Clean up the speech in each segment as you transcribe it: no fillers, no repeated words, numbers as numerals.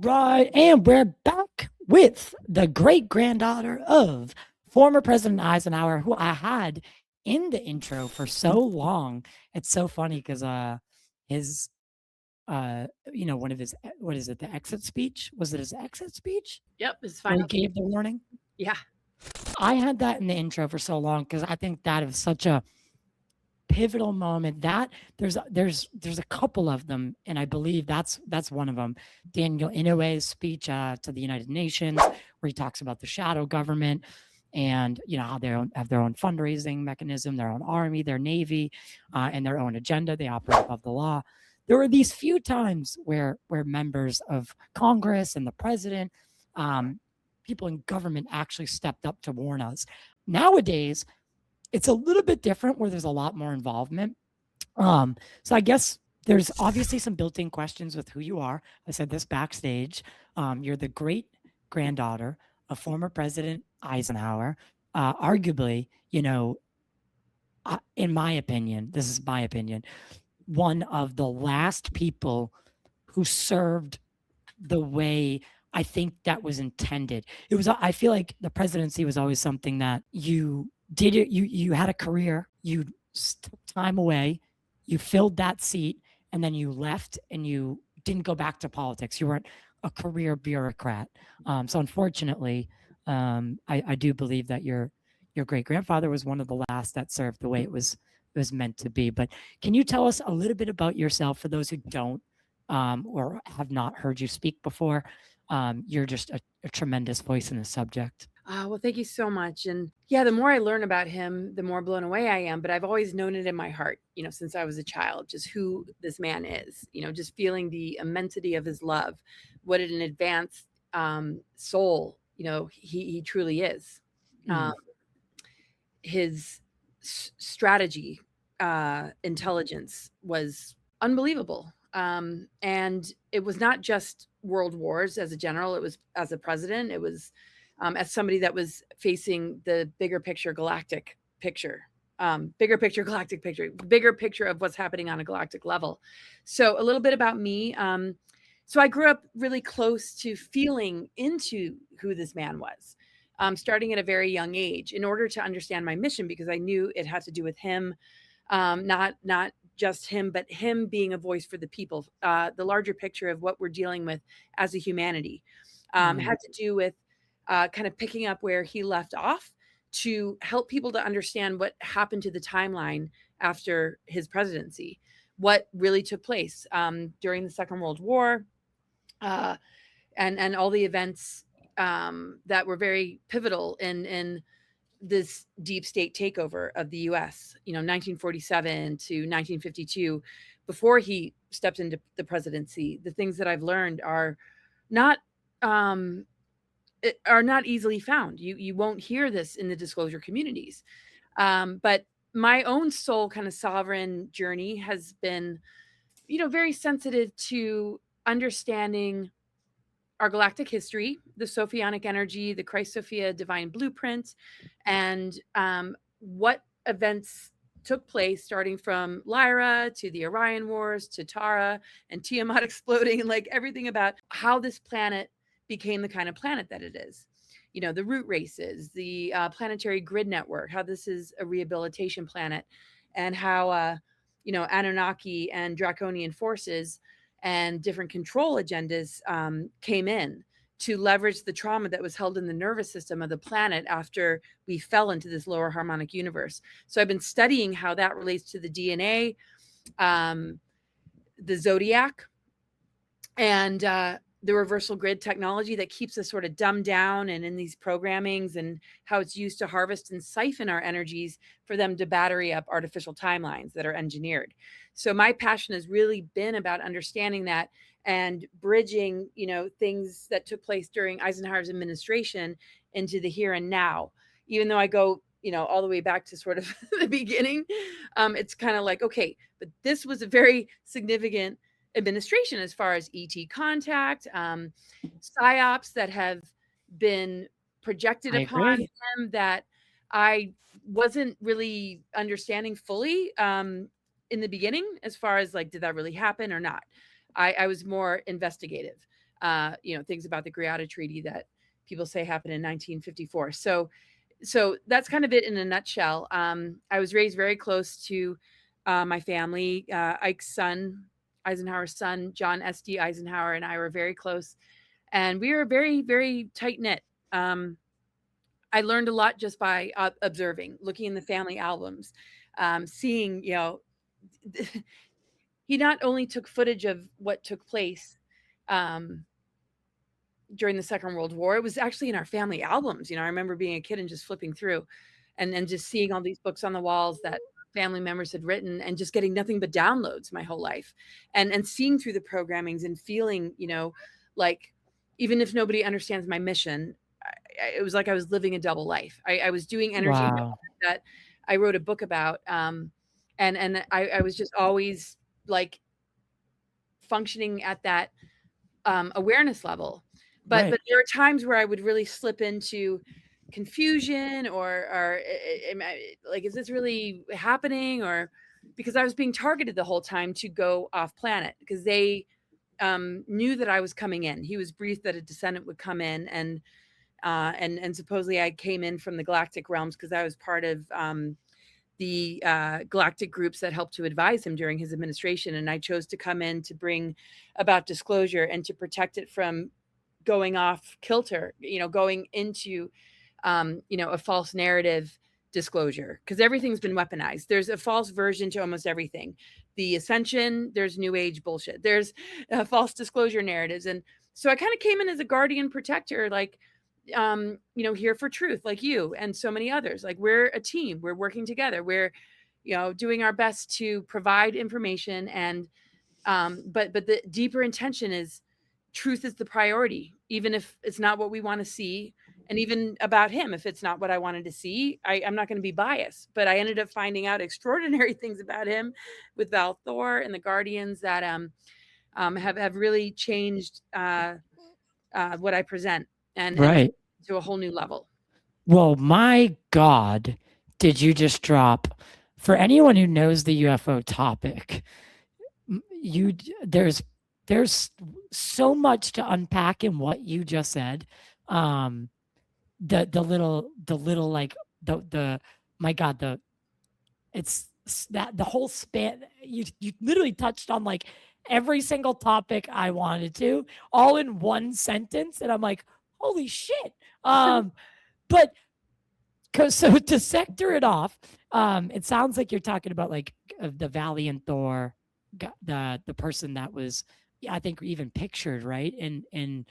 right, and we're back with the great granddaughter of former President Eisenhower, who I had in the intro for so long. It's so funny because his one of his what is it, the exit speech? Was it his exit speech Yep, his where he final. gave the warning? Yeah. I had that in the intro for so long because I think that is such a pivotal moment. That there's a couple of them, and I believe that's one of them. Daniel Inouye's speech to the United Nations, where he talks about the shadow government and how they have their own fundraising mechanism, their own army, their navy, and their own agenda. They operate above the law. There were these few times where members of Congress and the president, people in government actually stepped up to warn us. Nowadays, it's a little bit different where there's a lot more involvement. So I guess there's obviously some built-in questions with who you are. I said this backstage. You're the great granddaughter of former President Eisenhower. Arguably, in my opinion, this is my opinion, one of the last people who served the way I think that was intended. I feel like the presidency was always something that you did it. You had a career, you took time away, you filled that seat, and then you left and you didn't go back to politics. You weren't a career bureaucrat. So unfortunately, I do believe that your great grandfather was one of the last that served the way it was meant to be. But can you tell us a little bit about yourself for those who don't or have not heard you speak before? You're just a tremendous voice in the subject. Well, thank you so much. And yeah, the more I learn about him, the more blown away I am. But I've always known it in my heart, since I was a child, just who this man is, just feeling the immensity of his love, what an advanced soul, he truly is. His strategy, intelligence was unbelievable. And it was not just world wars as a general, it was as a president, it was as somebody that was facing the bigger picture galactic picture, bigger picture of what's happening on a galactic level. So a little bit about me. So I grew up really close to feeling into who this man was, starting at a very young age in order to understand my mission, because I knew it had to do with him, not just him, but him being a voice for the people, the larger picture of what we're dealing with as a humanity. Had to do with kind of picking up where he left off to help people to understand what happened to the timeline after his presidency, what really took place during the Second World War, and all the events that were very pivotal in this deep state takeover of the U.S., 1947 to 1952, before he stepped into the presidency. The things that I've learned are not easily found. You won't hear this in the disclosure communities. But my own soul kind of sovereign journey has been, very sensitive to understanding our galactic history, the Sophionic energy, the Christ Sophia divine blueprint, and what events took place starting from Lyra to the Orion Wars to Tara and Tiamat exploding, and like everything about how this planet became the kind of planet that it is. The root races, the planetary grid network, how this is a rehabilitation planet, and how, Anunnaki and draconian forces and different control agendas came in to leverage the trauma that was held in the nervous system of the planet after we fell into this lower harmonic universe. So I've been studying how that relates to the DNA, the zodiac, and the reversal grid technology that keeps us sort of dumbed down and in these programmings, and how it's used to harvest and siphon our energies for them to battery up artificial timelines that are engineered. So my passion has really been about understanding that and bridging, things that took place during Eisenhower's administration into the here and now. Even though I go, all the way back to sort of the beginning, it's kind of like, okay, but this was a very significant administration as far as ET contact, psyops that have been projected upon him that I wasn't really understanding fully in the beginning, as far as like, did that really happen or not? I was more investigative. things about the Grabddaughter Treaty that people say happened in 1954. So that's kind of it in a nutshell. I was raised very close to my family. Ike's son, Eisenhower's son, John S.D. Eisenhower, and I were very close, and we were very, very tight knit. I learned a lot just by observing, looking in the family albums, seeing, he not only took footage of what took place um, during the Second World War, it was actually in our family albums. I remember being a kid and just flipping through and just seeing all these books on the walls that family members had written, and just getting nothing but downloads my whole life, and seeing through the programmings and feeling, like, even if nobody understands my mission, it was like I was living a double life. I was doing energy Wow. that I wrote a book about. And I was just always like functioning at that awareness level. But Right. there were times where I would really slip into confusion, or like, is this really happening? Or because I was being targeted the whole time to go off planet, because they knew that I was coming in. He was briefed that a descendant would come in, and supposedly I came in from the galactic realms because I was part of the galactic groups that helped to advise him during his administration. And I chose to come in to bring about disclosure and to protect it from going off kilter, going into, a false narrative disclosure, because everything's been weaponized. There's a false version to almost everything. The ascension, there's new age bullshit. There's false disclosure narratives. And so I kind of came in as a guardian protector, like, here for truth, like you and so many others. Like, we're a team, we're working together, we're, doing our best to provide information. And but the deeper intention is truth is the priority, even if it's not what we want to see. And even about him, if it's not what I wanted to see, I'm not going to be biased. But I ended up finding out extraordinary things about him with Val Thor and the Guardians that have really changed what I present, and Right. to a whole new level. Well, my God, did you just drop? For anyone who knows the UFO topic, there's so much to unpack in what you just said. The little like the my God, it's that the whole span. You literally touched on like every single topic I wanted to, all in one sentence, and I'm like, holy shit. But so to sector it off, it sounds like you're talking about like the Valiant Thor, the person that was, I think, even pictured, right? And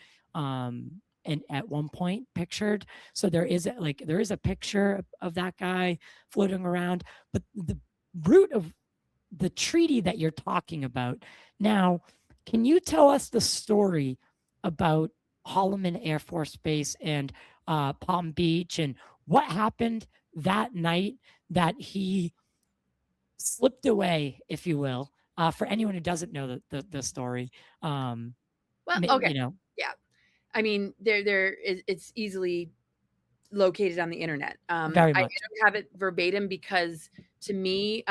at one point pictured. So there is a picture of that guy floating around. But the root of the treaty that you're talking about now, can you tell us the story about Holloman Air Force Base and Palm Beach, and what happened that night that he slipped away, if you will, for anyone who doesn't know the story? Well, okay. You know, Yeah. I mean, it's easily located on the internet. very I much. don't have it verbatim because, to me,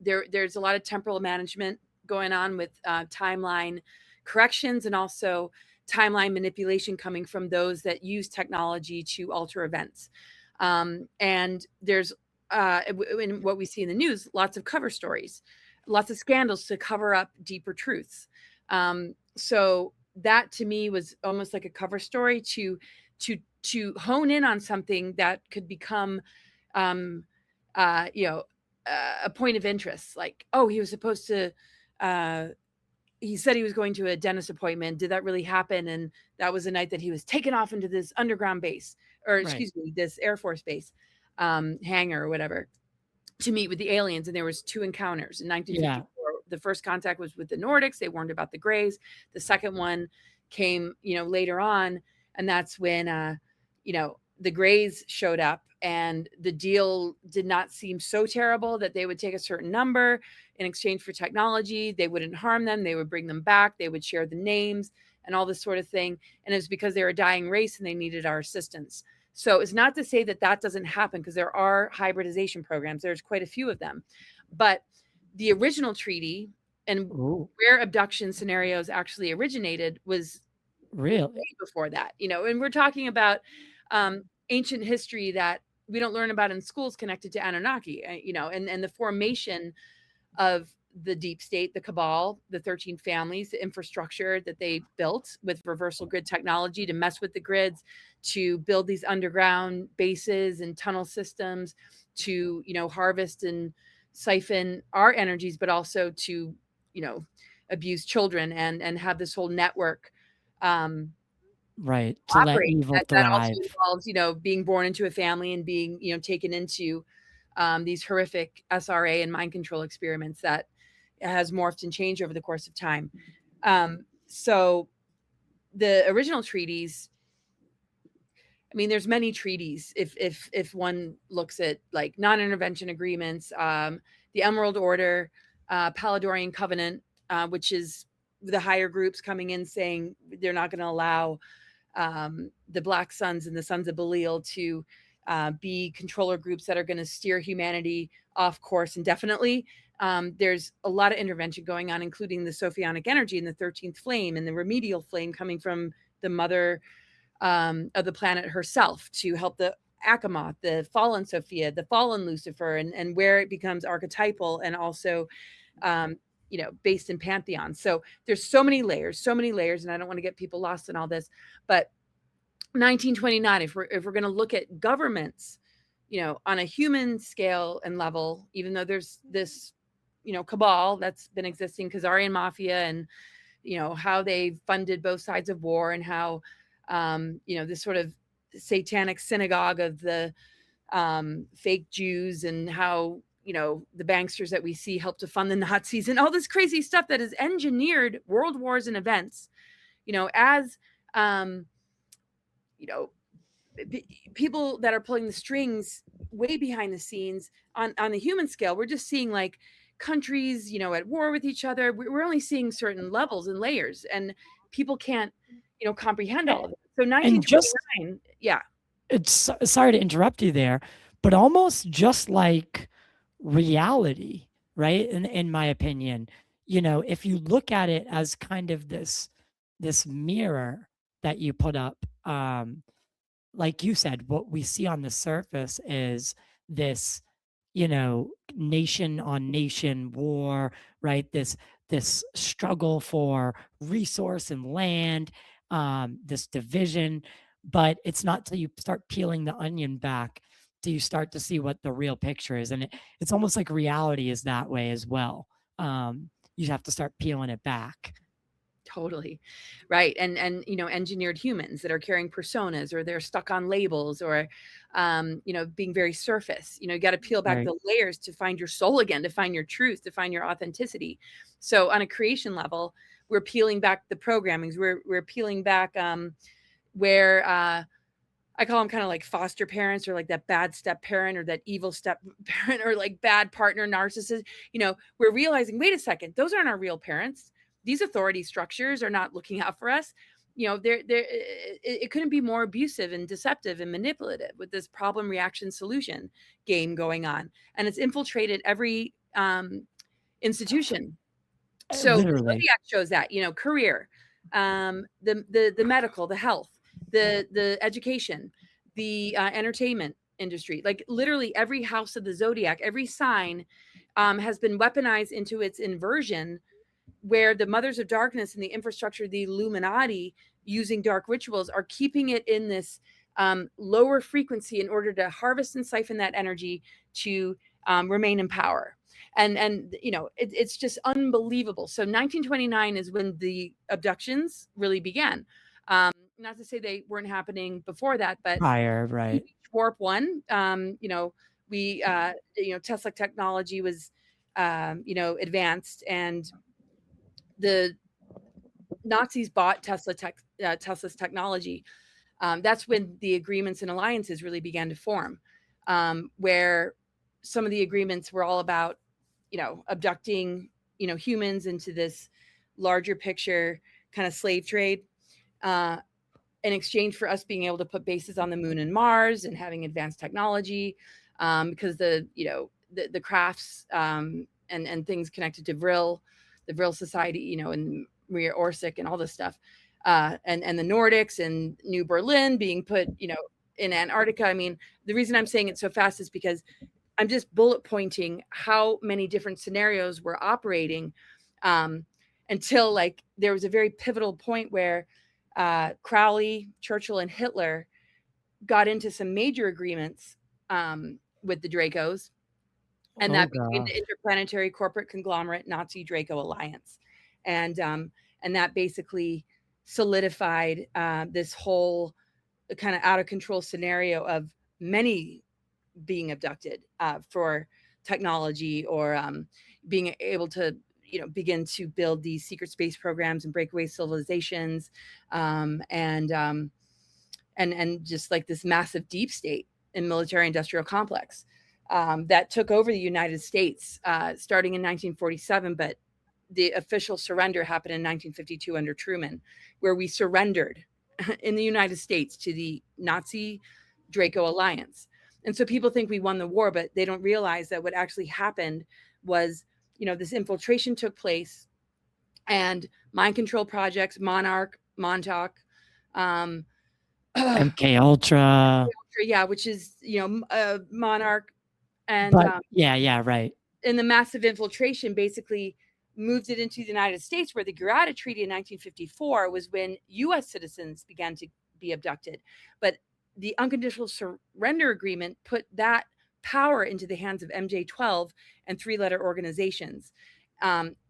there's a lot of temporal management going on with timeline corrections, and also timeline manipulation coming from those that use technology to alter events. And there's in what we see in the news, lots of cover stories, lots of scandals to cover up deeper truths. So that to me was almost like a cover story to hone in on something that could become, a point of interest. Like, oh, he was supposed to, he said he was going to a dentist appointment. Did that really happen? And that was the night that he was taken off into this underground base, or excuse me, this Air Force Base hangar or whatever, to meet with the aliens. And there was 2 encounters in 1954. The first contact was with the Nordics. They warned about the Greys. The second one came, later on. And that's when, the Greys showed up, and the deal did not seem so terrible that they would take a certain number in exchange for technology. They wouldn't harm them. They would bring them back. They would share the names and all this sort of thing. And it was because they were a dying race and they needed our assistance. So it's not to say that that doesn't happen, because there are hybridization programs. There's quite a few of them. But the original treaty and where abduction scenarios actually originated was Really? way before that, and we're talking about ancient history that we don't learn about in schools connected to Anunnaki, and the formation of the deep state, the cabal, the 13 families, the infrastructure that they built with reversal grid technology to mess with the grids, to build these underground bases and tunnel systems, to, harvest and siphon our energies, but also to, abuse children and have this whole network Right. To let operate. evil That also thrive. involves, being born into a family and being, taken into these horrific SRA and mind control experiments that has morphed and changed over the course of time. So the original treaties, I mean, there's many treaties. If one looks at like non-intervention agreements, the Emerald Order, Paladorian Covenant, which is the higher groups coming in saying they're not going to allow the Black Suns and the Sons of Belial to be controller groups that are going to steer humanity off course indefinitely. There's a lot of intervention going on, including the Sophionic energy and the 13th flame and the remedial flame coming from the mother of the planet herself to help the Achamoth, the fallen Sophia, the fallen Lucifer, and where it becomes archetypal and also based in pantheon. So there's so many layers, and I don't want to get people lost in all this, but 1929, if we're going to look at governments, on a human scale and level, even though there's this, cabal that's been existing, Khazarian mafia, and how they funded both sides of war, and how this sort of satanic synagogue of the fake Jews, and how the banksters that we see help to fund the Nazis, and all this crazy stuff that has engineered world wars and events, as people that are pulling the strings way behind the scenes on the human scale. We're just seeing like countries, at war with each other. We're only seeing certain levels and layers, and people can't, comprehend all of it. So And just 1929, yeah. it's sorry to interrupt you there, but almost just like reality, right? In my opinion, if you look at it as kind of this mirror that you put up, like you said, what we see on the surface is this, nation on nation war, right? This struggle for resource and land, this division. But it's not till you start peeling the onion back do you start to see what the real picture is. And it's almost like reality is that way as well. You have to start peeling it back. Totally. Right. And engineered humans that are carrying personas, or they're stuck on labels, or being very surface. You got to peel back Right. the layers to find your soul again, to find your truth, to find your authenticity. So on a creation level, we're peeling back the programmings. We're peeling back where I call them kind of like foster parents, or like that bad step parent, or that evil step parent, or like bad partner narcissist. We're realizing, wait a second, those aren't our real parents. These authority structures are not looking out for us. It couldn't be more abusive and deceptive and manipulative, with this problem reaction solution game going on, and it's infiltrated every institution. So the Literally. Zodiac shows that, career, the medical, the health, the education, the entertainment industry, like literally every house of the Zodiac, every sign has been weaponized into its inversion, where the mothers of darkness and the infrastructure, the Illuminati, using dark rituals, are keeping it in this lower frequency in order to harvest and siphon that energy to remain in power. And it's just unbelievable. So 1929 is when the abductions really began. Not to say they weren't happening before that, but Prior, right. Warp 1, we Tesla technology was advanced, and the Nazis bought Tesla's technology. That's when the agreements and alliances really began to form, where some of the agreements were all about, abducting, humans into this larger picture kind of slave trade, in exchange for us being able to put bases on the moon and Mars, and having advanced technology, because the crafts and things connected to Vril, the Vril Society, and Maria Orsic and all this stuff, and the Nordics and New Berlin being put, in Antarctica. I mean, the reason I'm saying it so fast is because I'm just bullet pointing how many different scenarios were operating, until like there was a very pivotal point where Crowley, Churchill, and Hitler got into some major agreements with the Dracos, and Oh that became gosh. the Interplanetary Corporate Conglomerate Nazi Draco Alliance, and that basically solidified this whole kind of out of control scenario of many being abducted for technology, or being able to begin to build these secret space programs and breakaway civilizations, and just like this massive deep state and military industrial complex that took over the United States starting in 1947, but the official surrender happened in 1952 under Truman, where we surrendered in the United States to the Nazi Draco Alliance. And so people think we won the war, but they don't realize that what actually happened was, this infiltration took place, and mind control projects, Montauk, MK Ultra. yeah, which is, Monarch, and But yeah, right. in the massive infiltration basically moved it into the United States, where the Grabddaughter Treaty in 1954 was when U.S. citizens began to be abducted. But the unconditional surrender agreement put that power into the hands of MJ-12 and three-letter organizations.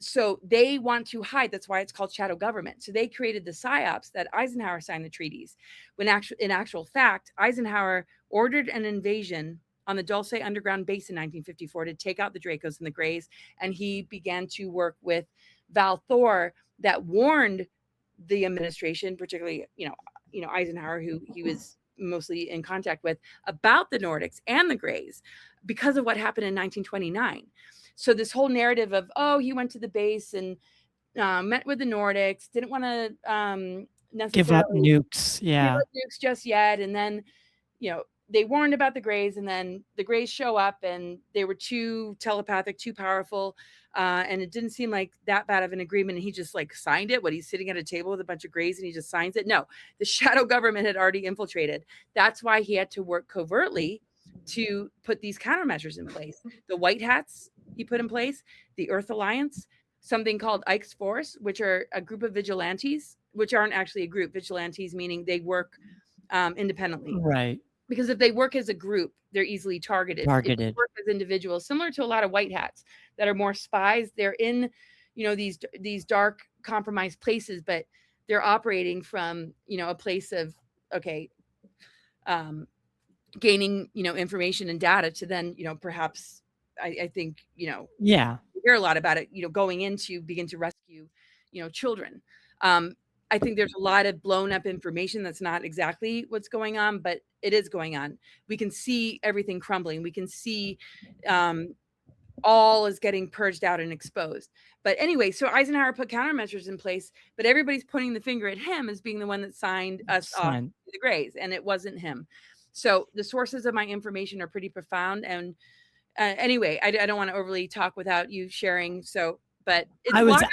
So they want to hide. That's why it's called shadow government. So they created the psyops that Eisenhower signed the treaties, when in actual fact, Eisenhower ordered an invasion on the Dulce underground base in 1954 to take out the Dracos and the Greys. And he began to work with Val Thor, that warned the administration, particularly, Eisenhower, who he was mostly in contact with, about the Nordics and the Greys because of what happened in 1929. So this whole narrative of, oh, he went to the base and met with the Nordics, didn't want to Give up necessarily nukes. give Yeah. up nukes just yet. And then, they warned about the Greys, and then the Greys show up, and they were too telepathic, too powerful. And it didn't seem like that bad of an agreement. And he just like signed it. He's sitting at a table with a bunch of Greys and he just signs it. No, the shadow government had already infiltrated. That's why he had to work covertly to put these countermeasures in place. The White Hats he put in place, the Earth Alliance, something called Ike's Force, which are a group of vigilantes, which aren't actually a group. Vigilantes meaning they work independently. Right. Because if they work as a group, they're easily targeted. If they work as individuals, similar to a lot of white hats that are more spies, they're in, these dark, compromised places, but they're operating from, a place of, gaining, information and data to then, perhaps, I think, yeah, you hear a lot about it, going in to begin to rescue, children. I think there's a lot of blown up information that's not exactly what's going on, but it is going on. We can see everything crumbling. We can see all is getting purged out and exposed. But anyway, so Eisenhower put countermeasures in place, but everybody's pointing the finger at him as being the one that signed us off to the Greys, and it wasn't him. So the sources of my information are pretty profound. And anyway, I don't want to overly talk without you sharing. So, but it's wild.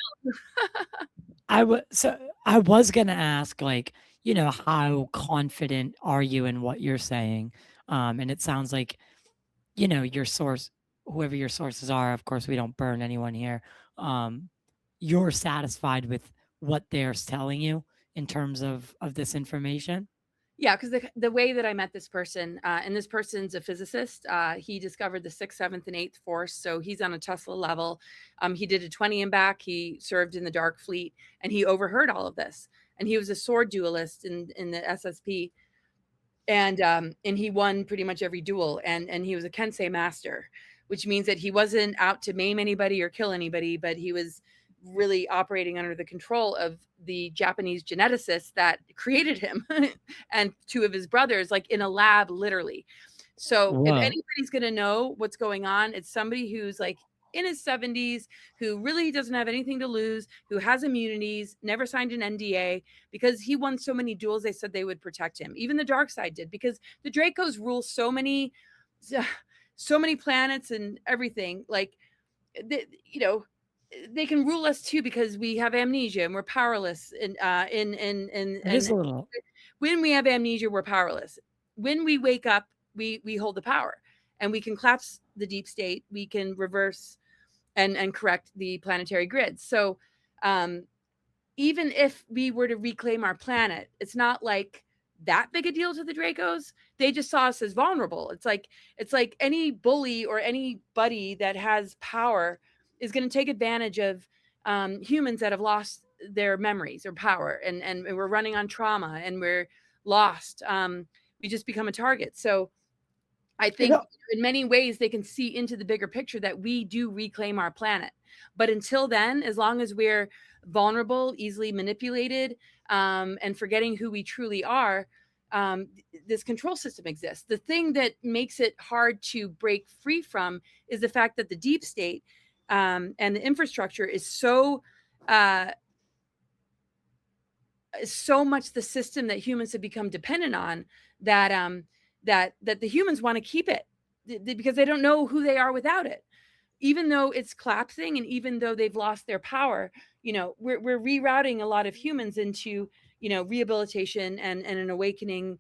I was gonna ask, like, how confident are you in what you're saying? And it sounds like, your source, whoever your sources are, of course, we don't burn anyone here. You're satisfied with what they're telling you in terms of this information? Yeah, because the way that I met this person, and this person's a physicist, he discovered the 6th, 7th, and 8th force. So he's on a Tesla level. He did a 20 and back. He served in the Dark Fleet, and he overheard all of this. And he was a sword duelist in the SSP, and he won pretty much every duel. And he was a Kensei master, which means that he wasn't out to maim anybody or kill anybody, but he was really operating under the control of the Japanese geneticists that created him and 2 of his brothers, like in a lab, literally. So if anybody's going to know what's going on, it's somebody who's like in his 70s, who really doesn't have anything to lose, who has immunities, never signed an NDA, because he won so many duels. They said they would protect him. Even the dark side did, because the Dracos rule so many planets and everything. Like, they can rule us too because we have amnesia and we're powerless. It is a little. When we have amnesia, we're powerless. When we wake up, we hold the power, and we can collapse the deep state. We can reverse and correct the planetary grid. So, even if we were to reclaim our planet, it's not like that big a deal to the Dracos. They just saw us as vulnerable. It's like any bully or anybody that has power is going to take advantage of humans that have lost their memories or power, and we're running on trauma and we're lost. We just become a target. So I You think know, in many ways they can see into the bigger picture that we do reclaim our planet. But until then, as long as we're vulnerable, easily manipulated, and forgetting who we truly are, this control system exists. The thing that makes it hard to break free from is the fact that the deep state and the infrastructure is uh, so much the system that humans have become dependent on that that the humans want to keep it because they don't know who they are without it. Even though it's collapsing and even though they've lost their power, we're rerouting a lot of humans into rehabilitation and an awakening,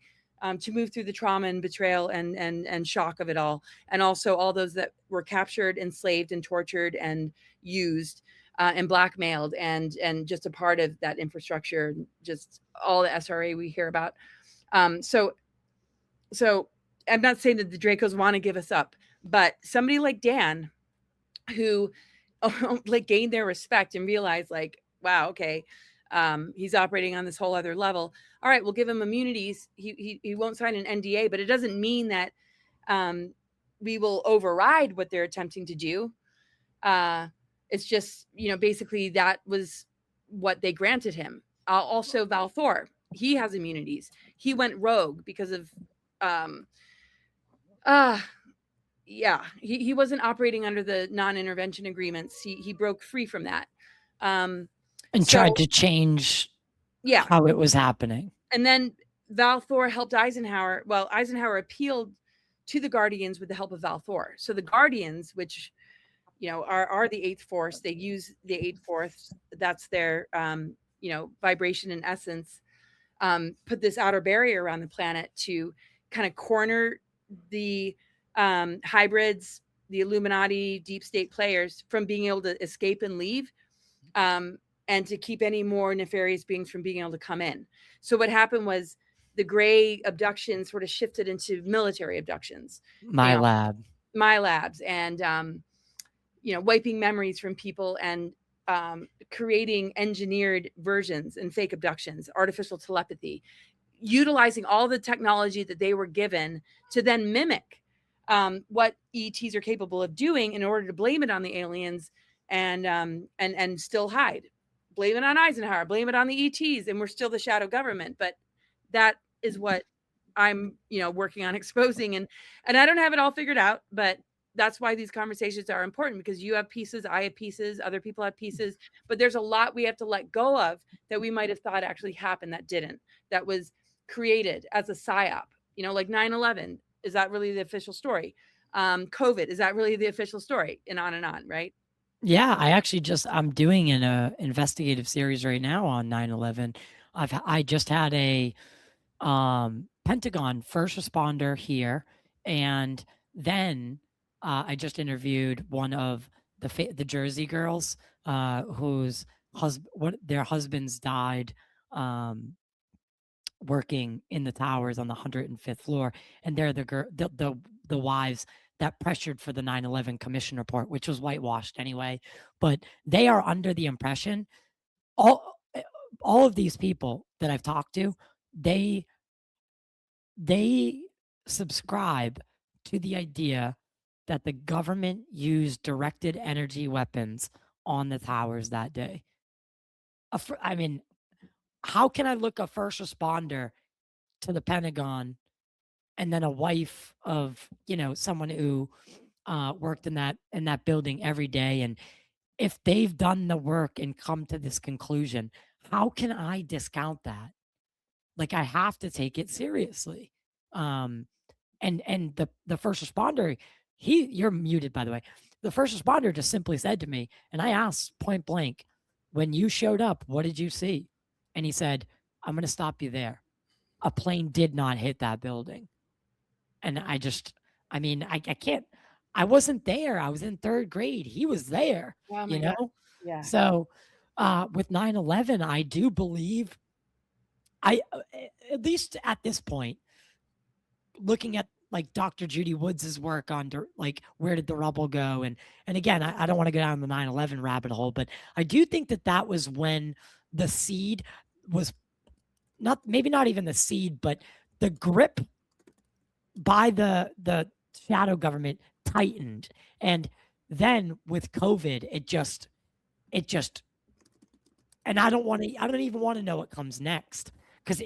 to move through the trauma and betrayal and shock of it all, and also all those that were captured, enslaved, and tortured and used, and blackmailed, and just a part of that infrastructure, just all the SRA we hear about. So I'm not saying that the Dracos want to give us up, but somebody like Dan, who like gained their respect and realized, like, wow, okay, he's operating on this whole other level. All right, we'll give him immunities. He won't sign an NDA, but it doesn't mean that we will override what they're attempting to do. It's just, basically that was what they granted him. Also, Val Thor, he has immunities. He went rogue because of, um, uh, yeah, he wasn't operating under the non-intervention agreements. He broke free from that. and So tried to change yeah, how it was happening. and then Val Thor helped Eisenhower. Well, Eisenhower appealed to the Guardians with the help of Val Thor. So the Guardians, which are the Eighth Force, they use the Eighth Force. That's their vibration and essence. Put this outer barrier around the planet to kind of corner the hybrids, the Illuminati, deep state players from being able to escape and leave, and to keep any more nefarious beings from being able to come in. So what happened was the gray abductions sort of shifted into military abductions, My lab. my labs, and wiping memories from people, and creating engineered versions and fake abductions, artificial telepathy, utilizing all the technology that they were given to then mimic what ETs are capable of doing in order to blame it on the aliens, and still hide. Blame it on Eisenhower, blame it on the ETs, and we're still the shadow government. But that is what I'm working on exposing, and I don't have it all figured out, but that's why these conversations are important, because you have pieces, I have pieces, other people have pieces, but there's a lot we have to let go of that we might have thought actually happened that didn't, that was created as a psyop, like 9/11. Is that really the official story? COVID, is that really the official story? And on, right? Yeah, I'm doing an investigative series right now on 9/11. I just had a Pentagon first responder here, and then I just interviewed one of the Jersey girls, whose their husbands died working in the towers on the 105th floor, and they're the wives that pressured for the 9/11 commission report, which was whitewashed anyway. But they are under the impression, all all of these people that I've talked to, they they subscribe to the idea that the government used directed energy weapons on the towers that day. I mean, how can I look a first responder to the Pentagon and then a wife of someone who worked in that building every day, and if they've done the work and come to this conclusion, how can I discount that? Like, I have to take it seriously. um and the first responder, you're muted, by the way. the first responder just simply said to me, and I asked point blank, when you showed up, what did you see? And he said, I'm going to stop you there. A plane did not hit that building. And I mean, I can't, I wasn't there. I was in third grade. He was there, Oh you my God. know? Yeah. So with 9/11, I do believe at least at this point, looking at like Dr. Judy Woods's work on like where did the rubble go, and again, I don't want to go down the 9/11 rabbit hole, but I do think that was when the seed was maybe not even the seed, but the grip by the shadow government tightened, and then with COVID, it just and I don't even want to know what comes next. Because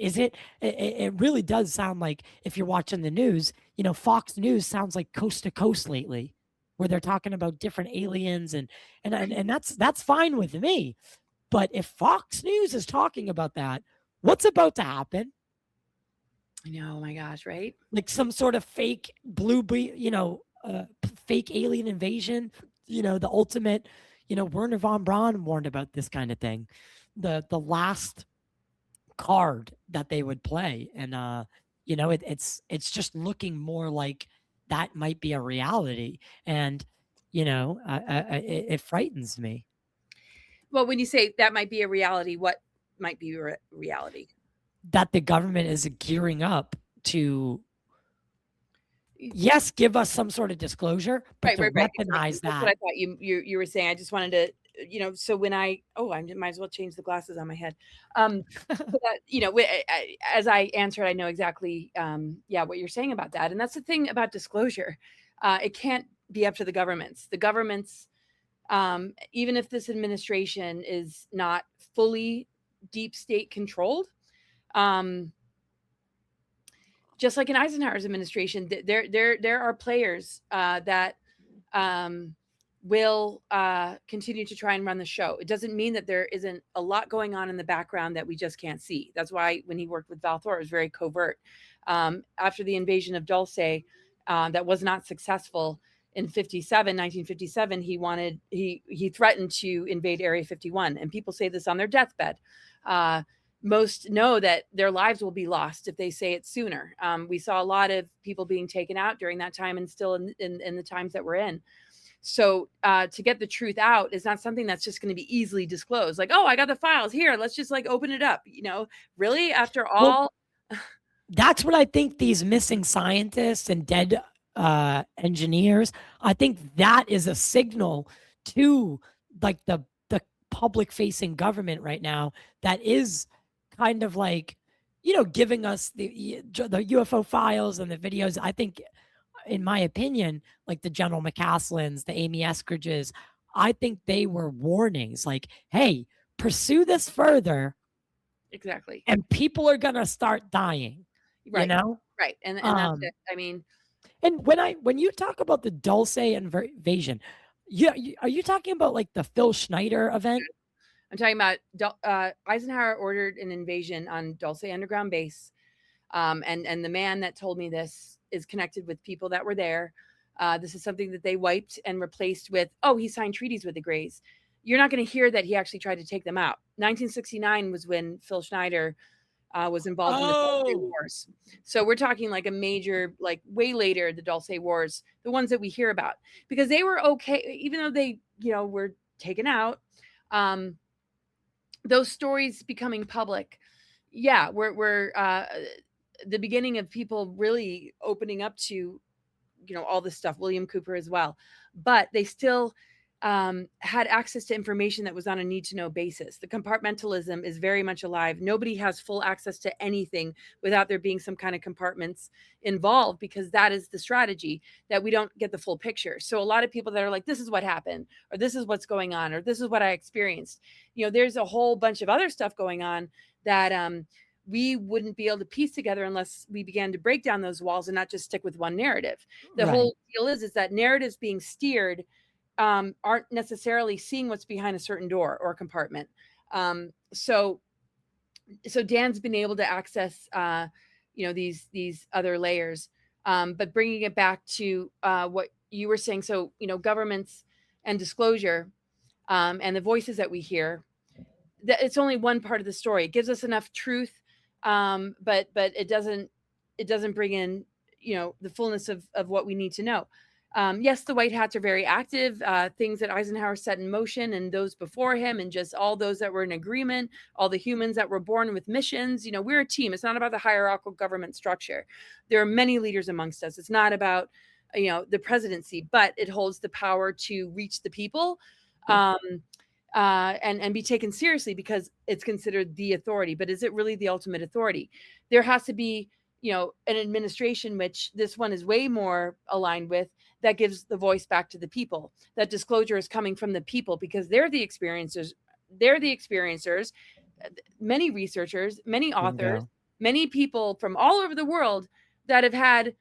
it really does sound like, if you're watching the news, Fox News sounds like coast to coast lately, where they're talking about different aliens, and that's fine with me. But if Fox News is talking about that, what's about to happen? I know, oh my gosh, right? Like some sort of fake fake alien invasion, the ultimate, Werner von Braun warned about this kind of thing. The last card that they would play, and it's just looking more like that might be a reality, and it frightens me. Well, when you say that might be a reality, what might be reality? That the government is gearing up to, yes, give us some sort of disclosure, but to Right. weaponize Exactly. That's that. what I thought you were saying. I just wanted to, so when I might as well change the glasses on my head. So that, as I answered, I know exactly, what you're saying about that. And that's the thing about disclosure. It can't be up to the governments. The governments, even if this administration is not fully deep state controlled, just like in Eisenhower's administration, there are players that will continue to try and run the show. It doesn't mean that there isn't a lot going on in the background that we just can't see. That's why when he worked with Val Thor, it was very covert. After the invasion of Dulce, that was not successful in 1957, he threatened to invade Area 51, and people say this on their deathbed. Most know that their lives will be lost if they say it sooner. We saw a lot of people being taken out during that time, and still in the times that we're in. So to get the truth out is not something that's just going to be easily disclosed. Like, oh, I got the files here. Let's just like open it up. Really, after all. Well, that's what I think these missing scientists and dead engineers, I think that is a signal to like the public facing government right now that is kind of like, giving us the UFO files and the videos. I think, in my opinion, like the General McCaslins, the Amy Eskridges, I think they were warnings like, hey, pursue this further. Exactly. And people are going to start dying, right. Right. And that's it. I mean, and when you talk about the Dulce invasion, are you talking about like the Phil Schneider event? I'm talking about Eisenhower ordered an invasion on Dulce Underground Base. And the man that told me this is connected with people that were there. This is something that they wiped and replaced with, he signed treaties with the Greys. You're not going to hear that he actually tried to take them out. 1969 was when Phil Schneider was involved in the Dulce Wars. So we're talking like a major, like way later, the Dulce Wars, the ones that we hear about, because they were okay, even though they, were taken out. Those stories becoming public, we're the beginning of people really opening up to, all this stuff. William Cooper as well, but they still had access to information that was on a need-to-know basis. The compartmentalism is very much alive. Nobody has full access to anything without there being some kind of compartments involved, because that is the strategy, that we don't get the full picture. So a lot of people that are like, this is what happened, or this is what's going on, or this is what I experienced. There's a whole bunch of other stuff going on that we wouldn't be able to piece together unless we began to break down those walls and not just stick with one narrative. The whole deal is that narratives being steered aren't necessarily seeing what's behind a certain door or compartment. So Dan's been able to access, these other layers, but bringing it back to what you were saying. So, governments and disclosure, and the voices that we hear, that it's only one part of the story. It gives us enough truth, but it doesn't bring in, the fullness of what we need to know. Yes, the White Hats are very active. Things that Eisenhower set in motion, and those before him, and just all those that were in agreement, all the humans that were born with missions. We're a team. It's not about the hierarchical government structure. There are many leaders amongst us. It's not about, the presidency, but it holds the power to reach the people. And be taken seriously because it's considered the authority. But is it really the ultimate authority? There has to be, an administration, which this one is way more aligned with, that gives the voice back to the people. That disclosure is coming from the people because they're the experiencers. They're the experiencers. Many researchers, many authors, many people from all over the world that have had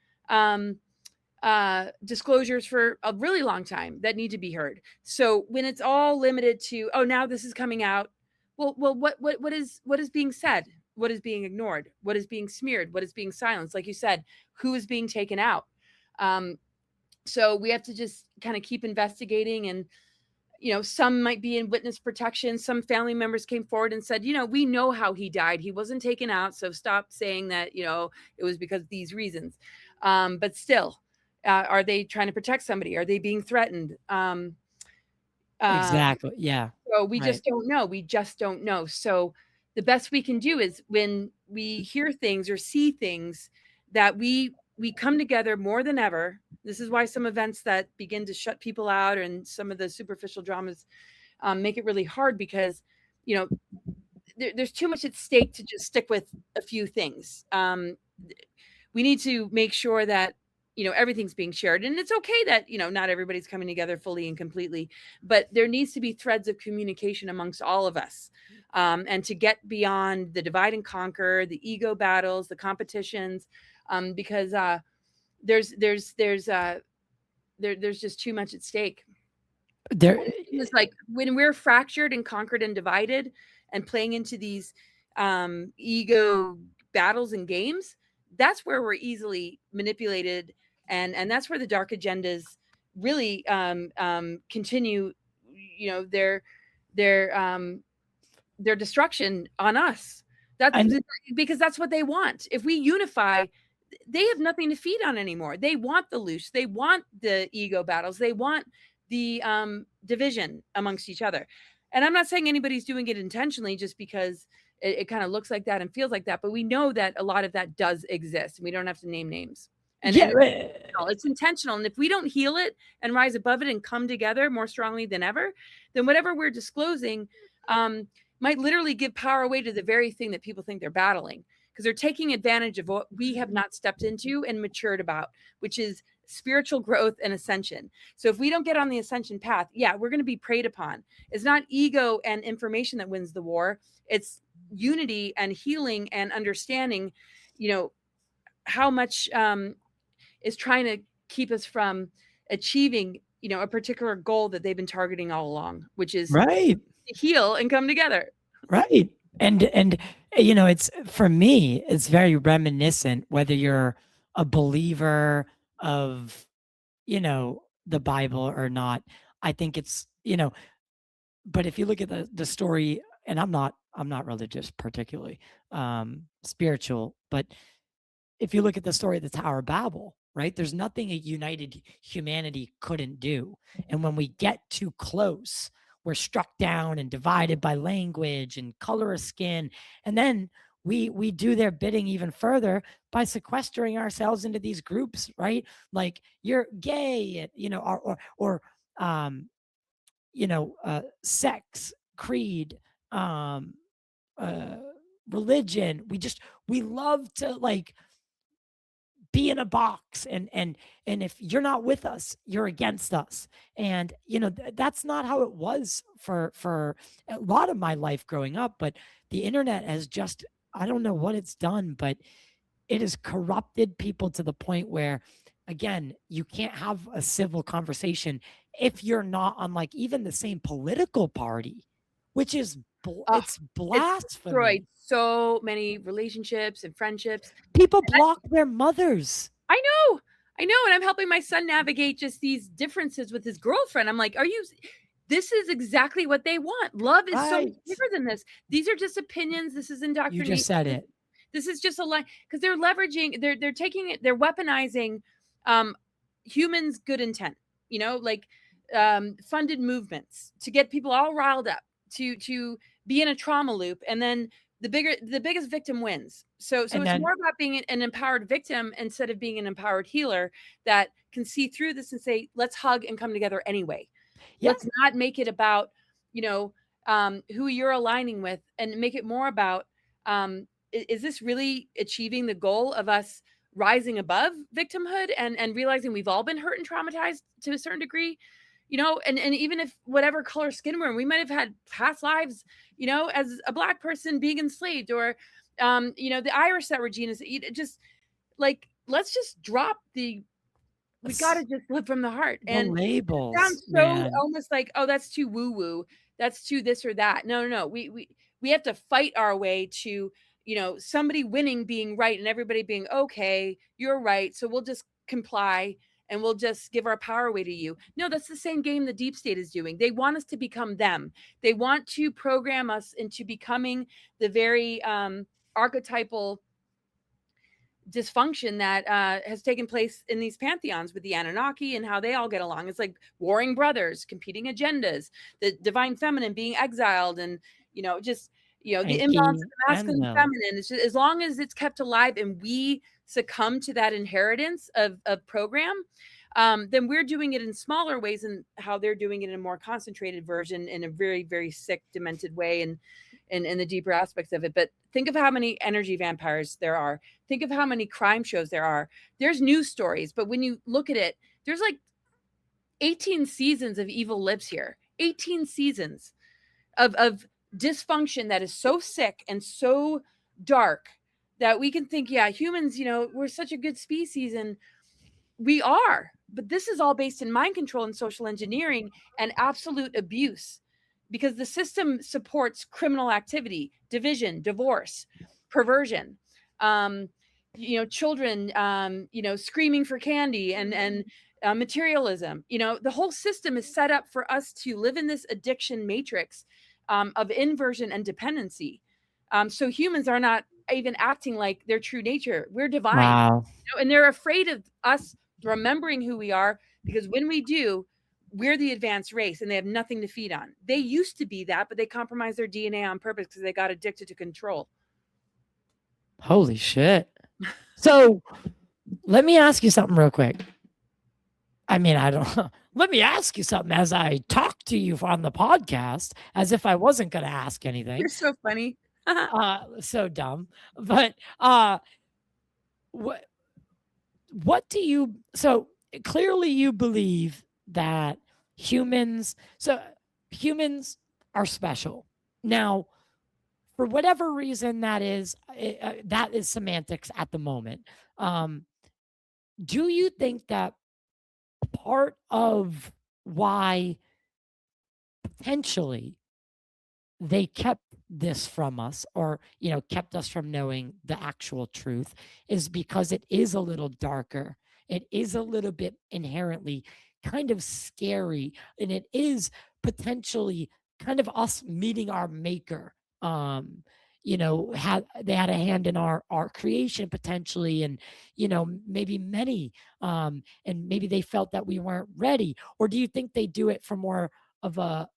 disclosures for a really long time that need to be heard. So when it's all limited to, oh, now this is coming out, well, what is being said? What is being ignored? What is being smeared? What is being silenced? Like you said, who is being taken out? So we have to just kind of keep investigating. And some might be in witness protection. Some family members came forward and said, we know how he died. He wasn't taken out. So stop saying that, it was because of these reasons. But still, are they trying to protect somebody? Are they being threatened? Exactly. Yeah. So we just don't know. We just don't know. So the best we can do is when we hear things or see things, that we come together more than ever. This is why some events that begin to shut people out and some of the superficial dramas make it really hard, because there's too much at stake to just stick with a few things. We need to make sure that everything's being shared, and it's okay that not everybody's coming together fully and completely, but there needs to be threads of communication amongst all of us, and to get beyond the divide and conquer, the ego battles, the competitions, because there's just too much at stake. It's like when we're fractured and conquered and divided and playing into these ego battles and games, that's where we're easily manipulated, and that's where the dark agendas really continue, their destruction on us. Because that's what they want. If we unify, they have nothing to feed on anymore. They want the loose. They want the ego battles. They want the division amongst each other. And I'm not saying anybody's doing it intentionally just because it kind of looks like that and feels like that, but we know that a lot of that does exist, and we don't have to name names. And it's intentional. And if we don't heal it and rise above it and come together more strongly than ever, then whatever we're disclosing might literally give power away to the very thing that people think they're battling, because they're taking advantage of what we have not stepped into and matured about, which is spiritual growth and ascension. So if we don't get on the ascension path, we're going to be preyed upon. It's not ego and information that wins the war. It's unity and healing and understanding, how much is trying to keep us from achieving, a particular goal that they've been targeting all along, which is to heal and come together. Right. And it's, for me, it's very reminiscent, whether you're a believer of, the Bible or not. I think it's, but if you look at the story, and I'm not religious particularly, spiritual, but if you look at the story of the Tower of Babel, right? There's nothing a united humanity couldn't do. And when we get too close, we're struck down and divided by language and color of skin. And then we do their bidding even further by sequestering ourselves into these groups, right? Like, you're gay, or sex, creed, religion. We love to, like, be in a box, and if you're not with us, you're against us. And that's not how it was for a lot of my life growing up. But the internet has just, I don't know what it's done, but it has corrupted people to the point where, again, you can't have a civil conversation if you're not on, like, even the same political party, which is it's blasphemy. It's destroyed so many relationships and friendships. People block their mothers. I know. I know, and I'm helping my son navigate just these differences with his girlfriend. I'm like, this is exactly what they want. Love is so much Right. bigger than this. These are just opinions. This is You just indoctrination. said it. This is just a lie, because they're leveraging, they're taking it, they're weaponizing humans' good intent, like funded movements to get people all riled up, to be in a trauma loop, and then the biggest victim wins. So And it's then, more about being an empowered victim instead of being an empowered healer that can see through this and say, let's hug and come together anyway. yeah, Let's not make it about, who you're aligning with, and make it more about, is this really achieving the goal of us rising above victimhood and realizing we've all been hurt and traumatized to a certain degree, and even if whatever color skin we're in, we might have had past lives, as a Black person being enslaved, or, the Irish that Regina said, just like, let's just drop we got to just live from the heart. the And labels, sounds so man. almost like, oh, that's too woo woo. That's too this or that. No, no, no. We have to fight our way to, somebody winning being right and everybody being, okay, you're right. So we'll just comply and we'll just give our power away to you. No, that's the same game the deep state is doing. They want us to become them. They want to program us into becoming the very archetypal dysfunction that has taken place in these pantheons with the Anunnaki and how they all get along. It's like warring brothers, competing agendas, the divine feminine being exiled, and just the imbalance of Enki the masculine and and the feminine. It's just, as long as it's kept alive and we succumb to that inheritance of program, then we're doing it in smaller ways, and how they're doing it in a more concentrated version in a very, very sick, demented way, and the deeper aspects of it. But think of how many energy vampires there are. Think of how many crime shows there are. There's news stories, but when you look at it, there's like 18 seasons of evil lives here. 18 seasons of dysfunction that is so sick and so dark that we can think, yeah, humans, we're such a good species, and we are. But this is all based in mind control and social engineering and absolute abuse, because the system supports criminal activity, division, divorce, perversion, um, children, screaming for candy, and materialism. The whole system is set up for us to live in this addiction matrix of inversion and dependency. So humans are not even acting like their true nature. We're divine, wow. and they're afraid of us remembering who we are, because when we do, we're the advanced race and they have nothing to feed on. They used to be that, but they compromised their DNA on purpose because they got addicted to control. Holy shit. So let me ask you something real quick. I mean, I don't let me ask you something as I talk to you on the podcast, as if I wasn't going to ask anything. You're so funny. So dumb. But what do you, so clearly you believe that humans are special. Now, for whatever reason that is semantics at the moment. Do you think that part of why potentially they kept this from us, or kept us from knowing the actual truth, is because it is a little darker, it is a little bit inherently kind of scary, and it is potentially kind of us meeting our maker. They had a hand in our creation potentially, and maybe many, and maybe they felt that we weren't ready. Or do you think they do it for more of a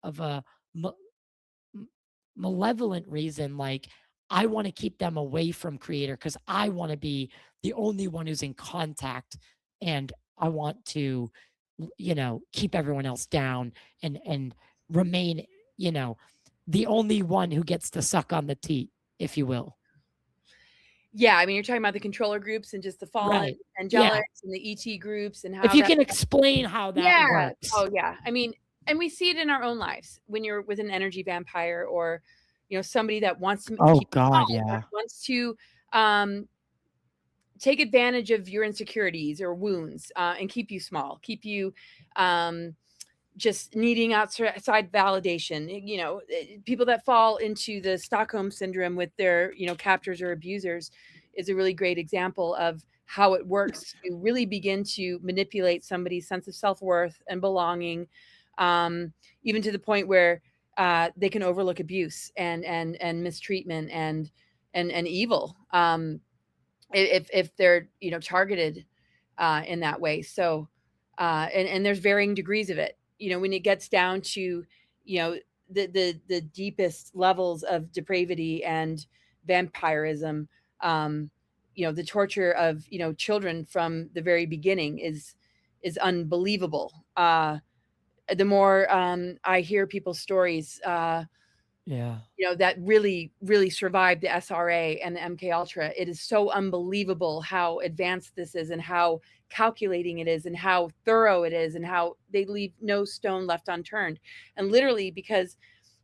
malevolent reason, like, I want to keep them away from creator because I want to be the only one who's in contact, and I want to keep everyone else down, and remain the only one who gets to suck on the teat, if you will. Yeah, I mean, you're talking about the controller groups and just the fallen Right. angelics and the ET groups, and how If you can explain how that works. Oh yeah. I mean, and we see it in our own lives when you're with an energy vampire, or somebody that wants to Oh keep you God, small, yeah. that wants to take advantage of your insecurities or wounds, and keep you small, keep you just needing outside validation. People that fall into the Stockholm syndrome with their captors or abusers is a really great example of how it works to really begin to manipulate somebody's sense of self-worth and belonging, even to the point where they can overlook abuse and mistreatment and evil, if they're targeted in that way. So and there's varying degrees of it. When it gets down to the deepest levels of depravity and vampirism, the torture of children from the very beginning is unbelievable. The more I hear people's stories, Yeah. that really, really survived the SRA and the MK Ultra. It is so unbelievable how advanced this is and how calculating it is and how thorough it is and how they leave no stone left unturned. And literally, because,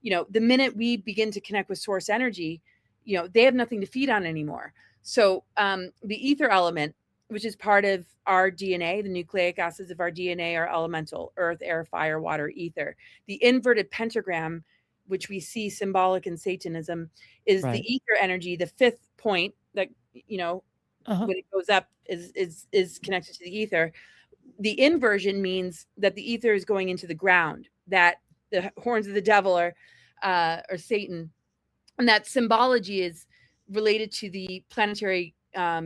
the minute we begin to connect with source energy, they have nothing to feed on anymore. So the ether element, which is part of our DNA, the nucleic acids of our DNA are elemental: earth, air, fire, water, ether. The inverted pentagram, which we see symbolic in Satanism, is the Right. ether energy, the fifth point that Uh-huh. when it goes up is connected to the ether. The inversion means that the ether is going into the ground, that the horns of the devil are Satan, and that symbology is related to the planetary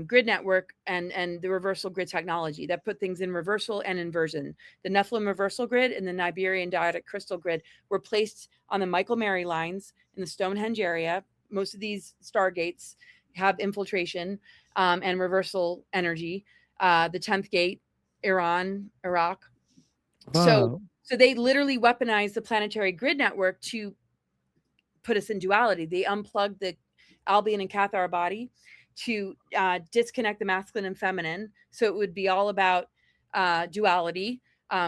grid network and the reversal grid technology that put things in reversal and inversion. The Nephilim reversal grid and the Niberian diotic crystal grid were placed on the Michael Mary lines in the Stonehenge area. Most of these stargates have infiltration and reversal energy. The 10th gate, Iran, Iraq. So Whoa. so they literally weaponized the planetary grid network to put us in duality. They unplugged the Albion and Cathar body to disconnect the masculine and feminine. So it would be all about duality,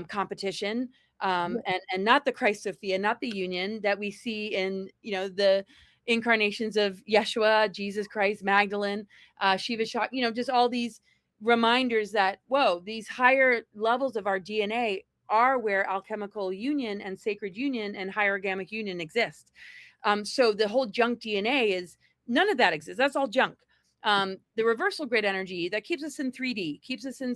competition, and not the Christ Sophia, not the union that we see in the incarnations of Yeshua, Jesus Christ, Magdalene, Shiva Shak, just all these reminders that, whoa, these higher levels of our DNA are where alchemical union and sacred union and hierogamic union exist. So the whole junk DNA is none of that exists. That's all junk. The reversal grid energy that keeps us in 3D, keeps us in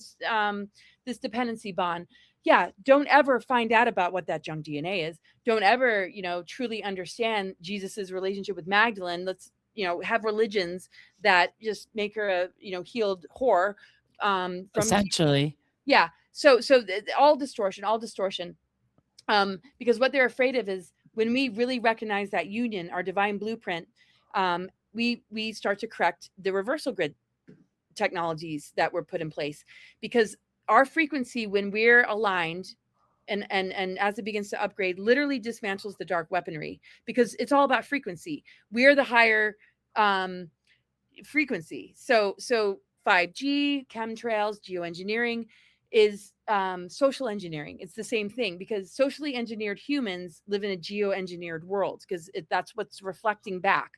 this dependency bond. Yeah, don't ever find out about what that junk DNA is. Don't ever, truly understand Jesus's relationship with Magdalene. Let's, have religions that just make her a, healed whore. From Essentially. Yeah. So all distortion, all distortion. Because what they're afraid of is when we really recognize that union, our divine blueprint, we start to correct the reversal grid technologies that were put in place, because our frequency, when we're aligned and as it begins to upgrade, literally dismantles the dark weaponry, because it's all about frequency. We're the higher frequency. So 5G, chemtrails, geoengineering is social engineering. It's the same thing, because socially engineered humans live in a geoengineered world, because that's what's reflecting back.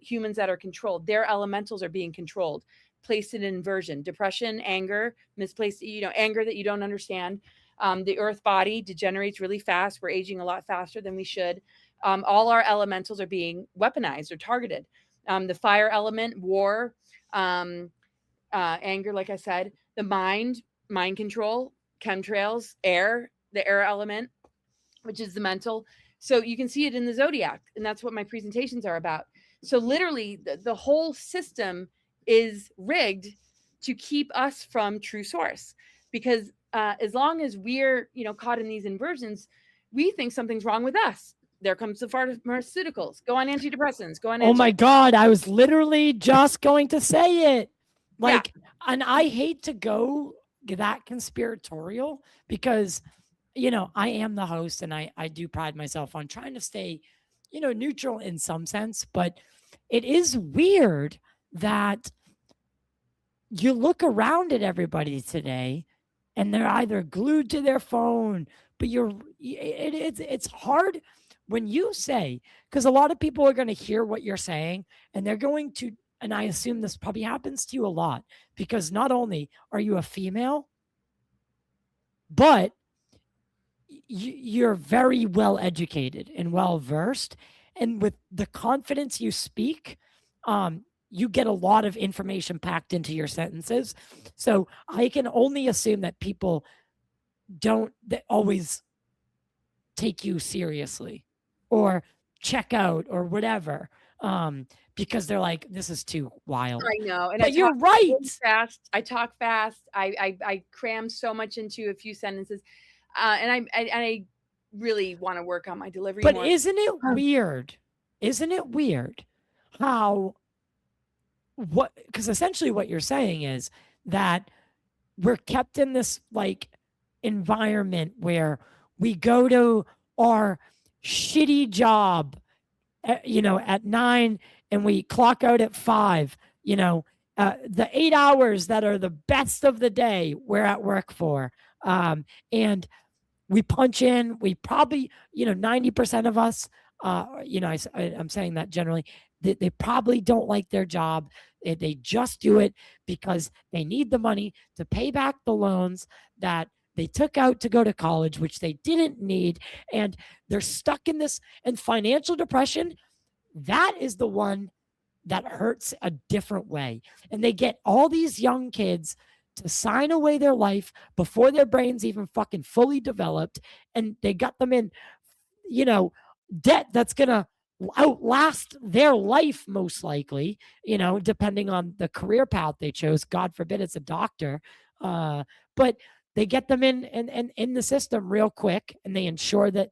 Humans that are controlled, their elementals are being controlled, placed in inversion, depression, anger, misplaced, anger that you don't understand. The earth body degenerates really fast. We're aging a lot faster than we should. All our elementals are being weaponized or targeted. The fire element, war, anger, like I said, the mind control, chemtrails, air, the air element, which is the mental. So you can see it in the zodiac, and that's what my presentations are about. So literally, the whole system is rigged to keep us from true source, because as long as we're caught in these inversions, we think something's wrong with us. There comes the pharmaceuticals. Go on antidepressants. Go on. Oh my God. I was literally just going to say it. Like, and I hate to go that conspiratorial, because, I am the host and I do pride myself on trying to stay, neutral in some sense, but it is weird that you look around at everybody today and they're either glued to their phone, but it's hard when you say, because a lot of people are going to hear what you're saying and they're going to, and I assume this probably happens to you a lot, because not only are you a female, but you're very well educated and well versed, and with the confidence you speak, you get a lot of information packed into your sentences. So I can only assume that people don't always take you seriously or check out or whatever, because they're like, this is too wild. I know, and But you're right. fast. I talk fast. I cram so much into a few sentences, and I really want to work on my delivery. But more. isn't it weird? Isn't it weird how because essentially what you're saying is that we're kept in this like environment where we go to our shitty job, at 9 and we clock out at 5, the 8 hours that are the best of the day we're at work for. And we punch in, we probably, 90% of us, I'm saying that generally, they probably don't like their job. They just do it because they need the money to pay back the loans that they took out to go to college, which they didn't need. And they're stuck in this. And financial depression, that is the one that hurts a different way. And they get all these young kids to sign away their life before their brains even fucking fully developed. And they got them in, debt that's going to outlast their life, most likely, depending on the career path they chose. God forbid it's a doctor. But they get them in the system real quick, and they ensure that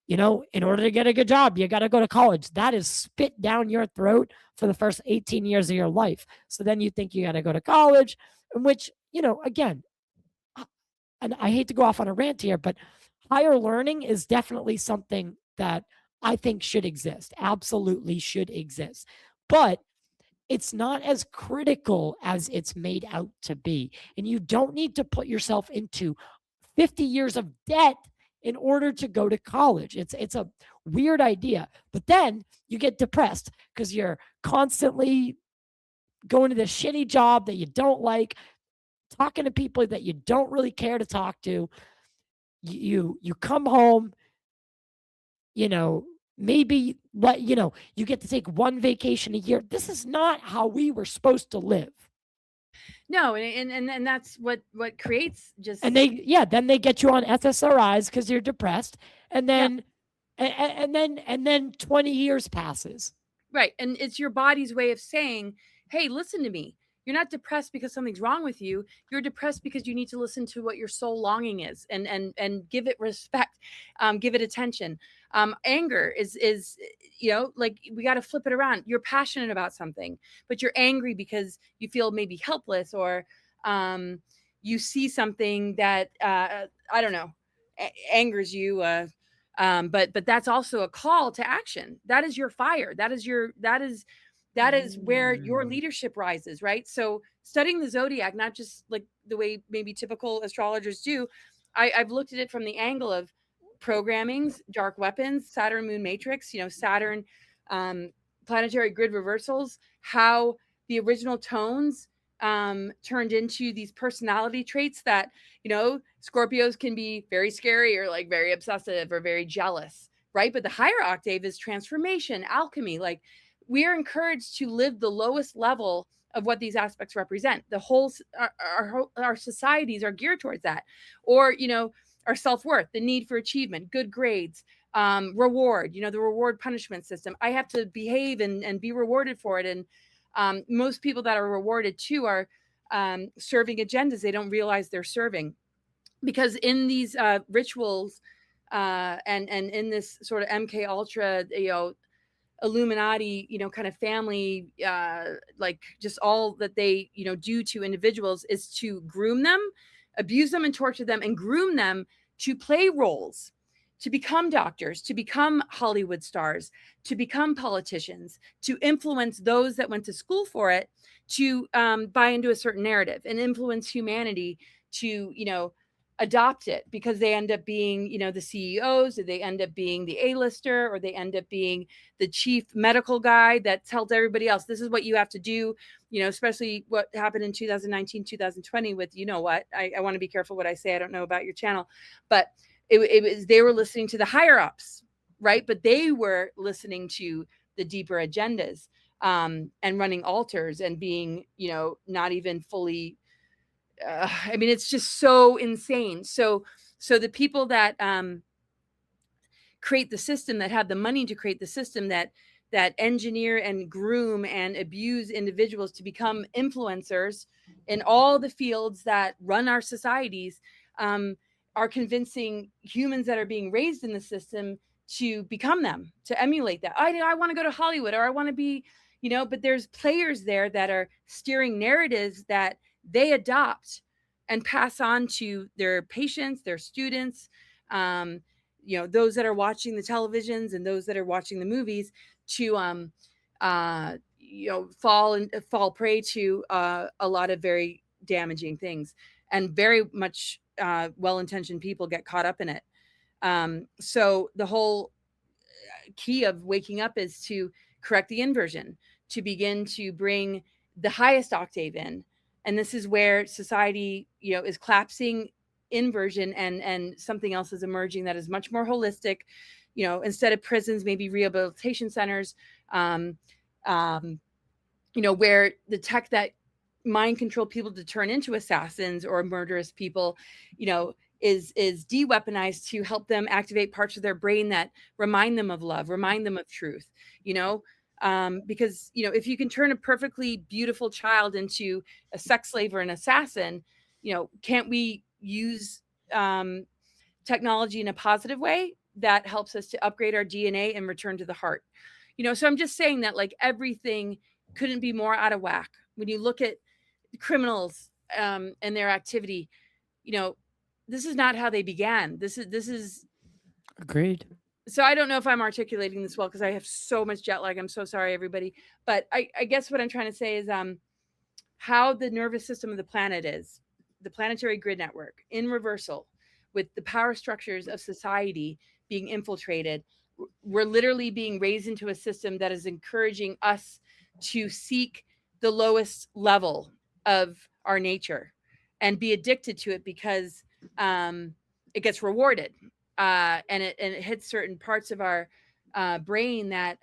in order to get a good job, you got to go to college. That is spit down your throat for the first 18 years of your life. So then you think you got to go to college, in which, again, and I hate to go off on a rant here, but higher learning is definitely something that I think should exist. Absolutely should exist. But it's not as critical as it's made out to be. And you don't need to put yourself into 50 years of debt in order to go to college. It's a weird idea. But then you get depressed because you're constantly going to this shitty job that you don't like, talking to people that you don't really care to talk to. You come home, maybe you get to take one vacation a year. This is not how we were supposed to live. No, and that's what creates just. And then they get you on SSRIs because you're depressed, and then and then 20 years passes. Right, and it's your body's way of saying, "Hey, listen to me. You're not depressed because something's wrong with you. You're depressed because you need to listen to what your soul longing is, and give it respect, give it attention." Anger is like, we got to flip it around. You're passionate about something, but you're angry because you feel maybe helpless, or you see something that I don't know, angers you. But that's also a call to action. That is your fire. That is where your leadership rises, right? So studying the zodiac, not just like the way maybe typical astrologers do, I've looked at it from the angle of programmings, dark weapons, Saturn moon matrix, Saturn, planetary grid reversals, how the original tones turned into these personality traits that, Scorpios can be very scary, or like very obsessive, or very jealous, right? But the higher octave is transformation, alchemy. Like, we are encouraged to live the lowest level of what these aspects represent. The whole our societies are geared towards that, or our self-worth, the need for achievement, good grades, reward. The reward punishment system. I have to behave and be rewarded for it. And most people that are rewarded too are serving agendas they don't realize they're serving, because in these rituals and in this sort of MK Ultra, Illuminati, kind of family, like just all that they, do to individuals is to groom them, abuse them, and torture them, and groom them to play roles, to become doctors, to become Hollywood stars, to become politicians, to influence those that went to school for it, to buy into a certain narrative and influence humanity to, adopt it, because they end up being, the CEOs, or they end up being the A-lister, or they end up being the chief medical guy that tells everybody else, this is what you have to do, especially what happened in 2019, 2020 with, I want to be careful what I say. I don't know about your channel, but it was, they were listening to the higher ups, right? But they were listening to the deeper agendas. and running altars and being, not even fully. I mean, it's just so insane. So the people that create the system, that have the money to create the system, that engineer and groom and abuse individuals to become influencers in all the fields that run our societies, are convincing humans that are being raised in the system to become them, to emulate that. I want to go to Hollywood, or I want to be, but there's players there that are steering narratives that they adopt and pass on to their patients, their students, those that are watching the televisions and those that are watching the movies, to fall prey to a lot of very damaging things, and very much well-intentioned people get caught up in it. So the whole key of waking up is to correct the inversion, to begin to bring the highest octave in. And this is where society, is collapsing inversion, and something else is emerging that is much more holistic. Instead of prisons, maybe rehabilitation centers, where the tech that mind control people to turn into assassins or murderous people, is de-weaponized to help them activate parts of their brain that remind them of love, remind them of truth, because, if you can turn a perfectly beautiful child into a sex slave or an assassin, can't we use technology in a positive way that helps us to upgrade our DNA and return to the heart? So I'm just saying that, like, everything couldn't be more out of whack. When you look at criminals and their activity, this is not how they began. This is Agreed. So I don't know if I'm articulating this well, because I have so much jet lag. I'm so sorry, everybody. But I guess what I'm trying to say is how the nervous system of the planet is, the planetary grid network, in reversal, with the power structures of society being infiltrated. We're literally being raised into a system that is encouraging us to seek the lowest level of our nature and be addicted to it, because it gets rewarded, and it hits certain parts of our brain that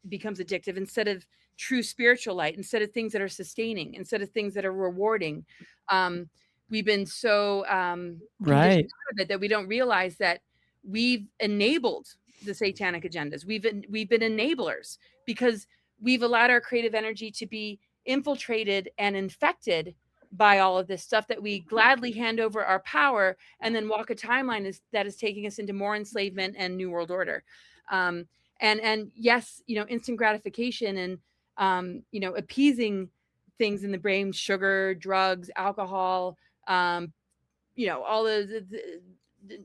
becomes addictive, instead of true spiritual light, instead of things that are sustaining, instead of things that are rewarding. We've been so conditioned out of it that we don't realize that we've enabled the satanic agendas. We've been enablers, because we've allowed our creative energy to be infiltrated and infected by all of this stuff, that we gladly hand over our power and then walk a timeline that is taking us into more enslavement and new world order. And yes, instant gratification and appeasing things in the brain, sugar, drugs, alcohol, all the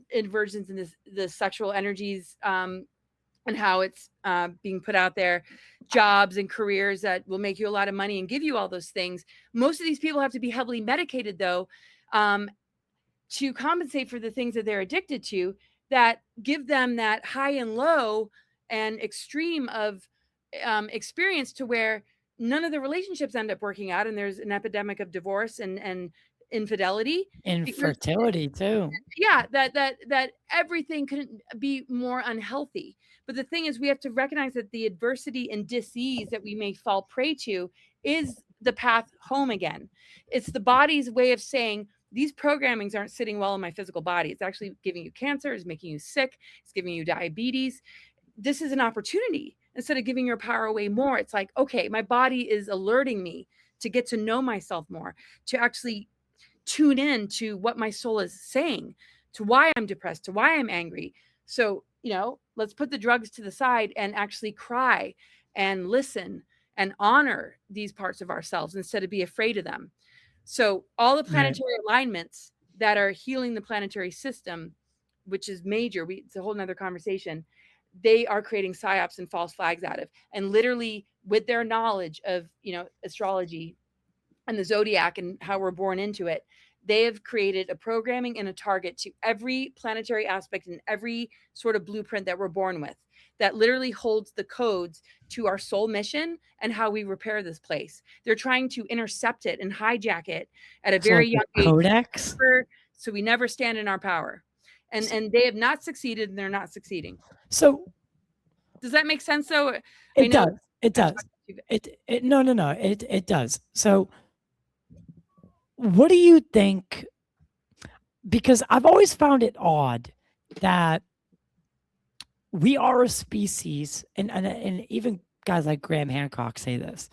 inversions in the sexual energies, and how it's being put out there, jobs and careers that will make you a lot of money and give you all those things. Most of these people have to be heavily medicated, though, to compensate for the things that they're addicted to, that give them that high and low and extreme of experience, to where none of the relationships end up working out, and there's an epidemic of divorce and infidelity, infertility too. Yeah, that everything couldn't be more unhealthy. But the thing is, we have to recognize that the adversity and disease that we may fall prey to is the path home again. It's the body's way of saying, these programmings aren't sitting well in my physical body. It's actually giving you cancer, it's making you sick, it's giving you diabetes. This is an opportunity. Instead of giving your power away more, it's like, okay, my body is alerting me to get to know myself more, to actually tune in to what my soul is saying, to why I'm depressed, to why I'm angry. So, let's put the drugs to the side and actually cry and listen and honor these parts of ourselves, instead of be afraid of them. So all the planetary alignments that are healing the planetary system, which is major, it's a whole nother conversation, they are creating psyops and false flags out of, and literally with their knowledge of, astrology and the zodiac and how we're born into it, they have created a programming and a target to every planetary aspect and every sort of blueprint that we're born with, that literally holds the codes to our soul mission and how we repair this place. They're trying to intercept it and hijack it at a very young age, codex, so we never stand in our power. And they have not succeeded, and they're not succeeding. So Does that make sense though? I It know does. It I'm does. talking too No. It does. So what do you think? Because I've always found it odd that we are a species, and even guys like Graham Hancock say this.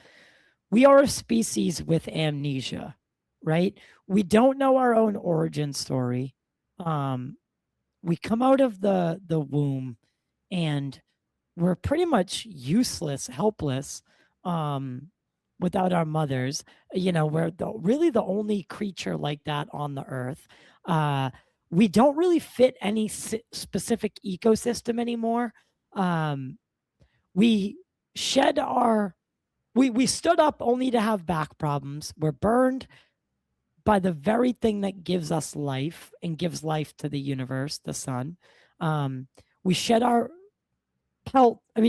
We are a species with amnesia, right? We don't know our own origin story. We come out of the womb and we're pretty much useless, helpless, um, without our mothers. We're really the only creature like that on the earth. Uh, we don't really fit any specific ecosystem anymore. Um, we shed our we stood up only to have back problems. We're burned by the very thing that gives us life and gives life to the universe, the sun. We shed our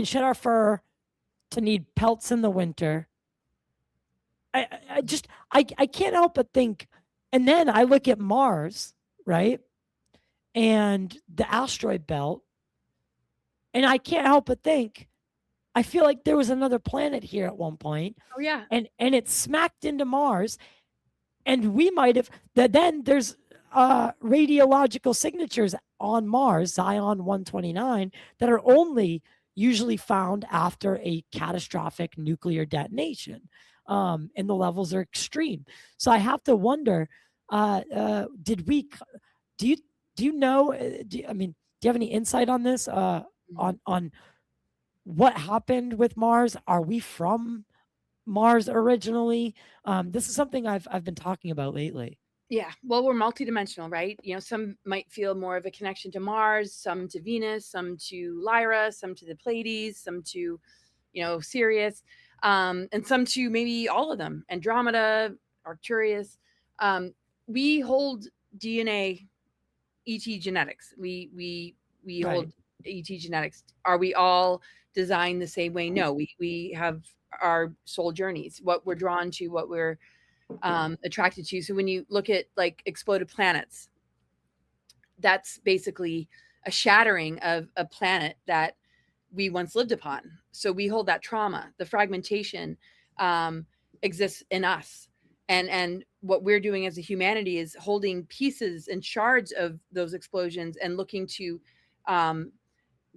shed our fur to need pelts in the winter. I can't help but think, and then I look at Mars, right? And the asteroid belt, and I can't help but think, I feel like there was another planet here at one point, Oh yeah. and it smacked into Mars, and we might have then there's radiological signatures on Mars, Zion 129, that are only usually found after a catastrophic nuclear detonation. And the levels are extreme. So I have to wonder, did we, do you, do you know, do you have any insight on this, on what happened with Mars? Are we from Mars originally? This is something I've been talking about lately. Yeah, well, we're multidimensional, right? Some might feel more of a connection to Mars, some to Venus, some to Lyra, some to the Pleiades, some to, Sirius, and some to maybe all of them, Andromeda, Arcturus. We hold DNA, ET genetics. We Right. hold ET genetics. Are we all designed the same way? No, we have our soul journeys, what we're drawn to, what we're attracted to. So when you look at like exploded planets, that's basically a shattering of a planet that we once lived upon. So we hold that trauma. The fragmentation exists in us. And what we're doing as a humanity is holding pieces and shards of those explosions and looking to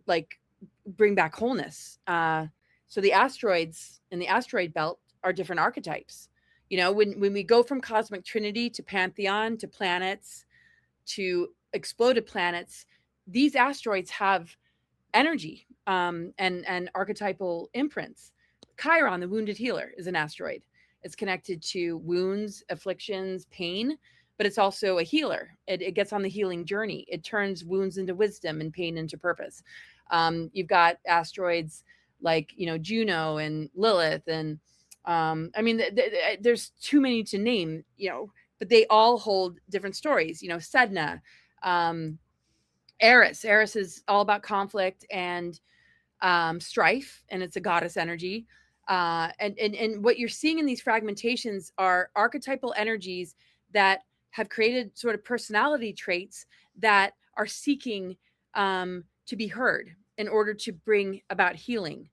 like bring back wholeness. So the asteroids in the asteroid belt are different archetypes. When we go from cosmic trinity to pantheon to planets to exploded planets, these asteroids have energy and archetypal imprints. Chiron, the wounded healer, is an asteroid. It's connected to wounds, afflictions, pain, but it's also a healer. It gets on the healing journey. It turns wounds into wisdom and pain into purpose. You've got asteroids like Juno and Lilith, and there's too many to name, but they all hold different stories. Sedna, Eris. Eris is all about conflict and strife, and it's a goddess energy. And what you're seeing in these fragmentations are archetypal energies that have created sort of personality traits that are seeking to be heard in order to bring about healing.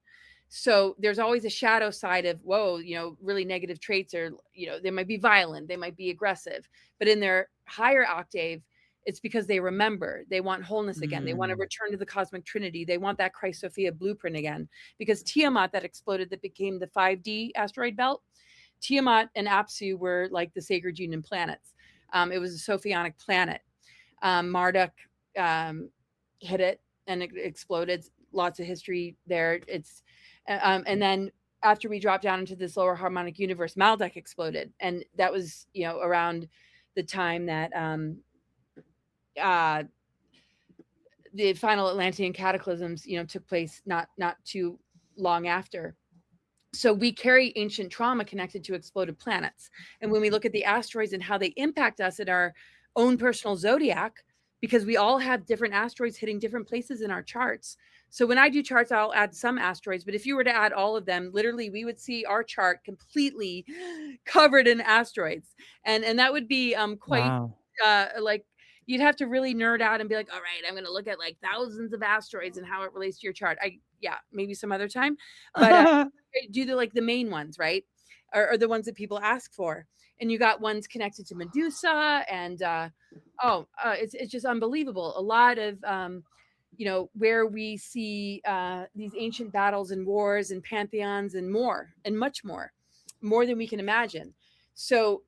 So there's always a shadow side of, whoa, really negative traits are, they might be violent, they might be aggressive, but in their higher octave, it's because they remember, they want wholeness again. They want to return to the cosmic trinity. They want that Christ Sophia blueprint again, because Tiamat, that exploded, that became the 5D asteroid belt, Tiamat and Apsu were like the sacred union planets. It was a Sophionic planet. Marduk hit it and it exploded. Lots of history there. And then after we dropped down into this lower harmonic universe, Maldek exploded, and that was around the time that the final Atlantean cataclysms took place not too long after. So we carry ancient trauma connected to exploded planets, and when we look at the asteroids and how they impact us in our own personal zodiac, because we all have different asteroids hitting different places in our charts. So when I do charts, I'll add some asteroids, but if you were to add all of them, literally we would see our chart completely covered in asteroids. And that would be quite Wow. like, you'd have to really nerd out and be like, all right, I'm going to look at like thousands of asteroids and how it relates to your chart. yeah, maybe some other time. But do the main ones, right? Or the ones that people ask for. And you got ones connected to Medusa, and it's just unbelievable. A lot of where we see these ancient battles and wars and pantheons and more and much more than we can imagine. So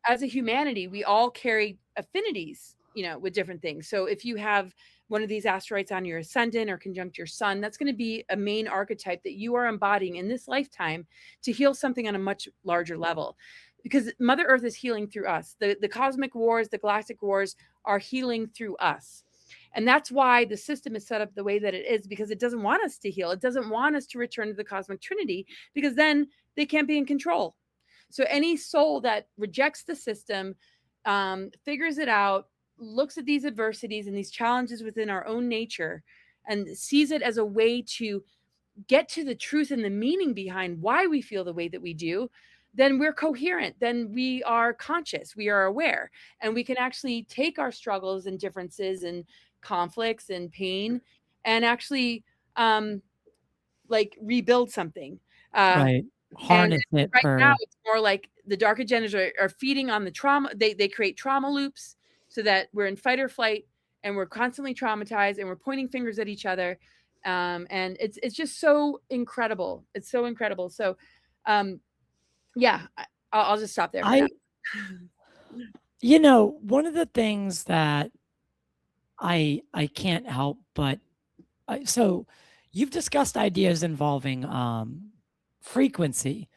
as a humanity, we all carry affinities, with different things. So if you have one of these asteroids on your ascendant or conjunct your sun, that's going to be a main archetype that you are embodying in this lifetime to heal something on a much larger level. Because Mother Earth is healing through us. The cosmic wars, the galactic wars are healing through us. And that's why the system is set up the way that it is, because it doesn't want us to heal. It doesn't want us to return to the cosmic trinity, because then they can't be in control. So any soul that rejects the system, figures it out, looks at these adversities and these challenges within our own nature and sees it as a way to get to the truth and the meaning behind why we feel the way that we do, then we're coherent, then we are conscious, we are aware, and we can actually take our struggles and differences and conflicts and pain and actually rebuild something. Right. And Harness it right now for. it's more like the dark agendas are feeding on the trauma. They create trauma loops so that we're in fight or flight and we're constantly traumatized and we're pointing fingers at each other. And it's just so incredible. It's so incredible. So yeah, I'll just stop there for now. One of the things that I can't help but so you've discussed ideas involving frequency,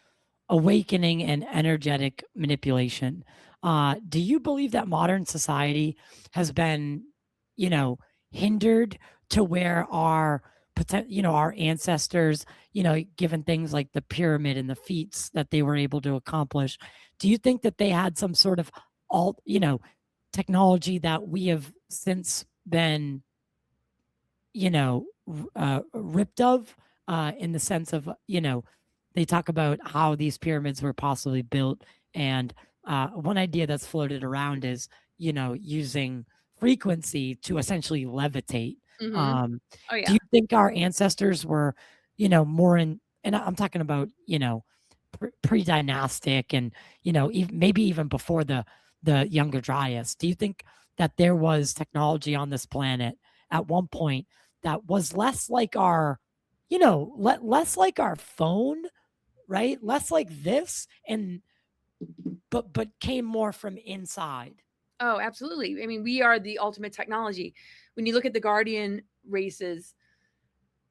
awakening, and energetic manipulation. Do you believe that modern society has been, hindered to where our our ancestors, given things like the pyramid and the feats that they were able to accomplish, do you think that they had some sort of technology that we have since been, ripped of, in the sense of, they talk about how these pyramids were possibly built. And one idea that's floated around is, using frequency to essentially levitate. Oh Do yeah. you think our ancestors were, more in, and I'm talking about, pre-dynastic and, maybe even before the Younger Dryas. Do you think that there was technology on this planet at one point that was less like our, less like our phone, right? Less like this, and but came more from inside. Oh, absolutely. I mean, we are the ultimate technology. When you look at the Guardian races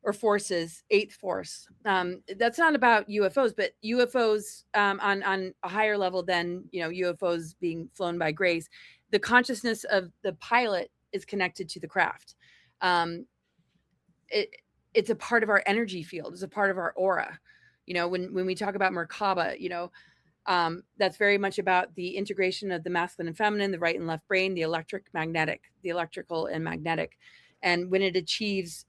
or forces, eighth force, that's not about UFOs, but UFOs on a higher level than UFOs being flown by grace. The consciousness of the pilot is connected to the craft. It's a part of our energy field. It's a part of our aura. When we talk about Merkaba, that's very much about the integration of the masculine and feminine, the right and left brain, the electrical and magnetic. And when it achieves,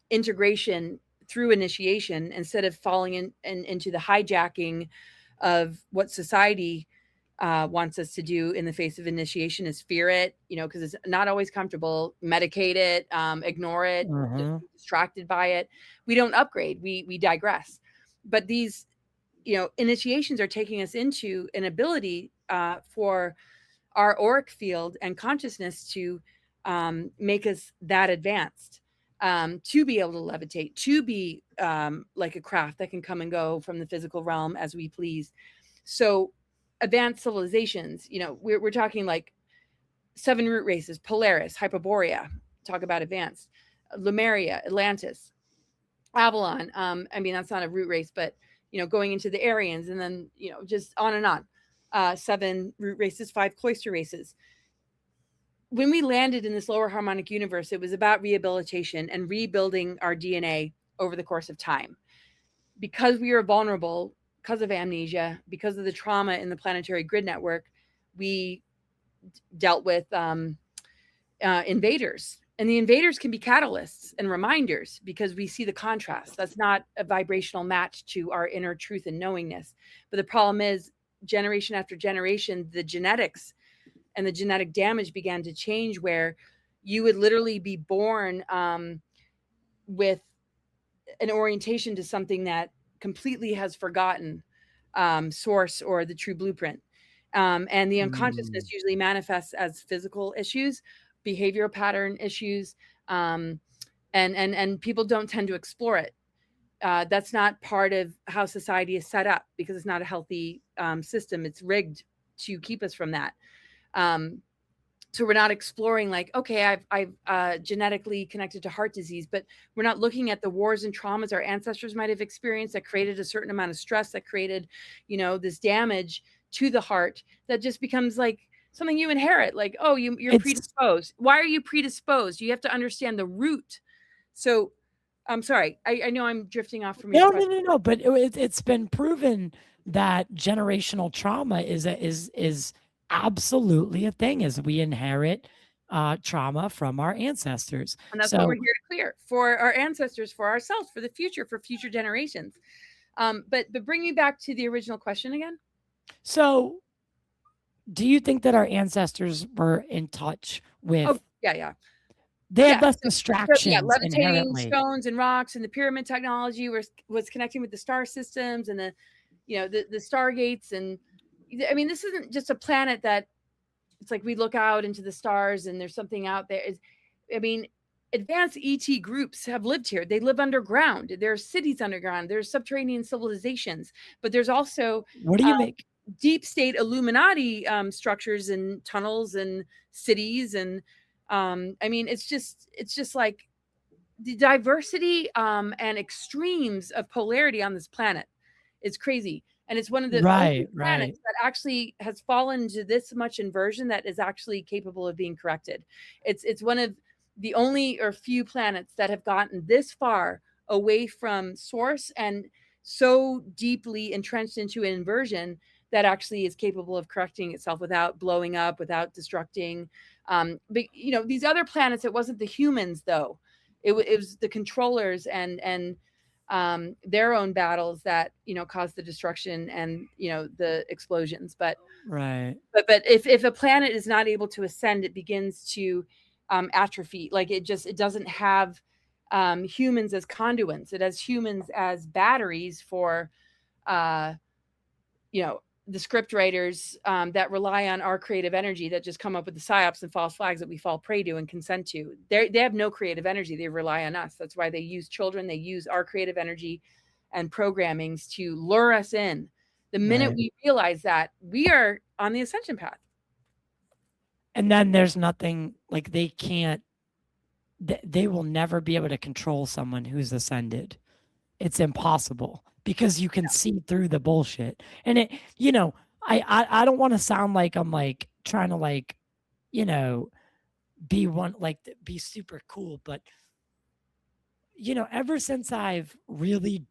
integration through initiation, instead of falling into the hijacking of what society wants us to do in the face of initiation, is fear it, because it's not always comfortable, medicate it, ignore it, distracted by it. We don't upgrade, we digress. But these initiations are taking us into an ability for our auric field and consciousness to make us that advanced, to be able to levitate, to be like a craft that can come and go from the physical realm as we please. So advanced civilizations, we're talking like 7 root races, Polaris, Hyperborea, talk about advanced, Lemuria, Atlantis, Avalon. I mean, that's not a root race, but going into the Aryans, and then just on and on. 7 root races, 5 cloister races. When we landed in this lower harmonic universe, it was about rehabilitation and rebuilding our DNA over the course of time. Because we are vulnerable, because of amnesia, because of the trauma in the planetary grid network, we dealt with invaders. And the invaders can be catalysts and reminders, because we see the contrast. That's not a vibrational match to our inner truth and knowingness. But the problem is, generation after generation, the genetics and the genetic damage began to change, where you would literally be born with an orientation to something that completely has forgotten source or the true blueprint. And the unconsciousness usually manifests as physical issues, behavioral pattern issues, and people don't tend to explore it. That's not part of how society is set up because it's not a healthy system. It's rigged to keep us from that. So we're not exploring like, okay, I've genetically connected to heart disease, but we're not looking at the wars and traumas our ancestors might have experienced that created a certain amount of stress, that created, this damage to the heart that just becomes like something you inherit. Like, oh, you're predisposed. Why are you predisposed? You have to understand the root. So I'm sorry. I know I'm drifting off from your question. No. But it's been proven that generational trauma is absolutely a thing, as we inherit trauma from our ancestors. And that's what we're here to clear for our ancestors, for ourselves, for the future, for future generations. But bring me back to the original question again. So do you think that our ancestors were in touch with? Oh, yeah. They had less distractions. Yeah, levitating inherently. stones and rocks, and the pyramid technology was connecting with the star systems and the stargates. And I mean, this isn't just a planet that it's like we look out into the stars and there's something out there. I mean, advanced ET groups have lived here. They live underground. There's cities underground. There's subterranean civilizations, but there's also what do you make deep state Illuminati structures and tunnels and cities. And I mean, it's just like the diversity and extremes of polarity on this planet is crazy. And it's one of the only planets that actually has fallen into this much inversion that is actually capable of being corrected. It's one of the only or few planets that have gotten this far away from source and so deeply entrenched into an inversion that actually is capable of correcting itself without blowing up, without destructing. But these other planets, it wasn't the humans though. It was the controllers and their own battles that caused the destruction and the explosions. But if a planet is not able to ascend, it begins to atrophy. Like it doesn't have humans as conduits. It has humans as batteries for the script writers that rely on our creative energy, that just come up with the psyops and false flags that we fall prey to and consent to. They have no creative energy. They rely on us. That's why they use children. They use our creative energy and programmings to lure us in. The minute we realize that, we are on the ascension path. And then there's nothing, like they will never be able to control someone who's ascended. It's impossible. Because you can see through the bullshit. And it, I don't want to sound like I'm like trying to like, be super cool. But, ever since I've really,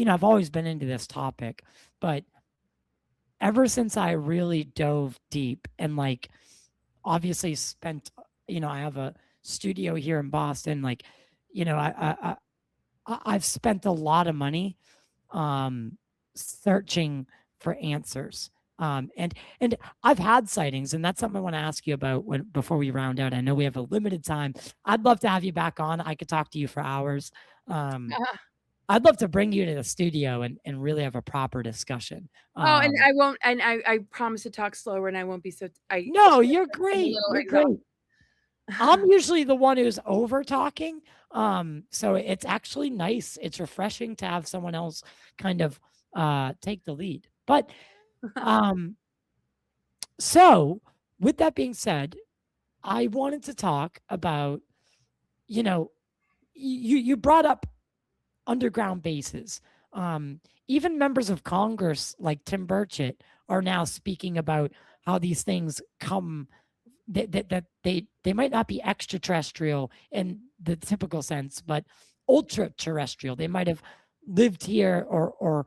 I've always been into this topic, but ever since I really dove deep and like obviously spent, I have a studio here in Boston, like, I've spent a lot of money searching for answers. And I've had sightings, and that's something I want to ask you about before we round out. I know we have a limited time. I'd love to have you back on. I could talk to you for hours. I'd love to bring you to the studio and really have a proper discussion. And I won't, and I promise to talk slower and I won't be so, no, you're great. You're great. I'm usually the one who's over talking. So it's actually nice. It's refreshing to have someone else kind of take the lead. But so with that being said, I wanted to talk about, you brought up underground bases. Even members of Congress like Tim Burchett are now speaking about how these things come, that they might not be extraterrestrial in the typical sense, but ultra terrestrial. They might have lived here or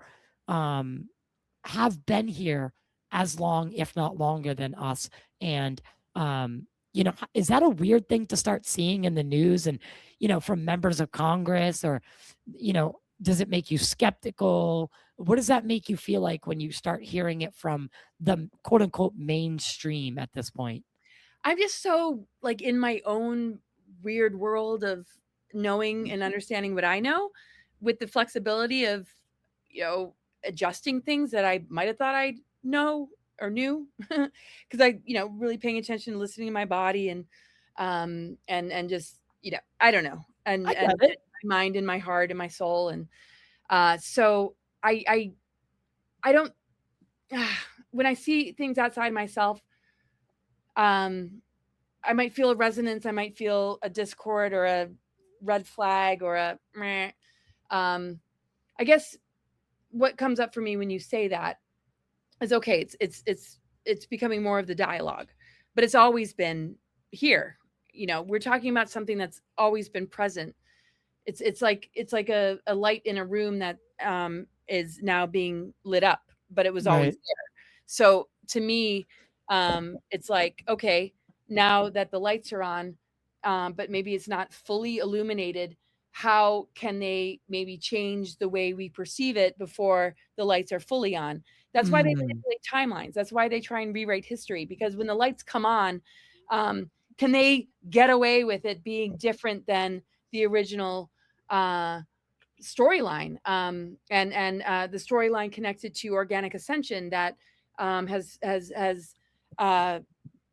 have been here as long, if not longer than us. And is that a weird thing to start seeing in the news and from members of Congress, or does it make you skeptical? What does that make you feel like when you start hearing it from the quote unquote mainstream at this point? I'm just so like in my own weird world of knowing and understanding what I know, with the flexibility of, adjusting things that I might have thought I'd know or knew, because I, really paying attention, listening to my body, and just, I don't know, I and get it. my mind and my heart and my soul, and so I don't. When I see things outside myself, I might feel a resonance. I might feel a discord or a red flag or a meh. I guess what comes up for me when you say that is, okay, it's becoming more of the dialogue, but it's always been here. We're talking about something that's always been present. It's like a light in a room that is now being lit up, but it was always Right. there. So to me, it's like, okay, now that the lights are on, but maybe it's not fully illuminated, how can they maybe change the way we perceive it before the lights are fully on? That's why they Mm. manipulate timelines. That's why they try and rewrite history, because when the lights come on, can they get away with it being different than the original storyline, and the storyline connected to organic ascension that has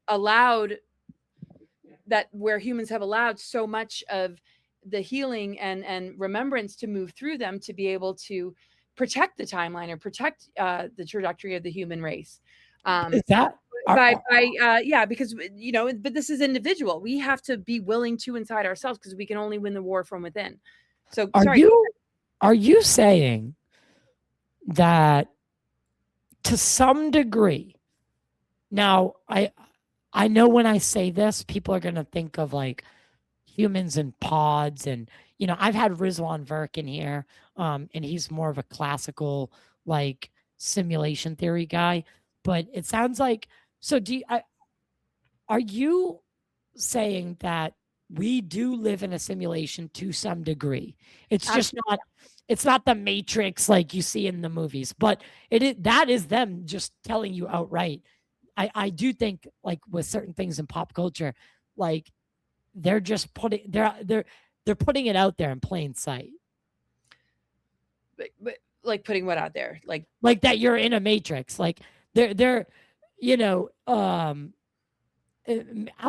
allowed, that where humans have allowed so much of the healing and remembrance to move through them to be able to protect the timeline or protect the trajectory of the human race. Is that Yeah, because but this is individual. We have to be willing to inside ourselves, because we can only win the war from within. So are sorry. you saying that to some degree? Now, I know when I say this, people are gonna think of like humans in pods, and I've had Rizwan Verk in here, and he's more of a classical like simulation theory guy. But it sounds like, so. Are you saying that we do live in a simulation to some degree? It's just not. It's not the Matrix like you see in the movies, but that is them just telling you outright. I do think, like with certain things in pop culture, like they're just they're putting it out there in plain sight, But like putting what out there, like that you're in a Matrix. Like they're you know I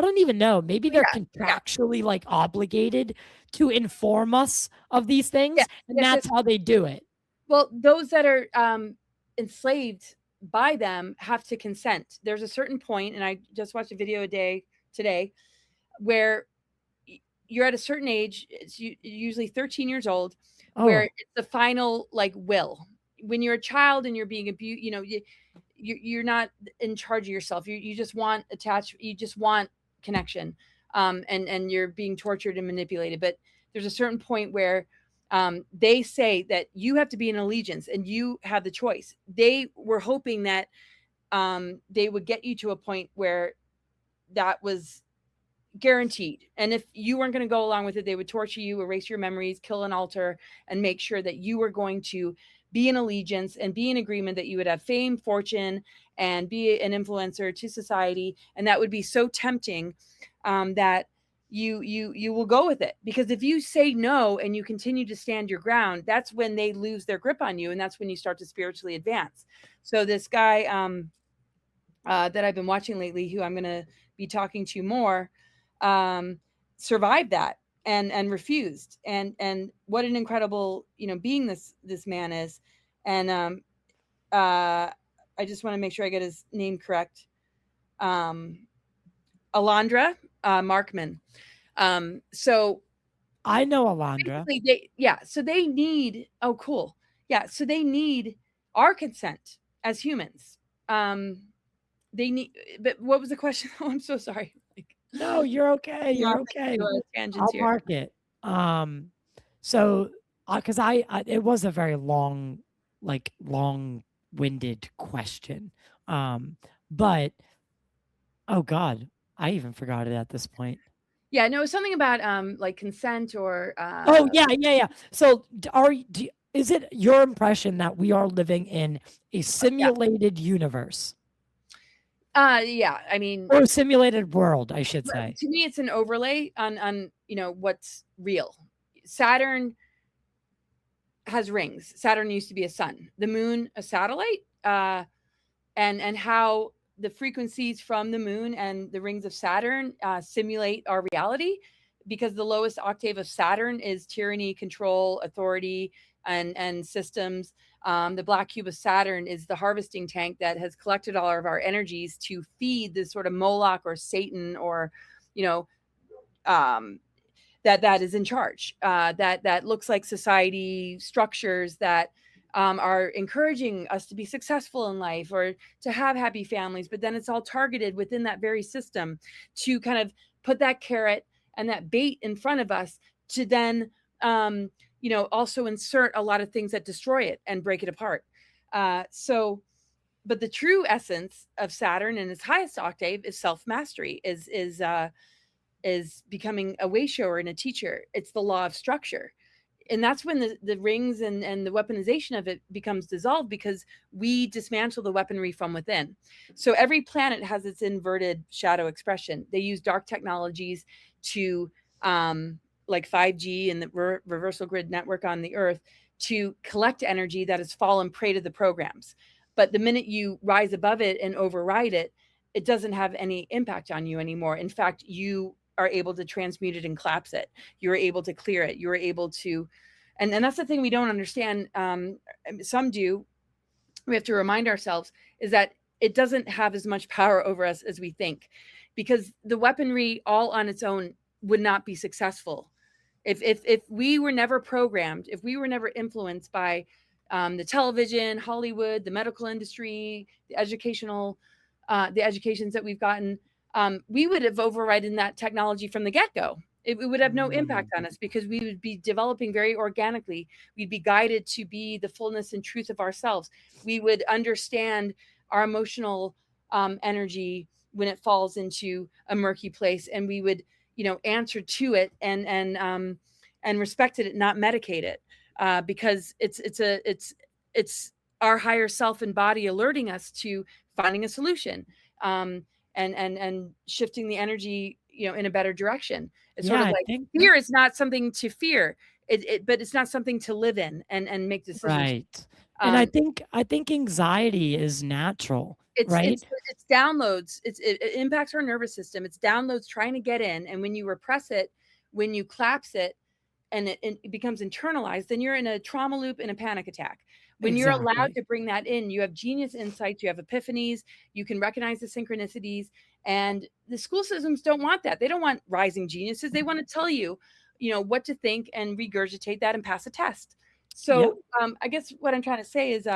don't even know. Maybe they're yeah, yeah, contractually like obligated to inform us of these yeah, things, and yes, that's yes. how they do it. Well, those that are enslaved by them have to consent. There's a certain point, and I just watched a video today where you're at a certain age. It's usually 13 years old, where Oh, it's the final like will. When you're a child and you're being abused, you're not in charge of yourself. You just want attachment. You just want connection, and you're being tortured and manipulated. But there's a certain point where they say that you have to be in allegiance and you have the choice. They were hoping that they would get you to a point where that was guaranteed. And if you weren't going to go along with it, they would torture you, erase your memories, kill an altar, and make sure that you were going to be in allegiance and be in agreement that you would have fame, fortune, and be an influencer to society. And that would be so tempting that you will go with it. Because if you say no and you continue to stand your ground, that's when they lose their grip on you, and that's when you start to spiritually advance. So this guy that I've been watching lately, who I'm going to be talking to more, survived that and refused. And what an incredible being this man is. And I just want to make sure I get his name correct. Alondra Markman. So I know Alondra. basically so they need, oh cool, yeah, so they need our consent as humans. They need, but what was the question? Oh, I'm so sorry. No, you're okay. You're okay. Tangents I'll here. mark it. So, because it was a very long-winded question. But oh God, I even forgot it at this point. Yeah, no, it's something about like consent or Oh yeah. So, is it your impression that we are living in a yeah. simulated universe Yeah, I mean, or a simulated world, I should say? to me it's an overlay on what's real. Saturn has rings. Saturn used to be a sun, the moon a satellite, and how the frequencies from the moon and the rings of Saturn simulate our reality, because the lowest octave of Saturn is tyranny, control, authority, and systems. The black cube of Saturn is the harvesting tank that has collected all of our energies to feed this sort of Moloch or Satan, or, you know, that is in charge, that looks like society structures that are encouraging us to be successful in life or to have happy families, but then it's all targeted within that very system to kind of put that carrot and that bait in front of us to then also insert a lot of things that destroy it and break it apart. But the true essence of Saturn in its highest octave is self-mastery, is becoming a way shower and a teacher. It's the law of structure. And that's when the rings and the weaponization of it becomes dissolved, because we dismantle the weaponry from within. So every planet has its inverted shadow expression. They use dark technologies to, like 5G and the reversal grid network on the Earth, to collect energy that has fallen prey to the programs. But the minute you rise above it and override it, it doesn't have any impact on you anymore. In fact, you are able to transmute it and collapse it. You're able to clear it. You're able to, and that's the thing we don't understand. Some do. We have to remind ourselves is that it doesn't have as much power over us as we think, because the weaponry all on its own would not be successful. If we were never programmed, if we were never influenced by the television, Hollywood, the medical industry, the educations that we've gotten, we would have overridden that technology from the get-go. It would have no impact on us, because we would be developing very organically. We'd be guided to be the fullness and truth of ourselves. We would understand our emotional energy when it falls into a murky place, and we would, answer to it and respect it, not medicate it, because it's our higher self and body alerting us to finding a solution. And shifting the energy, in a better direction. It's sort of like fear is not something to fear, but it's not something to live in and make decisions. Right. And I think anxiety is natural, right? It's downloads. It impacts our nervous system. It's downloads trying to get in. And when you repress it, when you collapse it, and it becomes internalized, then you're in a trauma loop and a panic attack. When you're allowed to bring that in, you have genius insights, you have epiphanies, you can recognize the synchronicities. And the school systems don't want that. They don't want rising geniuses. They want to tell you, what to think and regurgitate that and pass a test. So I guess what I'm trying to say is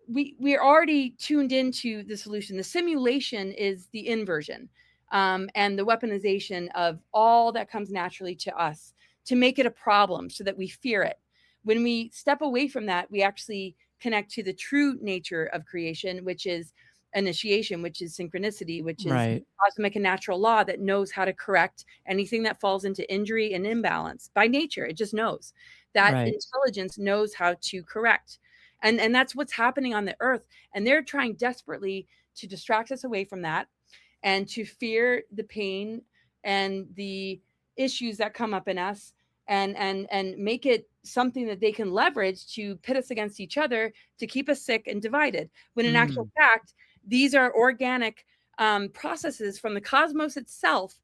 we're already tuned into the solution. The simulation is the inversion, and the weaponization of all that comes naturally to us to make it a problem so that we fear it. When we step away from that, we actually connect to the true nature of creation, which is initiation, which is synchronicity, which is cosmic and natural law that knows how to correct anything that falls into injury and imbalance by nature. It just knows that intelligence knows how to correct. And that's what's happening on the Earth. And they're trying desperately to distract us away from that and to fear the pain and the issues that come up in us, and make it something that they can leverage to pit us against each other, to keep us sick and divided. When in actual fact, these are organic processes from the cosmos itself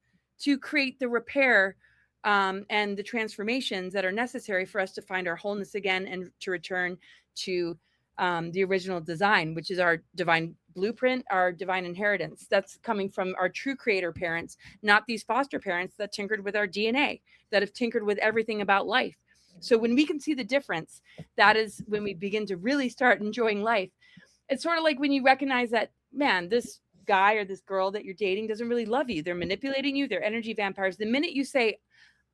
to create the repair and the transformations that are necessary for us to find our wholeness again and to return to the original design, which is our divine blueprint, our divine inheritance. That's coming from our true creator parents, not these foster parents that tinkered with our DNA, that have tinkered with everything about life. So when we can see the difference, that is when we begin to really start enjoying life. It's sort of like when you recognize that, man, this guy or this girl that you're dating doesn't really love you. They're manipulating you. They're energy vampires. The minute you say,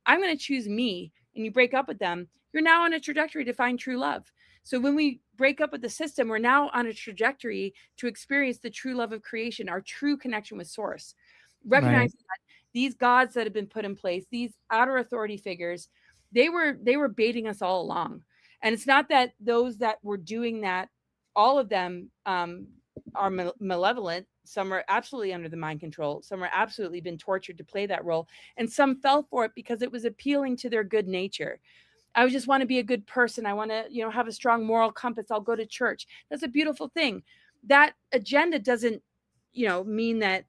I'm going to choose me, and you break up with them, you're now on a trajectory to find true love. So when we break up with the system, we're now on a trajectory to experience the true love of creation, our true connection with source. Recognizing that these gods that have been put in place, these outer authority figures, they were baiting us all along. And it's not that those that were doing that, all of them are malevolent. Some are absolutely under the mind control. Some are absolutely been tortured to play that role. And some fell for it because it was appealing to their good nature. I just want to be a good person. I want to, have a strong moral compass. I'll go to church. That's a beautiful thing. That agenda doesn't, mean that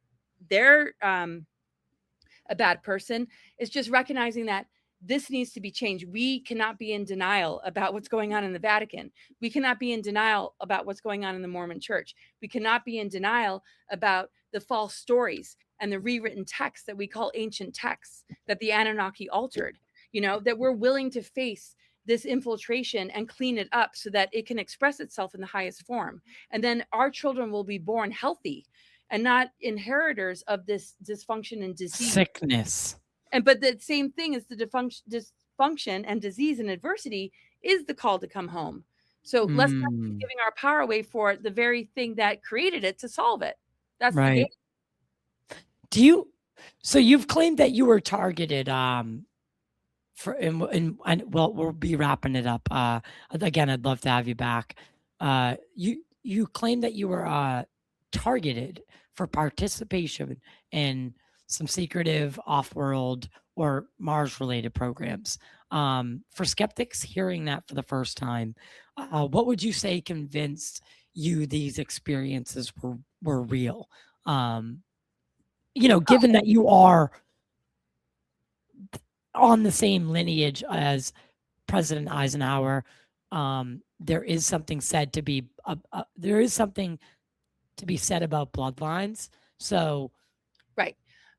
they're a bad person. It's just recognizing that this needs to be changed. We cannot be in denial about what's going on in the Vatican. We cannot be in denial about what's going on in the Mormon Church. We cannot be in denial about the false stories and the rewritten texts that we call ancient texts that the Anunnaki altered, that we're willing to face this infiltration and clean it up so that it can express itself in the highest form. And then our children will be born healthy and not inheritors of this dysfunction and disease. Sickness. But the same thing is the dysfunction and disease and adversity is the call to come home. So let's not be giving our power away for the very thing that created it to solve it. That's right. The game. So you've claimed that you were targeted for and well, we'll be wrapping it up. Again, I'd love to have you back. You claimed that you were targeted for participation in some secretive off-world or Mars-related programs. For skeptics hearing that for the first time, what would you say convinced you these experiences were real? Given that you are on the same lineage as President Eisenhower, there is something said to be said about bloodlines. So, right.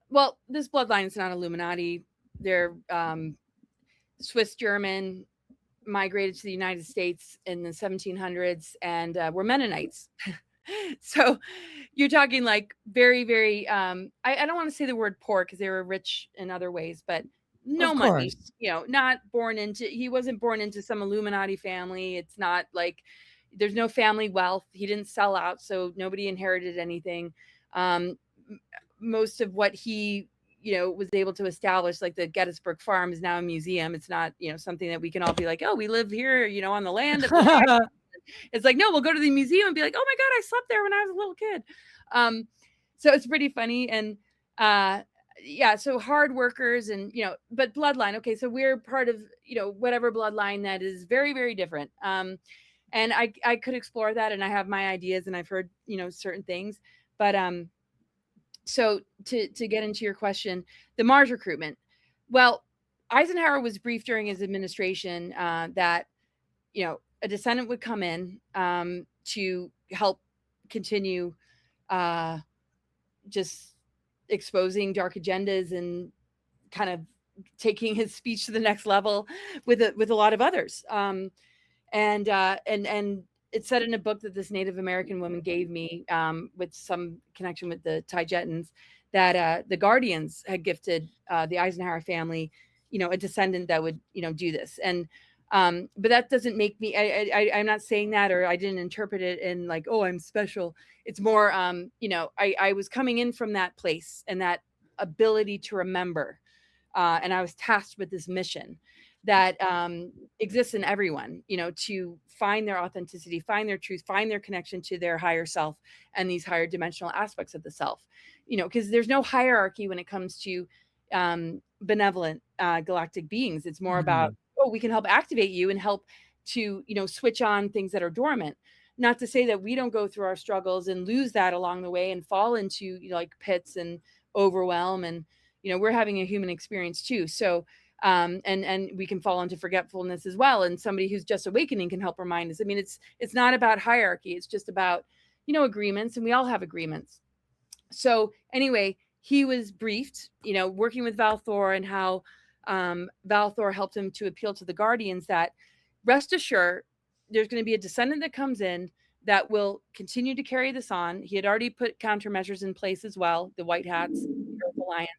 Well, this bloodline is not Illuminati. They're Swiss German, migrated to the United States in the 1700s, and were Mennonites. So you're talking like very, very, I don't want to say the word poor because they were rich in other ways, but no money, not born into, he wasn't born into some Illuminati family. It's not like there's no family wealth. He didn't sell out, so nobody inherited anything. Most of what he, was able to establish, like the Gettysburg Farm is now a museum. It's not, something that we can all be like, oh, we live here, on the land of the It's like, no, we'll go to the museum and be like, oh my God, I slept there when I was a little kid. So it's pretty funny. And so hard workers and, but bloodline. Okay. So we're part of, whatever bloodline that is very, very different. And I could explore that, and I have my ideas, and I've heard, certain things, but so to get into your question, the Mars recruitment. Well, Eisenhower was briefed during his administration that, a descendant would come in to help continue just exposing dark agendas and kind of taking his speech to the next level with a lot of others. And it's said in a book that this Native American woman gave me with some connection with the TY.TotalDisclosure that the Guardians had gifted the Eisenhower family, a descendant that would, do this. And but that doesn't make me, I'm not saying that, or I didn't interpret it in like, oh, I'm special. It's more, I was coming in from that place and that ability to remember. And I was tasked with this mission that exists in everyone, to find their authenticity, find their truth, find their connection to their higher self and these higher dimensional aspects of the self, because there's no hierarchy when it comes to benevolent galactic beings. It's more about, oh, we can help activate you and help to, switch on things that are dormant. Not to say that we don't go through our struggles and lose that along the way and fall into, like pits and overwhelm. And, we're having a human experience too. So, and we can fall into forgetfulness as well. And somebody who's just awakening can help remind us. I mean, it's not about hierarchy. It's just about, agreements, and we all have agreements. So anyway, he was briefed, working with Val Thor, and how Val Thor helped him to appeal to the Guardians that rest assured there's going to be a descendant that comes in that will continue to carry this on. He had already put countermeasures in place as well, the White Hats, Earth Alliance,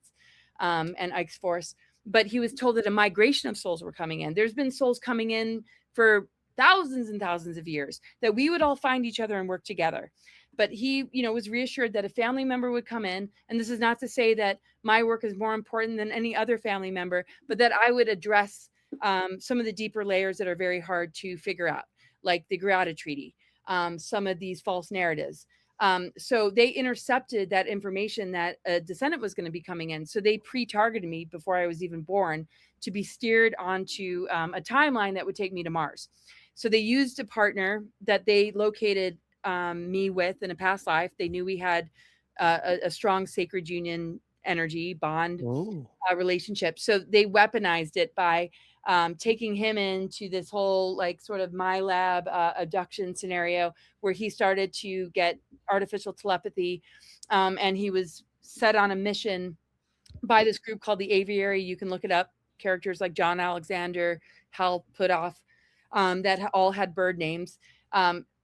and Ike's Force. But he was told that a migration of souls were coming in. There's been souls coming in for thousands and thousands of years, that we would all find each other and work together. But he, was reassured that a family member would come in. And this is not to say that my work is more important than any other family member, but that I would address some of the deeper layers that are very hard to figure out, like the Grabddaughter Treaty, some of these false narratives, So they intercepted that information that a descendant was going to be coming in. So they pre-targeted me before I was even born to be steered onto a timeline that would take me to Mars. So they used a partner that they located me with in a past life. They knew we had a strong sacred union energy bond relationship. So they weaponized it by taking him into this whole like sort of my lab abduction scenario where he started to get artificial telepathy, and he was set on a mission by this group called the Aviary. You can look it up. Characters like John Alexander, Hal Puthoff, that all had bird names,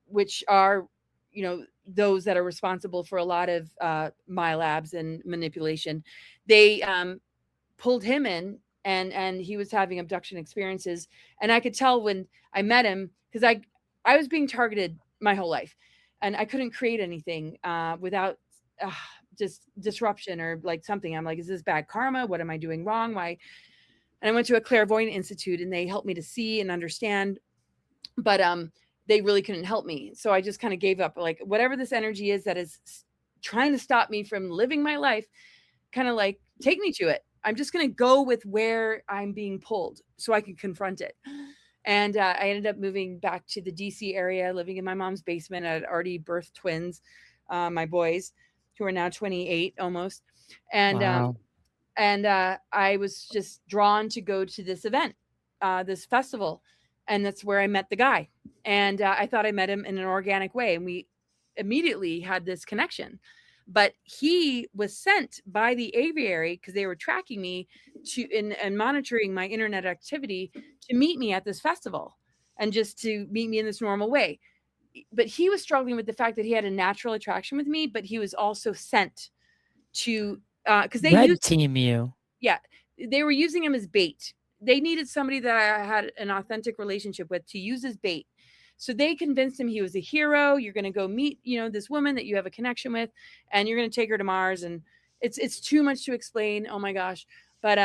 which are, you know, those that are responsible for a lot of my labs and manipulation. They pulled him in, and he was having abduction experiences, and I could tell when I met him, because I was being targeted my whole life, and I couldn't create anything without just disruption or like something. I'm like, is this bad karma? What am I doing wrong? Why? And I went to a clairvoyant institute, and they helped me to see and understand, but they really couldn't help me. So I just kind of gave up. Like, whatever this energy is that is trying to stop me from living my life, kind of like, take me to it. I'm just going to go with where I'm being pulled so I can confront it. And I ended up moving back to the DC area, living in my mom's basement. I had already birthed twins, my boys, who are now 28 almost. And Wow. I was just drawn to go to this event, this festival. And that's where I met the guy. And I thought I met him in an organic way. And we immediately had this connection. But he was sent by the aviary because they were tracking me and monitoring my internet activity to meet me at this festival and just to meet me in this normal way. But he was struggling with the fact that he had a natural attraction with me, but he was also sent to because they Red used team you. yeah, they were using him as bait. They needed somebody that I had an authentic relationship with to use as bait. So they convinced him he was a hero. You're going to go meet, you know, this woman that you have a connection with, and you're going to take her to Mars. And it's too much to explain. Oh my gosh. But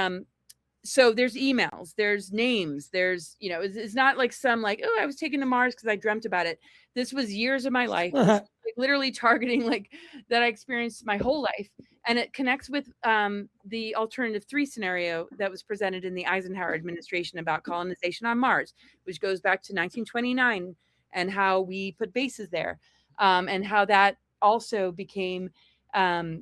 so there's emails, there's names, there's, you know, it's not like some like, oh, I was taken to Mars because I dreamt about it. This was years of my life. This was like literally targeting like that I experienced my whole life. And it connects with the alternative 3 scenario that was presented in the Eisenhower administration about colonization on Mars, which goes back to 1929 and how we put bases there, and how that also became a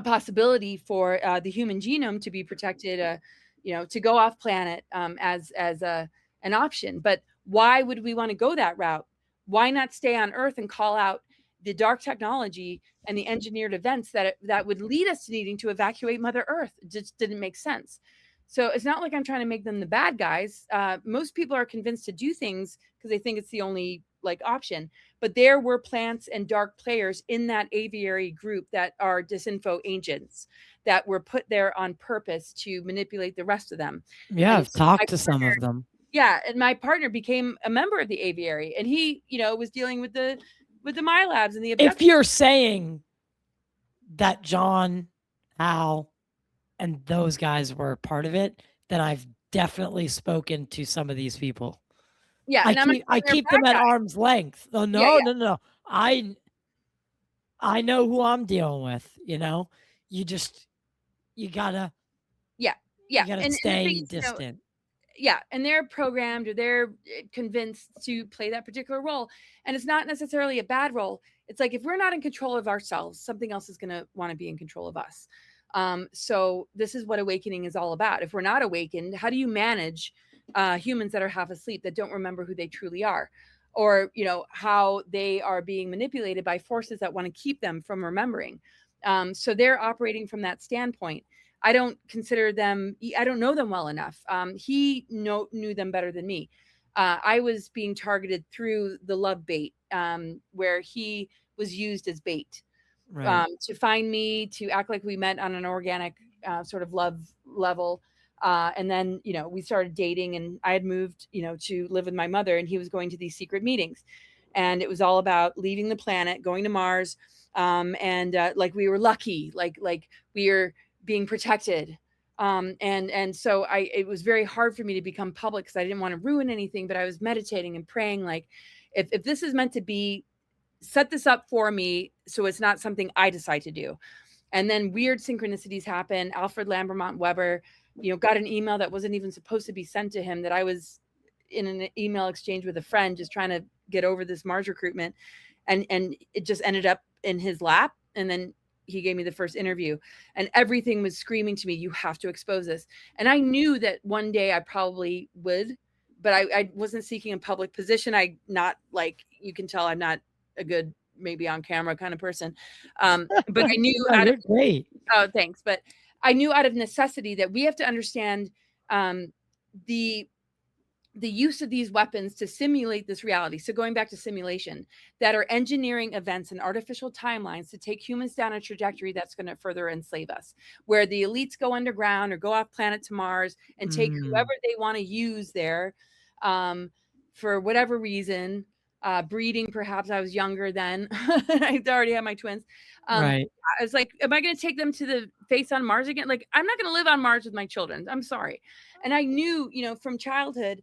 possibility for the human genome to be protected, you know, to go off planet as an option. But why would we want to go that route? Why not stay on Earth and call out the dark technology and the engineered events that would lead us to needing to evacuate Mother Earth? It just didn't make sense. So it's not like I'm trying to make them the bad guys. Most people are convinced to do things because they think it's the only like option. But there were plants and dark players in that aviary group that are disinfo agents that were put there on purpose to manipulate the rest of them. Yeah, And I've talked to some of them. yeah, and my partner became a member of the aviary, and he, you know, was dealing with the my labs and the abduction. If you're saying that John, Al, and those guys were part of it, then I've definitely spoken to some of these people. Yeah, I keep them at arm's length. Oh, no, Yeah. no. I know who I'm dealing with, you know? You gotta Yeah. you gotta And the stay thing is, you know, distant. yeah, and they're programmed or they're convinced to play that particular role, and it's not necessarily a bad role. It's like if we're not in control of ourselves, something else is going to want to be in control of us. So this is what awakening is all about. If we're not awakened, how do you manage humans that are half asleep, that don't remember who they truly are, or, you know, how they are being manipulated by forces that want to keep them from remembering? So they're operating from that standpoint. I don't consider them, I don't know them well enough. He knew them better than me. I was being targeted through the love bait, where he was used as bait, Right. to find me, to act like we met on an organic sort of love level. And then, you know, we started dating, and I had moved, you know, to live with my mother, and he was going to these secret meetings. And it was all about leaving the planet, going to Mars. And like we were lucky, like we are being protected. And so it was very hard for me to become public because I didn't want to ruin anything, but I was meditating and praying, like, if this is meant to be, set this up for me so it's not something I decide to do. And then weird synchronicities happen. Alfred Lambermont Weber, got an email that wasn't even supposed to be sent to him, that I was in an email exchange with a friend just trying to get over this Mars recruitment. And it just ended up in his lap. And then he gave me the first interview, and everything was screaming to me, you have to expose this. And I knew that one day I probably would, but I wasn't seeking a public position. Like you can tell, I'm not a good, maybe on camera kind of person. But I knew No, you're great. Oh, thanks. But I knew out of necessity that we have to understand the use of these weapons to simulate this reality. So going back to simulation, that are engineering events and artificial timelines to take humans down a trajectory that's going to further enslave us, where the elites go underground or go off planet to Mars and take whoever they want to use there for whatever reason. Breeding, perhaps. I was younger then. I already had my twins. Right. I was like, am I going to take them to the face on Mars again? Like, I'm not going to live on Mars with my children. I'm sorry. And I knew, from childhood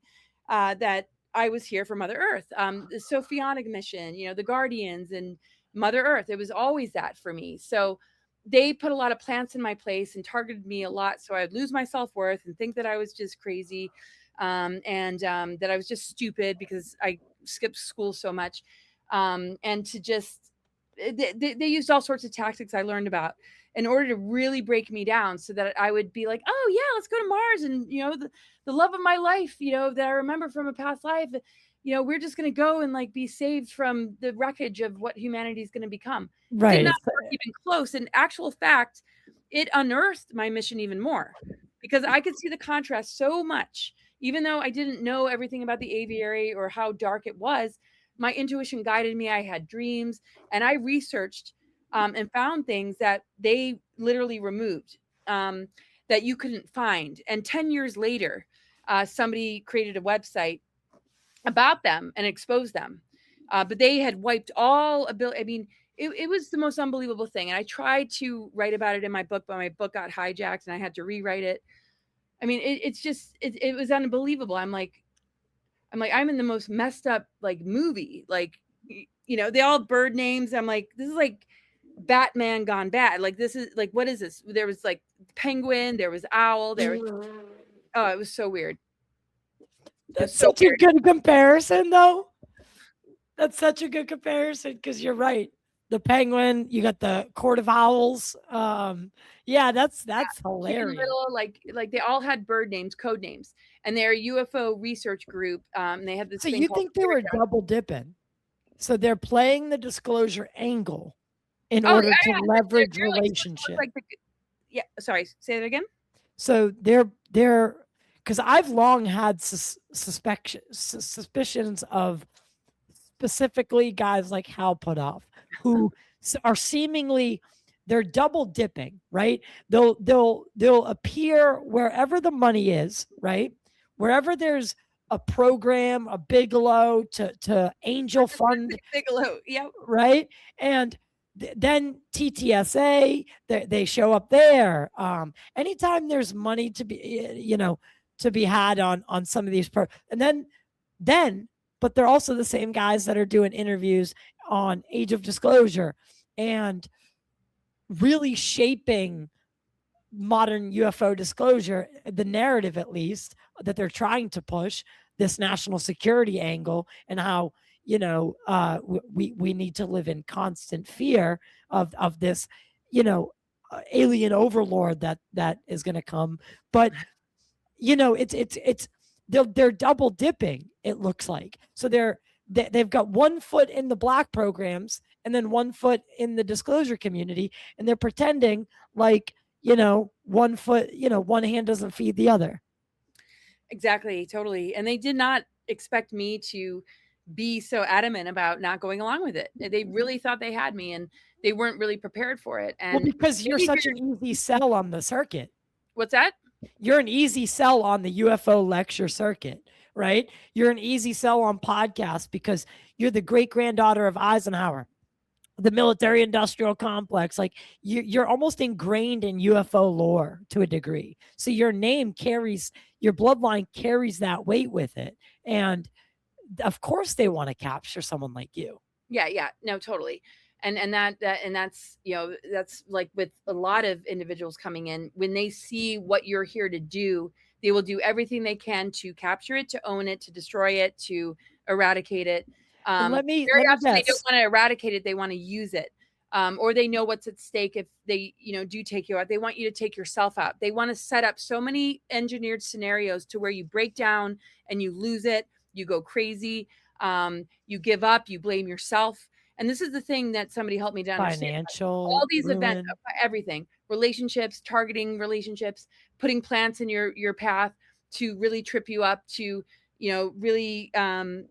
that I was here for Mother Earth. The Sophionic mission, the Guardians and Mother Earth. It was always that for me. So they put a lot of plants in my place and targeted me a lot. So I'd lose my self-worth and think that I was just crazy. And that I was just stupid because I skipped school so much. And to just, they used all sorts of tactics I learned about in order to really break me down, so that I would be like, oh yeah, let's go to Mars. And, the love of my life, that I remember from a past life, we're just going to go and like be saved from the wreckage of what humanity is going to become. Right. Did not work even close. In actual fact, it unearthed my mission even more, because I could see the contrast so much. Even though I didn't know everything about the aviary or how dark it was, my intuition guided me. I had dreams, and I researched and found things that they literally removed, that you couldn't find. And 10 years later, somebody created a website about them and exposed them. But they had wiped all ability. I mean, it was the most unbelievable thing. And I tried to write about it in my book, but my book got hijacked and I had to rewrite it. I mean, it was unbelievable. I'm like, I'm in the most messed up like movie. Like, they all bird names. I'm like, this is like Batman gone bad. Like, this is like, what is this? There was like penguin, there was owl, it was so weird. That's such a good comparison, though. That's such a good comparison, because you're right. The penguin, you got the court of owls. Yeah, that's hilarious. Little, like they all had bird names, code names, and they're a UFO research group. They had this. So thing you think they were double dipping? So they're playing the disclosure angle in order to leverage relationship. Sorry, say that again. So they're because I've long had suspicions of specifically guys like Hal Puthoff, who are seemingly, they're double dipping, right? They'll appear wherever the money is, right? Wherever there's a program, a Bigelow to angel fund, Bigelow, yeah, right? And then TTSA, they show up there. Anytime there's money to be, to be had on some of these and then, but they're also the same guys that are doing interviews on Age of Disclosure and really shaping modern UFO disclosure, the narrative at least, that they're trying to push, this national security angle, and how, we need to live in constant fear of this, alien overlord that is going to come. But, they're double dipping, it looks like. So they've got 1 foot in the black programs and then 1 foot in the disclosure community, and they're pretending like, 1 foot, one hand doesn't feed the other. Exactly, totally. And they did not expect me to be so adamant about not going along with it. They really thought they had me, and they weren't really prepared for it. And because you're such an easy sell on the circuit. What's that? You're an easy sell on the UFO lecture circuit, right? You're an easy sell on podcasts because you're the great granddaughter of Eisenhower, the military industrial complex. Like you're almost ingrained in UFO lore to a degree. So your name carries, your bloodline carries that weight with it. And of course they want to capture someone like you. Yeah, no, totally. And that's, that's like with a lot of individuals coming in, when they see what you're here to do, they will do everything they can to capture it, to own it, to destroy it, to eradicate it. And Very let me often they don't guess. want to eradicate it, they want to use it. Or they know what's at stake if they, do take you out. They want you to take yourself out. They want to set up so many engineered scenarios to where you break down and you lose it, you go crazy, you give up, you blame yourself. And this is the thing that somebody helped me to understand. All Financial these events, ruin. everything, relationships, targeting relationships, putting plants in your path to really trip you up, to, really, and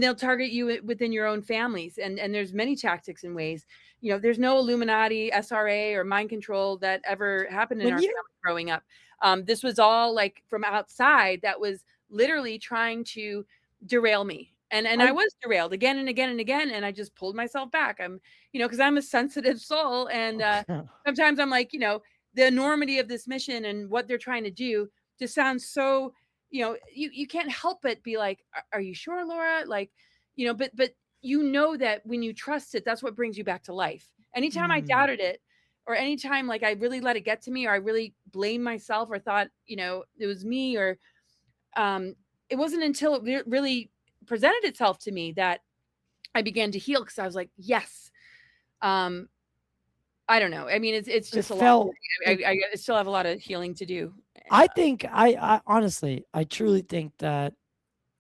they'll target you within your own families. And there's many tactics and ways. There's no Illuminati, SRA, or mind control that ever happened in When our you family growing up. This was all like from outside that was literally trying to derail me. And I I was derailed again and again and again. And I just pulled myself back. Because I'm a sensitive soul. And sometimes I'm like, the enormity of this mission and what they're trying to do just sounds so, you can't help but be like, are you sure, Laura? Like, but that when you trust it, that's what brings you back to life. Anytime I mm, doubted it, or anytime like I really let it get to me, or I really blamed myself, or thought, it was me, or it wasn't until it really presented itself to me that I began to heal, because I was like, yes. Um, I don't know. I mean, it's it just a lot. felt it, I still have a lot of healing to do. I think I honestly, I truly think that,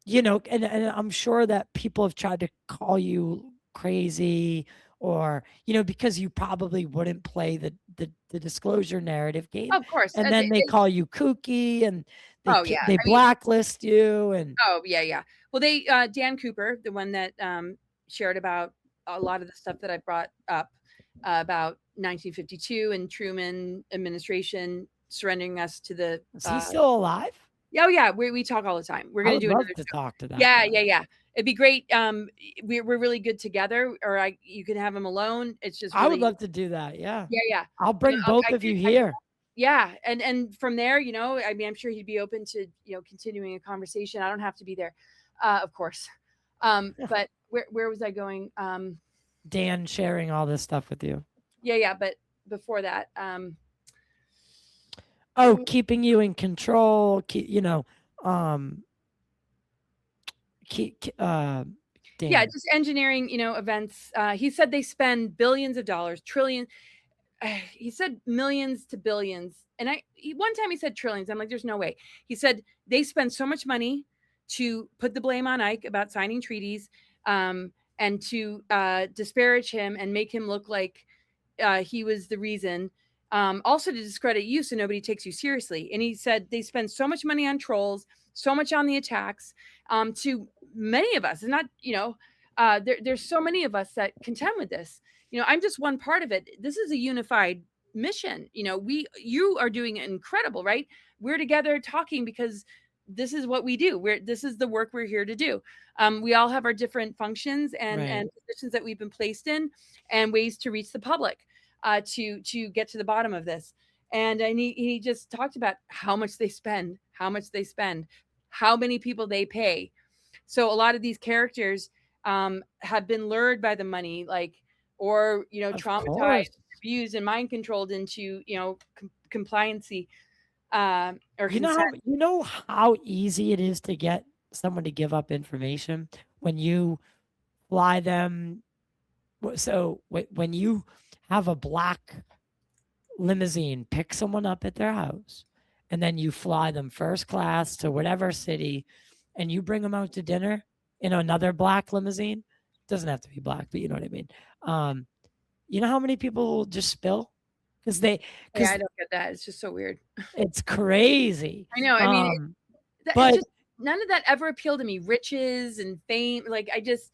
and I'm sure that people have tried to call you crazy, or, because you probably wouldn't play the disclosure narrative game. Of course. And then they call you kooky, and Oh yeah. they I mean, blacklist you. And oh yeah. Well, Dan Cooper, the one that shared about a lot of the stuff that I brought up about 1952 and Truman administration surrendering us to the. is he still alive? Oh yeah, we talk all the time. We're I gonna would do another love to show. talk to that Yeah, guy. yeah. It'd be great. We're really good together, or you can have him alone. It's just I would really, love to do that. Yeah. yeah. I'll bring both of you I can, here. yeah. And from there, I mean, I'm sure he'd be open to, continuing a conversation. I don't have to be there, of course. But where was I going? Dan sharing all this stuff with you. Yeah. But before that, Oh, keeping you in control. Um, yeah, Dan. just engineering, events. He said they spend billions of dollars, trillion. He said millions to billions, and one time he said trillions. I'm like, there's no way. He said they spend so much money to put the blame on Ike about signing treaties, and to disparage him and make him look like he was the reason. Also to discredit you so nobody takes you seriously. And he said they spend so much money on trolls, so much on the attacks, to many of us. And not, there's so many of us that contend with this. I'm just one part of it. This is a unified mission. You are doing incredible, right? We're together talking because this is what we do. This is the work we're here to do. We all have our different functions and Right. positions that we've been placed in, and ways to reach the public, to get to the bottom of this. And he just talked about how much they spend, how many people they pay. So a lot of these characters have been lured by the money, like, or Of traumatized, course. abused, and mind controlled into compliancy, or You know consent. how easy it is to get someone to give up information when you fly them. So when you have a black limousine pick someone up at their house, and then you fly them first class to whatever city, and you bring them out to dinner in another black limousine. Doesn't have to be black, but you know what I mean. You know how many people will just spill because Yeah, because I don't get that. It's just so weird. it's crazy. I know. I mean, it's But just none of that ever appealed to me. Riches and fame, like it's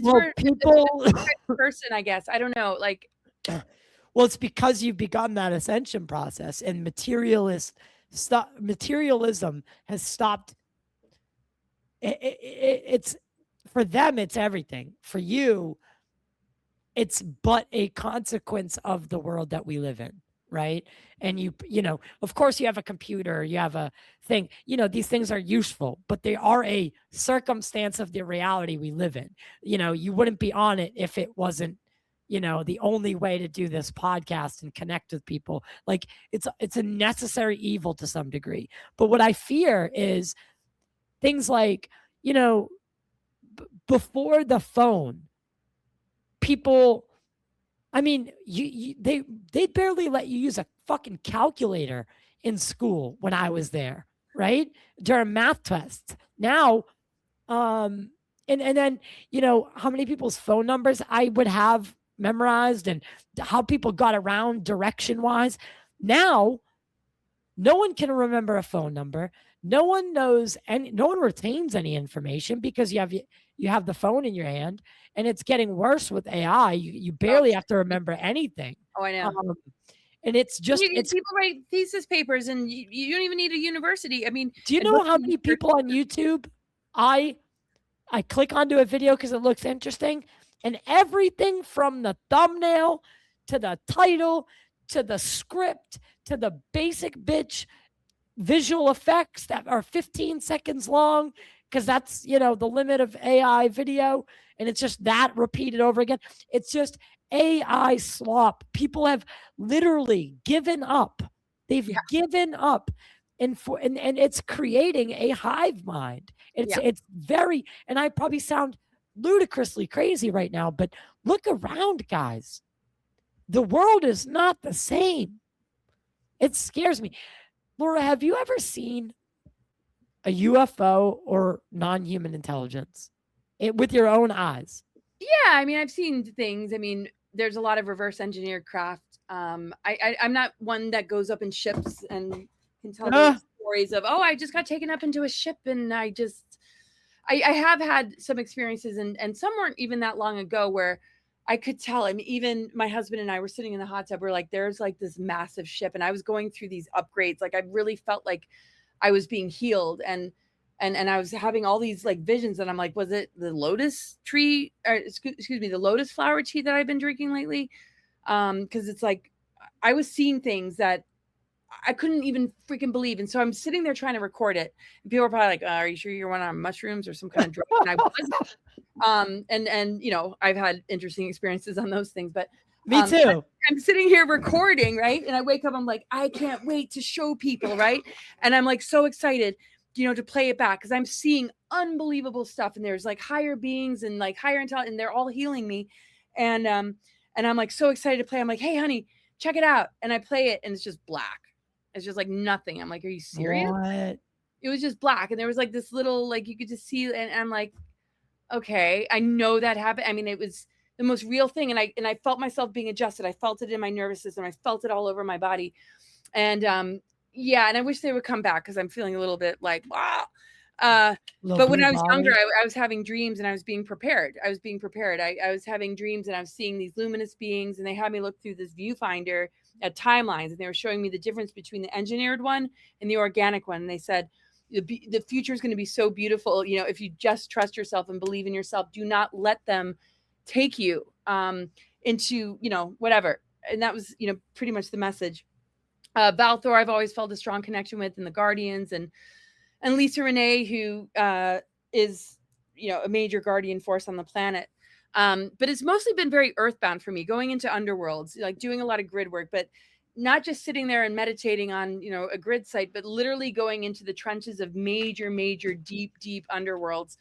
well, for a people. different person, I guess. I don't know. Like, Well, it's because you've begun that ascension process, and materialism has stopped. It's for them, it's everything. For you, it's but a consequence of the world that we live in. right? And you know, of course you have a computer, you have a thing, you know, these things are useful, but they are a circumstance of the reality we live in. You know, you wouldn't be on it if it wasn't, you know, the only way to do this podcast and connect with people. Like it's a necessary evil to some degree. But what I fear is things like, you know, before the phone, people, I mean, they barely let you use a fucking calculator in school when I was there, right? During math tests. Now, and then, you know, how many people's phone numbers I would have memorized and how people got around direction wise. Now, no one can remember a phone number. No one knows, and no one retains any information because you have the phone in your hand, and it's getting worse with AI. You barely have to remember anything. Oh, I know. And it's just people write thesis papers, and you don't even need a university. I mean, do you know how many people on YouTube I click onto a video because it looks interesting, and everything from the thumbnail to the title to the script to the basic bitch visual effects that are 15 seconds long, because that's, you know, the limit of AI video, and it's just that repeated over again. It's just AI slop. People have literally given up. They've given up. And it's creating a hive mind. It's very, and I probably sound ludicrously crazy right now, but look around, guys. The world is not the same. It scares me. Laura, have you ever seen a UFO or non-human intelligence with your own eyes? Yeah, I mean, I've seen things. I mean, there's a lot of reverse engineered craft. I'm not one that goes up in ships and can tell those stories of, oh, I just got taken up into a ship, and I have had some experiences, and some weren't even that long ago where I could tell. I mean, even my husband and I were sitting in the hot tub. We're like, there's like this massive ship, and I was going through these upgrades. Like I really felt like I was being healed, and I was having all these like visions, and I'm like, was it the lotus tree, or excuse me, the lotus flower tea that I've been drinking lately? Because it's like I was seeing things that I couldn't even freaking believe. And so I'm sitting there trying to record it. And people are probably like, are you sure you're on mushrooms or some kind of drug? And I was. And you know, I've had interesting experiences on those things, but me too. I'm sitting here recording, right? And I wake up, I'm like, I can't wait to show people, right? And I'm like so excited, you know, to play it back because I'm seeing unbelievable stuff. And there's like higher beings and like higher intelligence, and they're all healing me. And I'm like so excited to play. I'm like, hey, honey, check it out. And I play it, and it's just black. It's just like nothing. I'm like, are you serious? What? It was just black. And there was like this little, like you could just see, and I'm like, okay, I know that happened. I mean, it was the most real thing. And I felt myself being adjusted. I felt it in my nervous system. I felt it all over my body. And yeah, and I wish they would come back because I'm feeling a little bit like, wow. But when I was younger, I was having dreams, and I was being prepared. I was having dreams, and I was seeing these luminous beings, and they had me look through this viewfinder at timelines, and they were showing me the difference between the engineered one and the organic one. And they said, the future is going to be so beautiful. You know, if you just trust yourself and believe in yourself, do not let them take you into, you know, whatever. And that was, you know, pretty much the message. Balthor, I've always felt a strong connection with, and the Guardians, and Lisa Renee, who is, you know, a major guardian force on the planet. But it's mostly been very earthbound for me, going into underworlds, like doing a lot of grid work, but not just sitting there and meditating on, you know, a grid site, but literally going into the trenches of major, deep underworlds.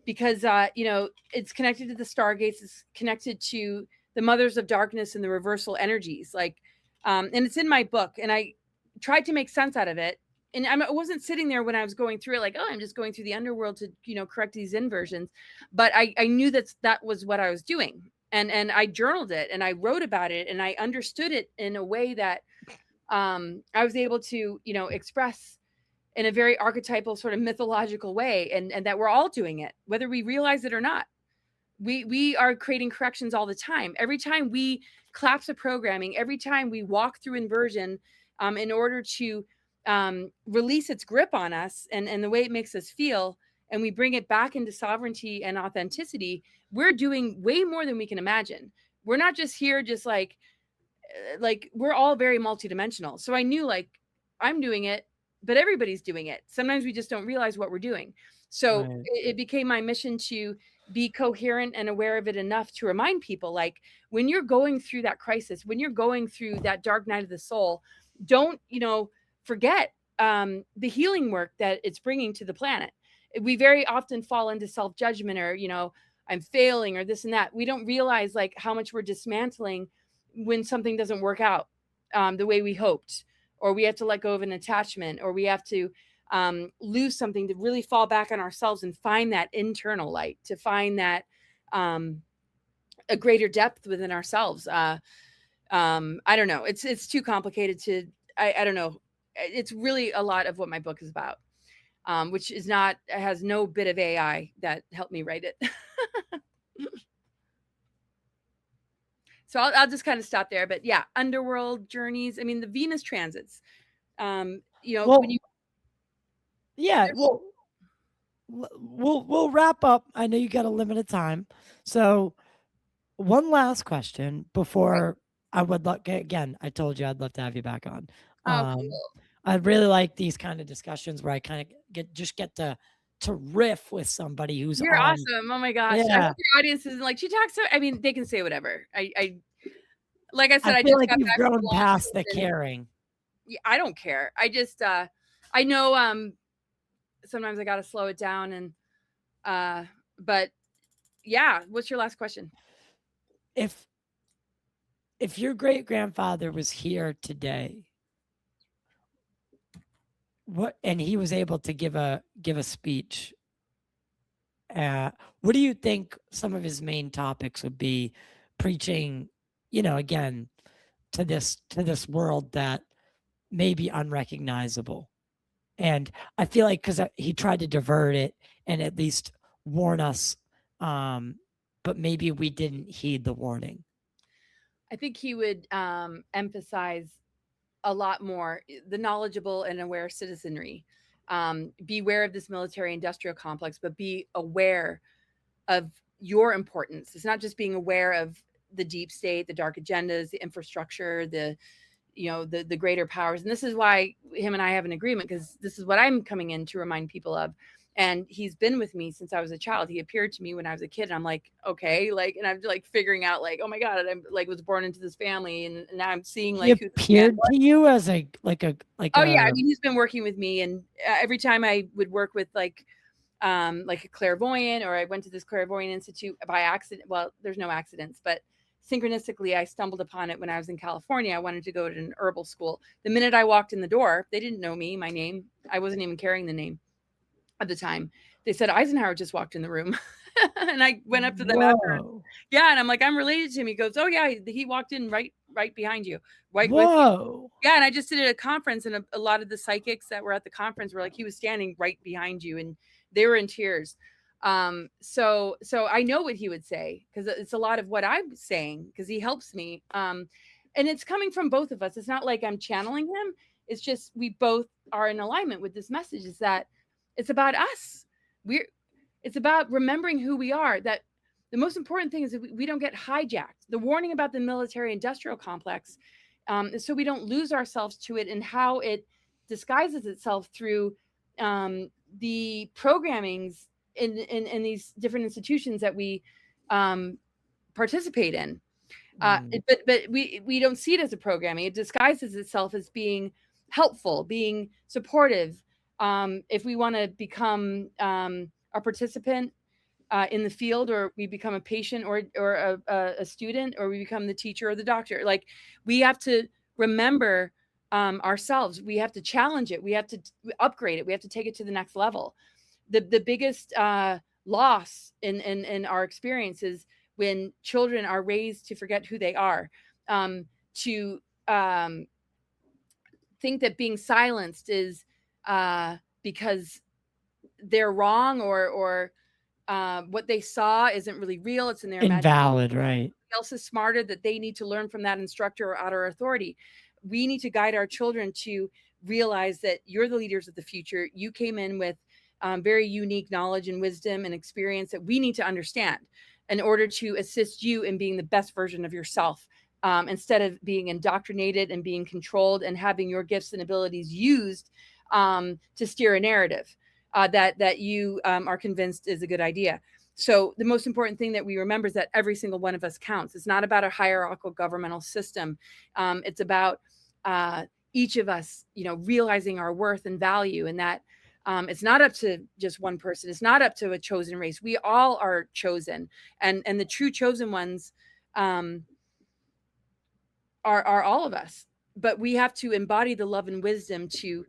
Because, you know, it's connected to the Stargates, it's connected to the Mothers of Darkness and the reversal energies. Like, and it's in my book, and I tried to make sense out of it. And I wasn't sitting there when I was going through it like, oh, I'm just going through the underworld to, you know, correct these inversions. But I knew that was what I was doing. And I journaled it, and I wrote about it, and I understood it in a way that I was able to, you know, express in a very archetypal sort of mythological way, and that we're all doing it, whether we realize it or not. We are creating corrections all the time. Every time we collapse a programming, every time we walk through inversion in order to release its grip on us and the way it makes us feel, and we bring it back into sovereignty and authenticity, we're doing way more than we can imagine. We're not just here just like like we're all very multidimensional. So I knew like I'm doing it, but everybody's doing it. Sometimes we just don't realize what we're doing. So Right. it became my mission to be coherent and aware of it enough to remind people, like, when you're going through that crisis, when you're going through that dark night of the soul, don't, forget the healing work that it's bringing to the planet. We very often fall into self-judgment, or, I'm failing, or this and that. We don't realize like how much we're dismantling when something doesn't work out the way we hoped, or we have to let go of an attachment, or we have to lose something, to really fall back on ourselves and find that internal light, to find that a greater depth within ourselves. I don't know. It's too complicated to, I don't know. It's really a lot of what my book is about, which is not, it has no bit of AI that helped me write it. So I'll just kind of stop there. But yeah, underworld journeys. I mean, the Venus transits. Well, when you, yeah, well, we'll wrap up. I know you got a limited time, so one last question before I would like, again, I told you I'd love to have you back on. cool. I really like these kind of discussions where I kind of get to riff with somebody who's You're on. awesome. Oh my gosh. I Yeah. hope your audience isn't like, she talks so, I mean, they can say whatever. I like I said, I I feel just like got you've back from grown launch past the and caring. I don't care. I just I know sometimes I gotta slow it down, and but yeah, what's your last question? If your great grandfather was here today, and he was able to give a speech, what do you think some of his main topics would be, preaching, again, to this world that may be unrecognizable? And I feel like, because he tried to divert it and at least warn us, but maybe we didn't heed the warning. I think he would emphasize a lot more the knowledgeable and aware citizenry. Beware of this military industrial complex, but be aware of your importance. It's not just being aware of the deep state, the dark agendas, the infrastructure, the the greater powers. And this is why him and I have an agreement, because this is what I'm coming in to remind people of. And he's been with me since I was a child. He appeared to me when I was a kid, and I'm like, okay, like, and I'm like figuring out like, oh my God, I'm like, was born into this family, and now I'm seeing like He appeared to you as a oh yeah, I mean, he's been working with me, and every time I would work with like a clairvoyant, or I went to this clairvoyant institute by accident. Well, there's no accidents, but synchronistically, I stumbled upon it when I was in California. I wanted to go to an herbal school. The minute I walked in the door, they didn't know me, my name. I wasn't even carrying the name at the time. They said Eisenhower just walked in the room. And I went up to them after. Yeah, and I'm like, I'm related to him. He goes, oh yeah, he walked in right behind you. Right with you. Yeah, and I just did it at a conference, and a lot of the psychics that were at the conference were like, he was standing right behind you, and they were in tears. So I know what he would say, because it's a lot of what I'm saying, because he helps me. And it's coming from both of us. It's not like I'm channeling him. It's just we both are in alignment with this message, is that it's about us. It's about remembering who we are. That the most important thing is that we don't get hijacked. The warning about the military industrial complex is so we don't lose ourselves to it, and how it disguises itself through the programmings in these different institutions that we participate in. But we don't see it as a programming. It disguises itself as being helpful, being supportive. If we want to become a participant in the field, or we become a patient, or a student, or we become the teacher or the doctor, like, we have to remember ourselves. We have to challenge it. We have to upgrade it. We have to take it to the next level. The biggest loss in our experience is when children are raised to forget who they are, to think that being silenced is because they're wrong, or what they saw isn't really real. It's in their invalid, right? Else is smarter, that they need to learn from that instructor or outer authority. We need to guide our children to realize that you're the leaders of the future. You came in with very unique knowledge and wisdom and experience that we need to understand in order to assist you in being the best version of yourself instead of being indoctrinated and being controlled and having your gifts and abilities used to steer a narrative that you are convinced is a good idea. So the most important thing that we remember is that every single one of us counts. It's not about a hierarchical governmental system. It's about each of us, realizing our worth and value, and that it's not up to just one person. It's not up to a chosen race. We all are chosen, and the true chosen ones are all of us. But we have to embody the love and wisdom to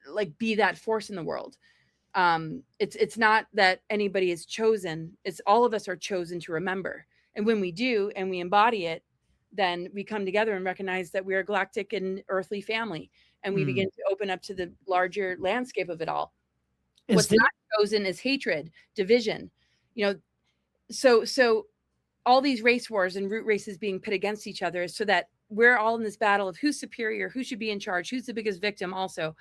like be that force in the world. It's not that anybody is chosen. It's all of us are chosen to remember. And when we do, and we embody it, then we come together and recognize that we're a galactic and earthly family. And we begin to open up to the larger landscape of it all. What's not chosen is hatred, division, so all these race wars and root races being pit against each other is so that we're all in this battle of who's superior, who should be in charge, who's the biggest victim. Also,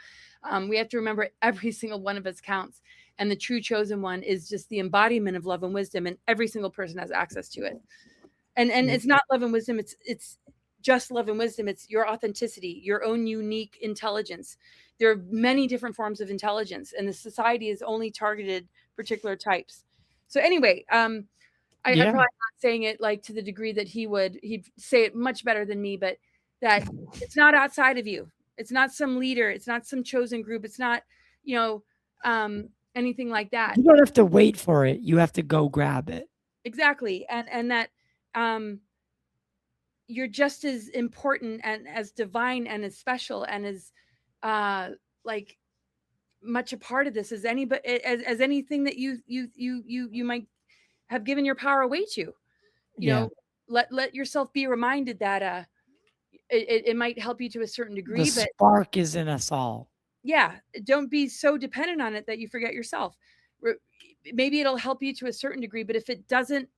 we have to remember every single one of us counts, and the true chosen one is just the embodiment of love and wisdom, and every single person has access to it. And it's not love and wisdom; it's just love and wisdom. It's your authenticity, your own unique intelligence. There are many different forms of intelligence, and the society is only targeted particular types. So anyway, I'm probably not saying it like to the degree that he'd say it much better than me, but that it's not outside of you. It's not some leader. It's not some chosen group. It's not, anything like that. You don't have to wait for it. You have to go grab it. Exactly. And that, you're just as important and as divine and as special and as, like much a part of this as anybody, as anything that you might have given your power away to. Let yourself be reminded that it might help you to a certain degree, The but spark is in us all. Yeah, don't be so dependent on it that you forget yourself. Maybe it'll help you to a certain degree, but if it doesn't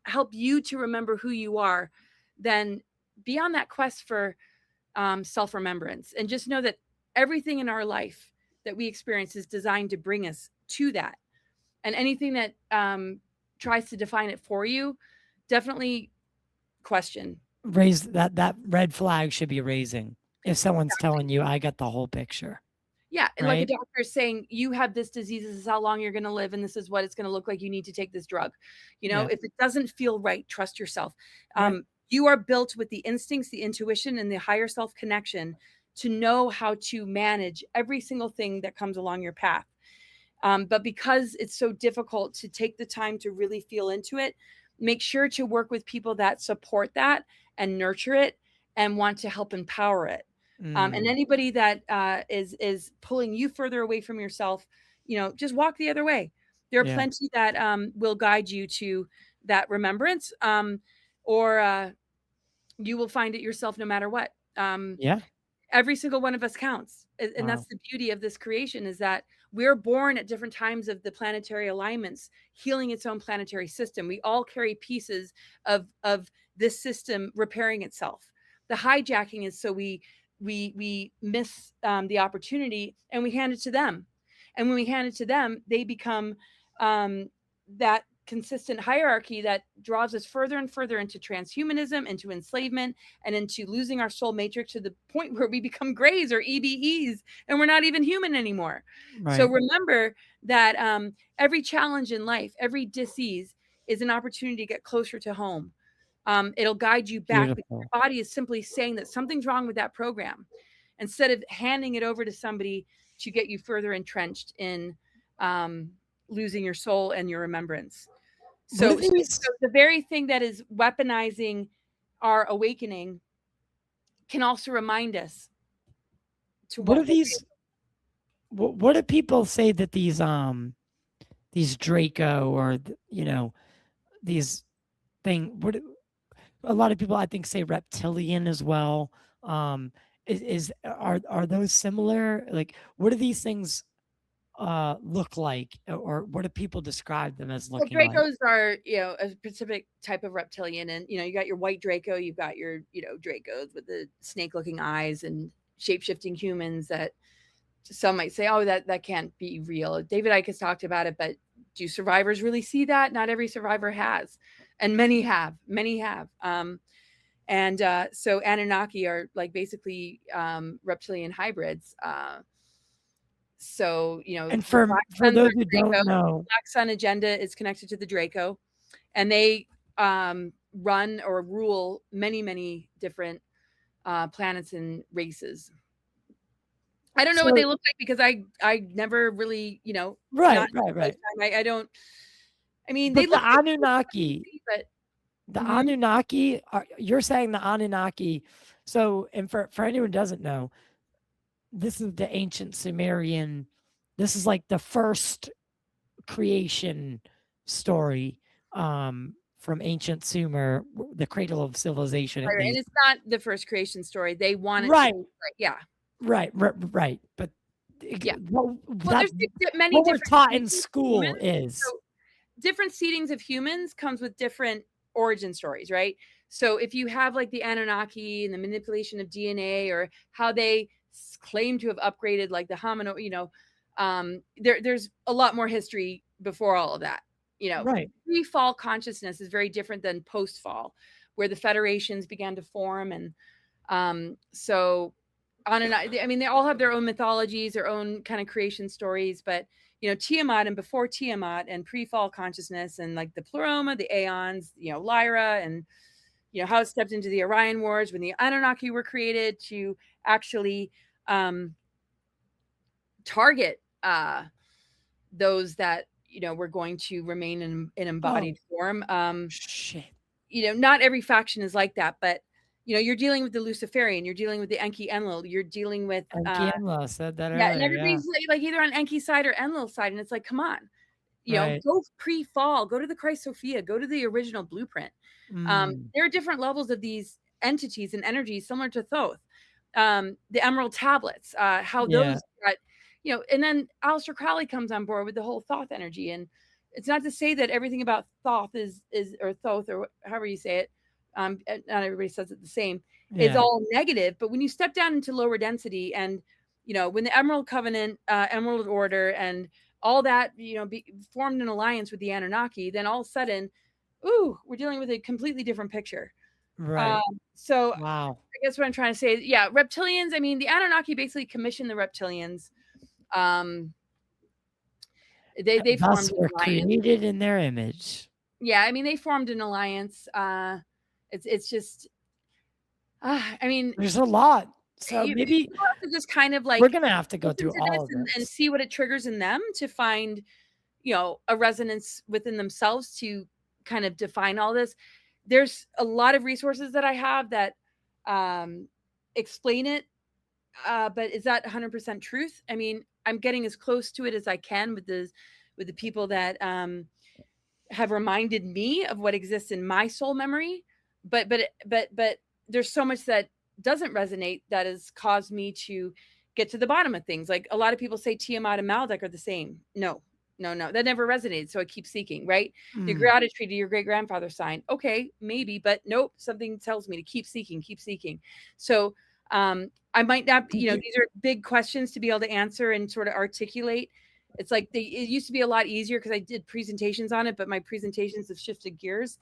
help you to remember who you are, then be on that quest for self-remembrance, and just know that everything in our life that we experience is designed to bring us to that. And anything that tries to define it for you, definitely question. Raise that red flag should be raising if someone's telling you I got the whole picture. Yeah, and like a doctor is saying, you have this disease, this is how long you're going to live, and this is what it's going to look like. You need to take this drug. If it doesn't feel right, trust yourself. You are built with the instincts, the intuition, and the higher self connection to know how to manage every single thing that comes along your path. But because it's so difficult to take the time to really feel into it, make sure to work with people that support that and nurture it and want to help empower it. And anybody that is pulling you further away from yourself, just walk the other way. There are plenty that will guide you to that remembrance, or you will find it yourself no matter what. Every single one of us counts. And that's the beauty of this creation, is that we're born at different times of the planetary alignments, healing its own planetary system. We all carry pieces of this system repairing itself. The hijacking is so we miss the opportunity, and we hand it to them. And when we hand it to them, they become that consistent hierarchy that draws us further and further into transhumanism, into enslavement, and into losing our soul matrix to the point where we become grays or EBEs, and we're not even human anymore. So remember that every challenge in life, every disease is an opportunity to get closer to home. It'll guide you back. Because your body is simply saying that something's wrong with that program, instead of handing it over to somebody to get you further entrenched in losing your soul and your remembrance. So the very thing that is weaponizing our awakening can also remind us to what do people say that these Draco or these a lot of people I think say reptilian as well. Are those similar? Like, what do these things look like, or what do people describe them as looking like? Dracos are, a specific type of reptilian, and you got your white Draco, you've got your, Dracos with the snake-looking eyes and shape-shifting humans that some might say, oh, that can't be real. David Icke has talked about it, but Do survivors really see that? Not every survivor has, and many have. So Anunnaki are like basically reptilian hybrids. So, And the for Black Suns those are who Draco. don't know, Black Sun agenda is connected to the Draco, and they run or rule many, many different planets and races. I don't know what so they look like because I never really, right, not right, right. I don't. I mean, they But the look like Anunnaki, but the mhm. Anunnaki, you're saying the Anunnaki. So, and for anyone who doesn't know, this is the ancient Sumerian. This is like the first creation story from ancient Sumer, the cradle of civilization, at Right, and least. it's not the first creation story. They want it to Right, be right. Yeah. right, right. But Yeah. well, Well, that there's many what we're different taught in seedings of humans. school is So different seedings of humans comes with different origin stories, right? So if you have like the Anunnaki and the manipulation of DNA or how they claim to have upgraded like the homino, there's a lot more history before all of that. right. Pre-fall consciousness is very different than post-fall, where the federations began to form, and so on and on. I mean, they all have their own mythologies, their own kind of creation stories, but Tiamat and before Tiamat and pre-fall consciousness and like the Pleroma, the Aeons, Lyra, and how it stepped into the Orion Wars when the Anunnaki were created to actually target those that were going to remain in embodied Oh form. shit. Not every faction is like that, but you're dealing with the Luciferian, you're dealing with the Enki Enlil, you're dealing with Enki said that yeah, and earlier. Yeah. everybody's like either on Enki side or Enlil side, and it's like, come on, Right. go pre-fall, go to the Christ Sophia, go to the original blueprint. Mm, There are different levels of these entities and energies similar to Thoth. The Emerald Tablets, how yeah. those got, and then Aleister Crowley comes on board with the whole Thoth energy. And it's not to say that everything about Thoth is or Thoth or however you say it, not everybody says it the same, is Yeah. all negative. But when you step down into lower density and when the Emerald Covenant, Emerald Order, and all that, formed an alliance with the Anunnaki, then all of a sudden, ooh, we're dealing with a completely different picture. Right. So Wow. I guess what I'm trying to say is, yeah, reptilians. I mean, the Anunnaki basically commissioned the reptilians. Um, they Thus formed an we're alliance. created in their image. Yeah, I mean, they formed an alliance. It's just, I mean, There's a lot. So you maybe have to just kind of we're like gonna have to go listen through to all this of and this. see what it triggers in them to find, a resonance within themselves to kind of define all this. There's a lot of resources that I have that explain it, but is that 100% truth? I mean, I'm getting as close to it as I can with the people that have reminded me of what exists in my soul memory. But there's so much that doesn't resonate that has caused me to get to the bottom of things. Like a lot of people say Tiamat and Maldek are the same. No, no, that never resonated. So I keep seeking, right? The Mm. gratitude to your great grandfather sign. Okay, maybe, but nope. Something tells me to keep seeking, keep seeking. So I might not, Did you these are big questions to be able to answer and sort of articulate. It used to be a lot easier because I did presentations on it, but my presentations have shifted gears.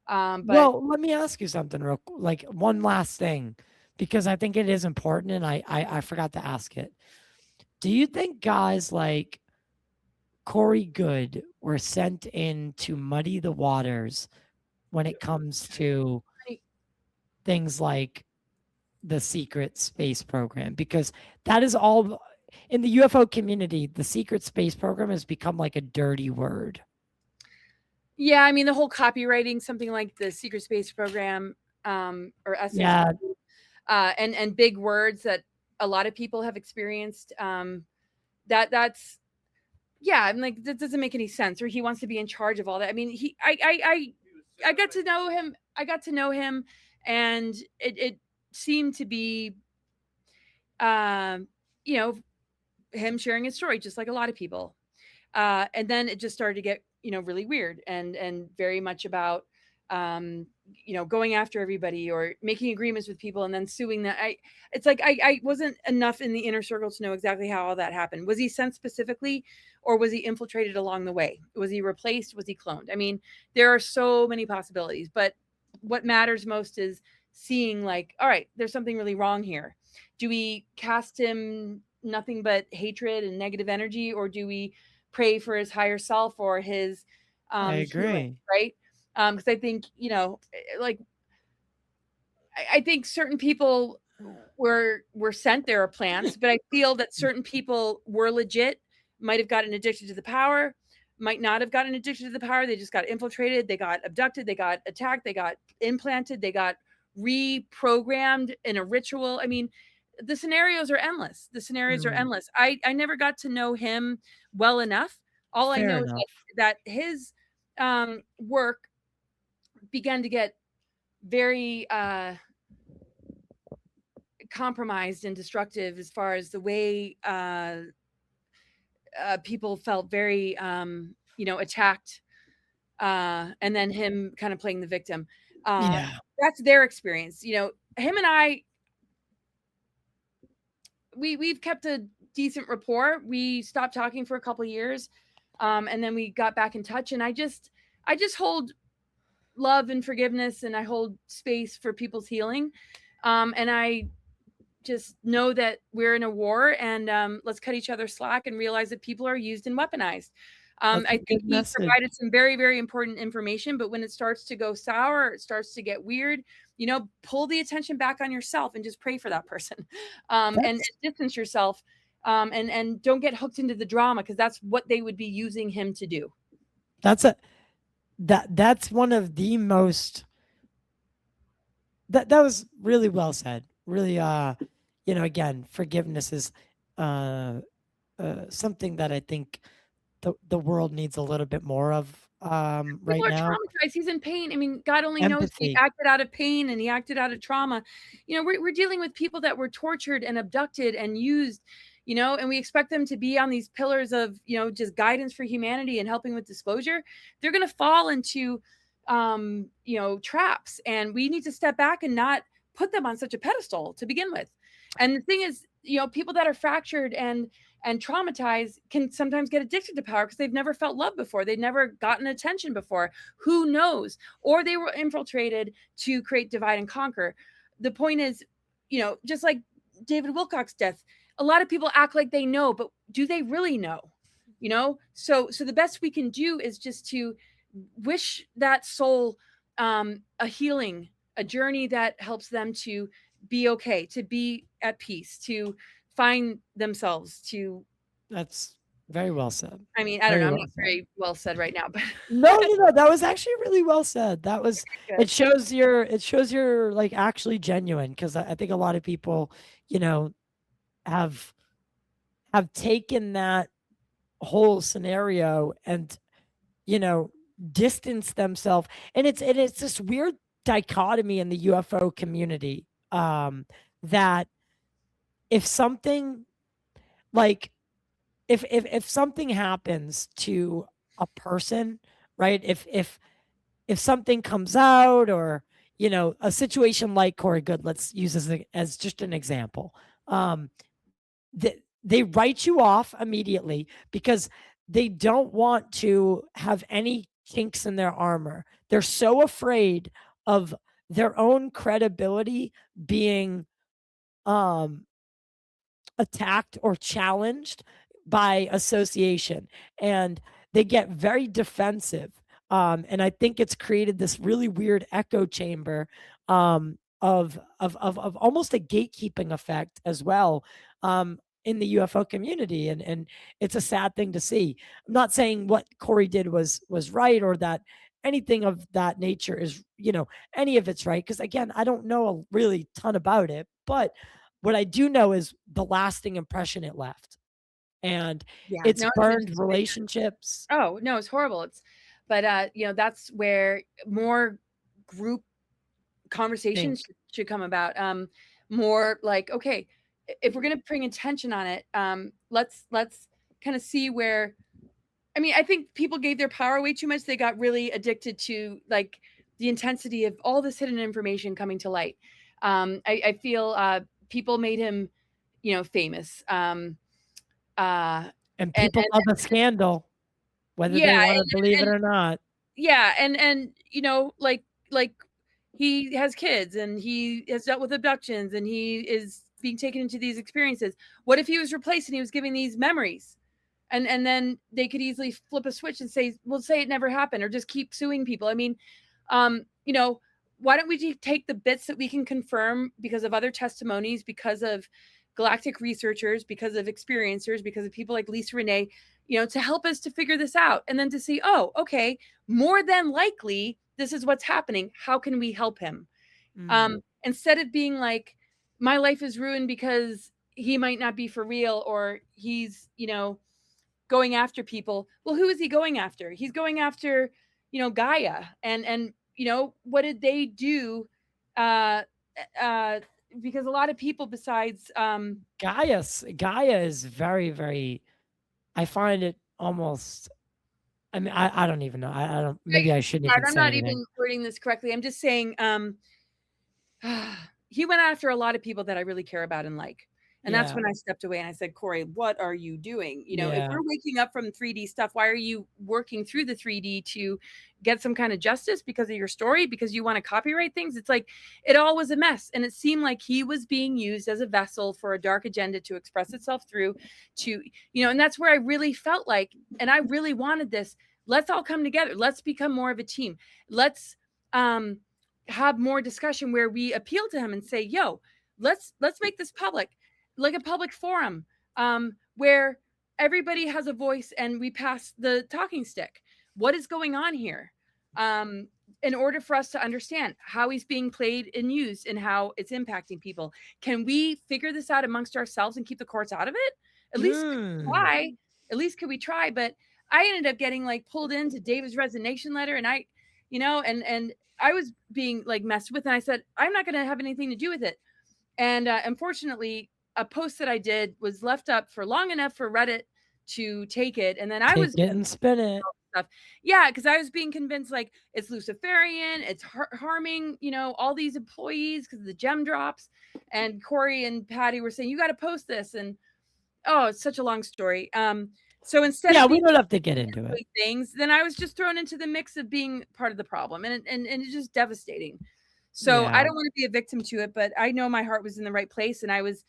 But well, let me ask you something like one last thing, because I think it is important and I forgot to ask it. Do you think guys like Corey Good were sent in to muddy the waters when it comes to things like the secret space program? Because that is all in the UFO community, the secret space program has become like a dirty word. yeah, I mean, the whole copywriting something like the secret space program, or Yeah, SSP, and big words that a lot of people have experienced. That's yeah, I'm like, that doesn't make any sense. Or he wants to be in charge of all that. I mean, I got to know him. I got to know him, and it seemed to be, um, you know, him sharing his story, just like a lot of people. And then it just started to get, really weird and very much about going after everybody or making agreements with people and then suing them. It's like I wasn't enough in the inner circle to know exactly how all that happened. Was he sent specifically, or was he infiltrated along the way? Was he replaced? Was he cloned? I mean, there are so many possibilities, but what matters most is seeing like, all right, there's something really wrong here. Do we cast him nothing but hatred and negative energy, or do we pray for his higher self or his I healing, agree. right? Because I think, like I think certain people were sent there are plants, but I feel that certain people were legit, might have gotten addicted to the power, might not have gotten addicted to the power. They just got infiltrated, they got abducted, they got attacked, they got implanted, they got reprogrammed in a ritual. I mean, the scenarios are endless. The scenarios are endless. I never got to know him well enough. All I Fair know is enough. that his work began to get very compromised and destructive as far as the way people felt very attacked, and then him kind of playing the victim. Yeah. That's their experience. Him and I, we've kept a decent rapport. We stopped talking for a couple of years, and then we got back in touch, and I just hold love and forgiveness, and I hold space for people's healing, and I just know that we're in a war, and let's cut each other slack and realize that people are used and weaponized. That's a I think good he message. provided some very, very important information, but when it starts to go sour, it starts to get weird, pull the attention back on yourself and just pray for that person, and That's distance yourself, and don't get hooked into the drama, because that's what they would be using him to do. that's a that's one of the most that was really well said. Really, again, forgiveness is uh, something that I think the world needs a little bit more of People right are now. traumatized. He's in pain. I mean, God only knows he Empathy. acted out of pain and he acted out of trauma. We're dealing with people that were tortured and abducted and used, and we expect them to be on these pillars of, just guidance for humanity and helping with disclosure. They're going to fall into, traps, and we need to step back and not put them on such a pedestal to begin with. And the thing is, people that are fractured and traumatized can sometimes get addicted to power because they've never felt love before. They've never gotten attention before. Who knows? Or they were infiltrated to create divide and conquer. The point is, just like David Wilcock's death, a lot of people act like they know, but do they really know? So the best we can do is just to wish that soul a healing, a journey that helps them to be okay, to be at peace, to find themselves, to That's very well said. I mean, I don't know, Very I'm well not said. very well said right now, but No, no, no. That was actually really well said. That was good. it shows you're like actually genuine because I think a lot of people, you know, have taken that whole scenario and distance themselves. And it's this weird dichotomy in the UFO community that if something like if something happens to a person, right? If something comes out or a situation like Corey Good, let's use as just an example. They write you off immediately because they don't want to have any chinks in their armor. They're so afraid of their own credibility being um attacked or challenged by association, and they get very defensive, and I think it's created this really weird echo chamber of almost a gatekeeping effect as well, in the UFO community, and it's a sad thing to see. I'm not saying what Corey did was right or that anything of that nature is any of it's right, because again I don't know a really ton about it, but what I do know is the lasting impression it left, and Yeah, it's no, it's burned interesting. relationships. Oh, no, it's horrible. But that's where more group conversations Think should come about. More like, okay, if we're gonna bring attention on it, let's kind of see where. I mean, I think people gave their power way too much. They got really addicted to like the intensity of all this hidden information coming to light. I feel people made him, famous. And people love a scandal, whether they Yeah, want to believe it and or not. yeah, and like he has kids and he has dealt with abductions and he is being taken into these experiences. What if he was replaced and he was giving these memories? And then they could easily flip a switch and say, well, say it never happened, or just keep suing people. I mean, you know, why don't we take the bits that we can confirm because of other testimonies, because of galactic researchers, because of experiencers, because of people like Lisa Renee, to help us to figure this out, and then to see, oh, okay, more than likely this is what's happening. How can we help him? Instead of being like, my life is ruined because he might not be for real, or he's, going after people. Well, who is he going after? He's going after, Gaia. And what did they do? Uh, because a lot of people besides Gaia is very, very, I find it almost, I mean, I don't even know. I don't, maybe I shouldn't even I'm say not anything. even wording this correctly. I'm just saying he went after a lot of people that I really care about and like. And that's when I stepped away and I said, Corey, what are you doing? If we're waking up from 3D stuff, why are you working through the 3D to get some kind of justice because of your story, because you want to copyright things? It's like, it all was a mess. And it seemed like he was being used as a vessel for a dark agenda to express itself through to, and that's where I really felt like, and I really wanted this. Let's all come together. Let's become more of a team. Let's have more discussion where we appeal to him and say, yo, let's make this public, like a public forum, where everybody has a voice and we pass the talking stick. What is going on here? In order for us to understand how he's being played and used and how it's impacting people. Can we figure this out amongst ourselves and keep the courts out of it? At least try. At least could we try? But I ended up getting like pulled into David's resignation letter, and I, and I was being like messed with, and I said, I'm not going to have anything to do with it. And unfortunately, a post that I did was left up for long enough for Reddit to take it. And then I was getting spin it. Stuff. Yeah, because I was being convinced like it's Luciferian, it's harming, all these employees because of the gem drops. And Corey and Patty were saying, you got to post this. And oh, it's such a long story. So instead of we don't have to get into it. Things, then I was just thrown into the mix of being part of the problem. And it's just devastating. So I don't want to be a victim to it, but I know my heart was in the right place. And I was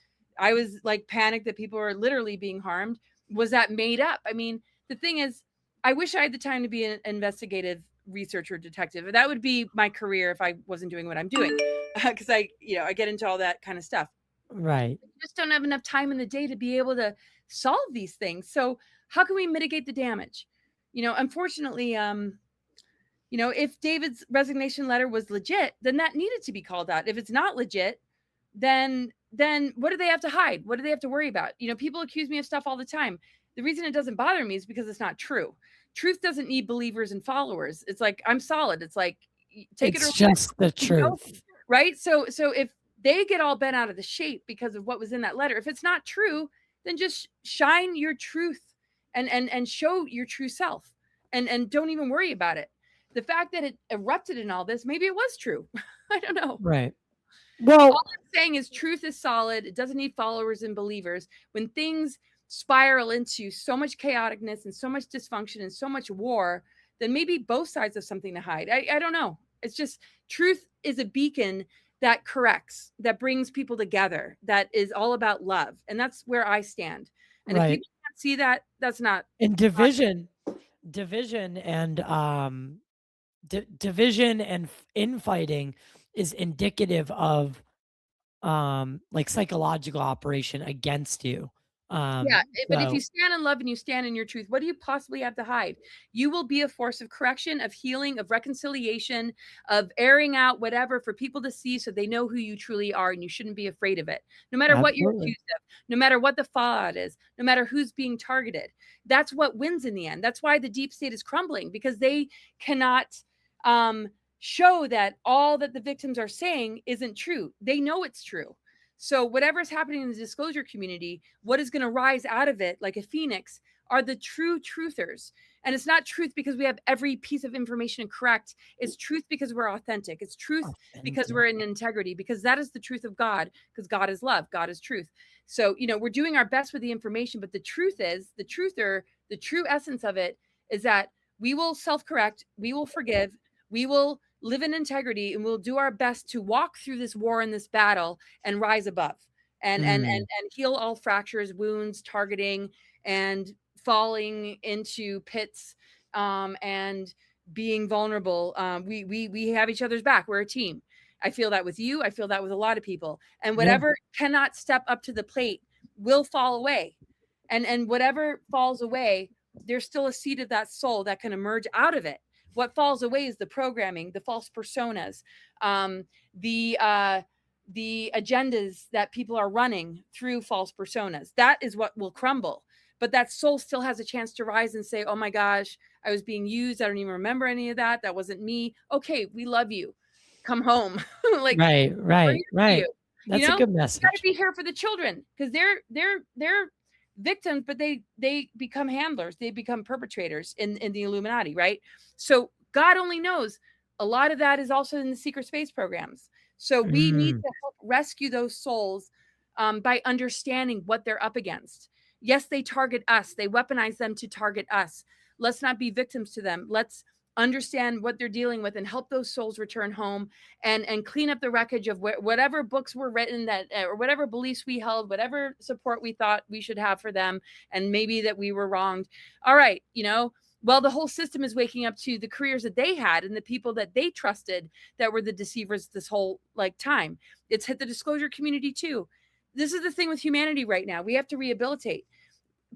like panicked that people were literally being harmed. Was that made up? I mean, the thing is, I wish I had the time to be an investigative researcher detective. That would be my career if I wasn't doing what I'm doing. Because I get into all that kind of stuff. Right. I just don't have enough time in the day to be able to solve these things. So how can we mitigate the damage? Unfortunately, if David's resignation letter was legit, then that needed to be called out. If it's not legit, then what do they have to hide? What do they have to worry about? People accuse me of stuff all the time. The reason it doesn't bother me is because it's not true. Truth doesn't need believers and followers. It's like, I'm solid. It's like, take it or just the truth. Right? So if they get all bent out of the shape because of what was in that letter, if it's not true, then just shine your truth and show your true self and don't even worry about it. The fact that it erupted in all this, maybe it was true. I don't know. Right. Well, all I'm saying is truth is solid. It doesn't need followers and believers. When things spiral into so much chaoticness and so much dysfunction and so much war, then maybe both sides have something to hide. I don't know. It's just truth is a beacon that corrects, that brings people together, that is all about love. And that's where I stand. And if people can't see that, that's not. And division and division and infighting is indicative of like psychological operation against you. But if you stand in love and you stand in your truth, what do you possibly have to hide? You will be a force of correction, of healing, of reconciliation, of airing out whatever for people to see so they know who you truly are, and you shouldn't be afraid of it. No matter what you're accused of, no matter what the fallout is, no matter who's being targeted. That's what wins in the end. That's why the deep state is crumbling, because they cannot show that all that the victims are saying isn't true. They know it's true. So whatever's happening in the disclosure community, what is going to rise out of it like a phoenix are the true truthers. And it's not truth because we have every piece of information correct. It's truth because we're authentic. It's truth because we're in integrity, because that is the truth of God, because God is love, God is truth. So, we're doing our best with the information, but the truth is, the true essence of it is that we will self-correct, we will forgive, we will live in integrity, and we'll do our best to walk through this war and this battle and rise above and heal all fractures, wounds, targeting, and falling into pits, and being vulnerable. We have each other's back. We're a team. I feel that with you. I feel that with a lot of people. And whatever cannot step up to the plate will fall away. And whatever falls away, there's still a seed of that soul that can emerge out of it. What falls away is the programming, the false personas, the agendas that people are running through false personas. That is what will crumble. But that soul still has a chance to rise and say, oh my gosh, I was being used. I don't even remember any of that. That wasn't me. Okay, we love you. Come home. Like, right. You. That's a good message. You got to be here for the children, because they're victims, but they become handlers. They become perpetrators in the Illuminati, right? So God only knows. A lot of that is also in the secret space programs. So we need to help rescue those souls by understanding what they're up against. Yes, they target us. They weaponize them to target us. Let's not be victims to them. Let's understand what they're dealing with and help those souls return home and clean up the wreckage of whatever books were written that, or whatever beliefs we held, whatever support we thought we should have for them, and maybe that we were wronged. All right, well, the whole system is waking up to the careers that they had and the people that they trusted that were the deceivers this whole time. It's hit the disclosure community too. This is the thing with humanity right now. We have to rehabilitate.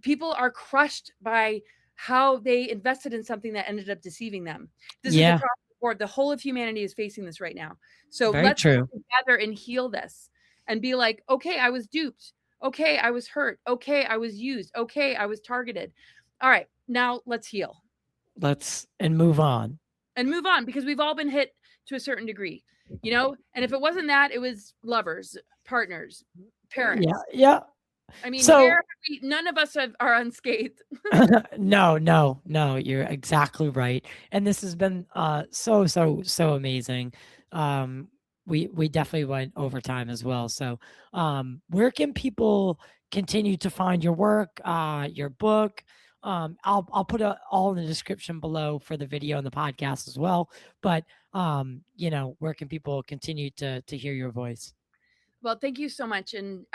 People are crushed by how they invested in something that ended up deceiving them. This is across the board. The whole of humanity is facing this right now. So let's come together and heal this and be like, okay, I was duped. Okay, I was hurt. Okay, I was used. Okay, I was targeted. All right, now let's heal. And move on. And move on, because we've all been hit to a certain degree, and if it wasn't that, it was lovers, partners, parents. Yeah. I mean, so, none of us are unscathed. No, you're exactly right. And this has been so amazing. We definitely went over time as well. So where can people continue to find your work, your book? I'll put all in the description below for the video and the podcast as well. But where can people continue to hear your voice? Well, thank you so much. And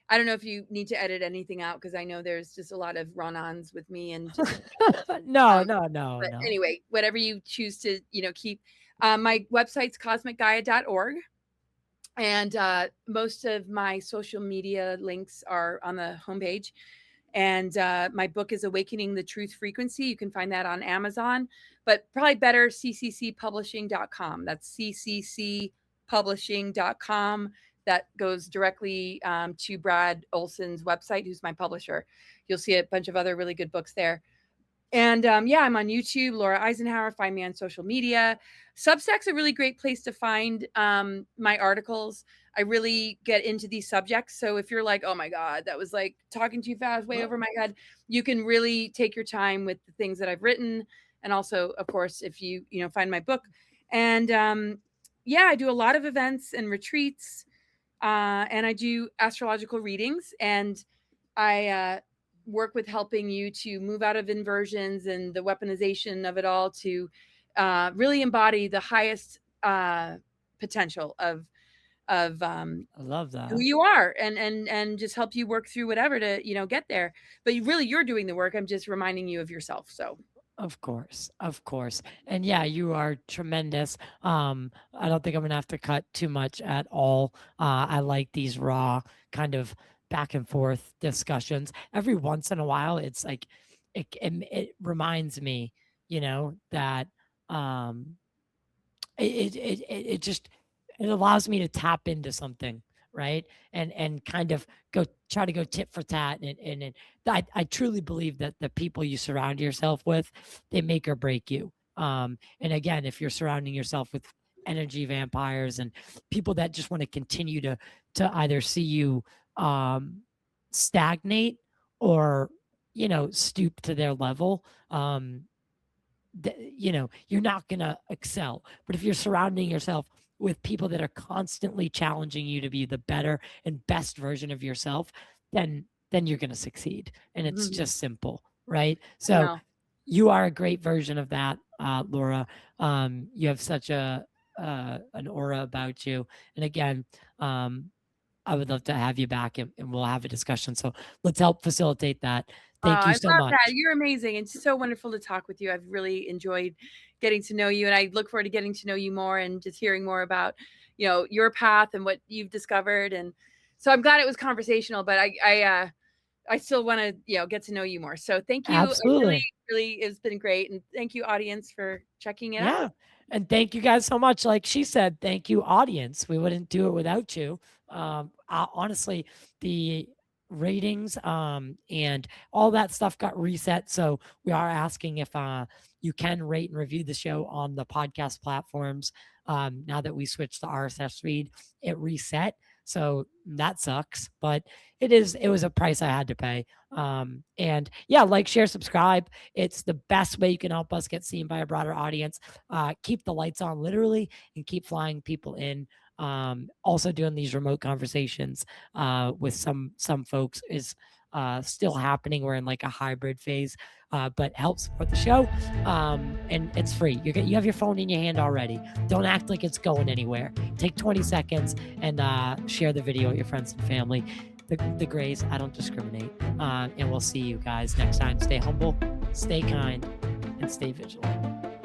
I don't know if you need to edit anything out, because I know there's just a lot of run-ons with me and just, no. But anyway, whatever you choose to, keep. My website's cosmicgaia.org. And most of my social media links are on the homepage. And my book is Awakening the Truth Frequency. You can find that on Amazon, but probably better, cccpublishing.com. That's cccpublishing.com. That goes directly to Brad Olson's website, who's my publisher. You'll see a bunch of other really good books there. And I'm on YouTube, Laura Eisenhower. Find me on social media. Substack's a really great place to find my articles. I really get into these subjects. So if you're like, oh my God, that was like talking too fast, way over my head, you can really take your time with the things that I've written. And also, of course, if you find my book. And I do a lot of events and retreats. And I do astrological readings, and I work with helping you to move out of inversions and the weaponization of it all to really embody the highest potential of I love that, who you are, and just help you work through whatever to get there. But you're doing the work. I'm just reminding you of yourself. So. Of course. And yeah, you are tremendous. I don't think I'm gonna have to cut too much at all. I like these raw kind of back and forth discussions. Every once in a while, it's like it reminds me, that it just it allows me to tap into something, right? And kind of try to go tit for tat. And I truly believe that the people you surround yourself with, they make or break you. And again, if you're surrounding yourself with energy vampires and people that just want to continue to either see you stagnate or stoop to their level, you're not going to excel. But if you're surrounding yourself with people that are constantly challenging you to be the better and best version of yourself, then you're going to succeed. And it's just simple, right? So you are a great version of that, Laura. You have such an aura about you. And again, I would love to have you back and we'll have a discussion. So let's help facilitate that. Thank you so much. That. You're amazing. It's so wonderful to talk with you. I've really enjoyed getting to know you, and I look forward to getting to know you more and just hearing more about, your path and what you've discovered. And so I'm glad it was conversational, but I still want to, get to know you more. So thank you. Absolutely. Really, it's been great. And thank you, audience, for checking it out. And thank you guys so much. Like she said, thank you, audience. We wouldn't do it without you. Honestly, the ratings and all that stuff got reset. So we are asking if you can rate and review the show on the podcast platforms. Now that we switched to RSS feed, it reset. So that sucks, but it was a price I had to pay. And yeah, like, share, subscribe. It's the best way you can help us get seen by a broader audience. Keep the lights on literally and keep flying people in. Also doing these remote conversations with some folks is still happening. We're in like a hybrid phase, but help support the show. And it's free. You have your phone in your hand already. Don't act like it's going anywhere. Take 20 seconds and share the video with your friends and family. The Grays, I don't discriminate. And we'll see you guys next time. Stay humble, stay kind, and stay vigilant.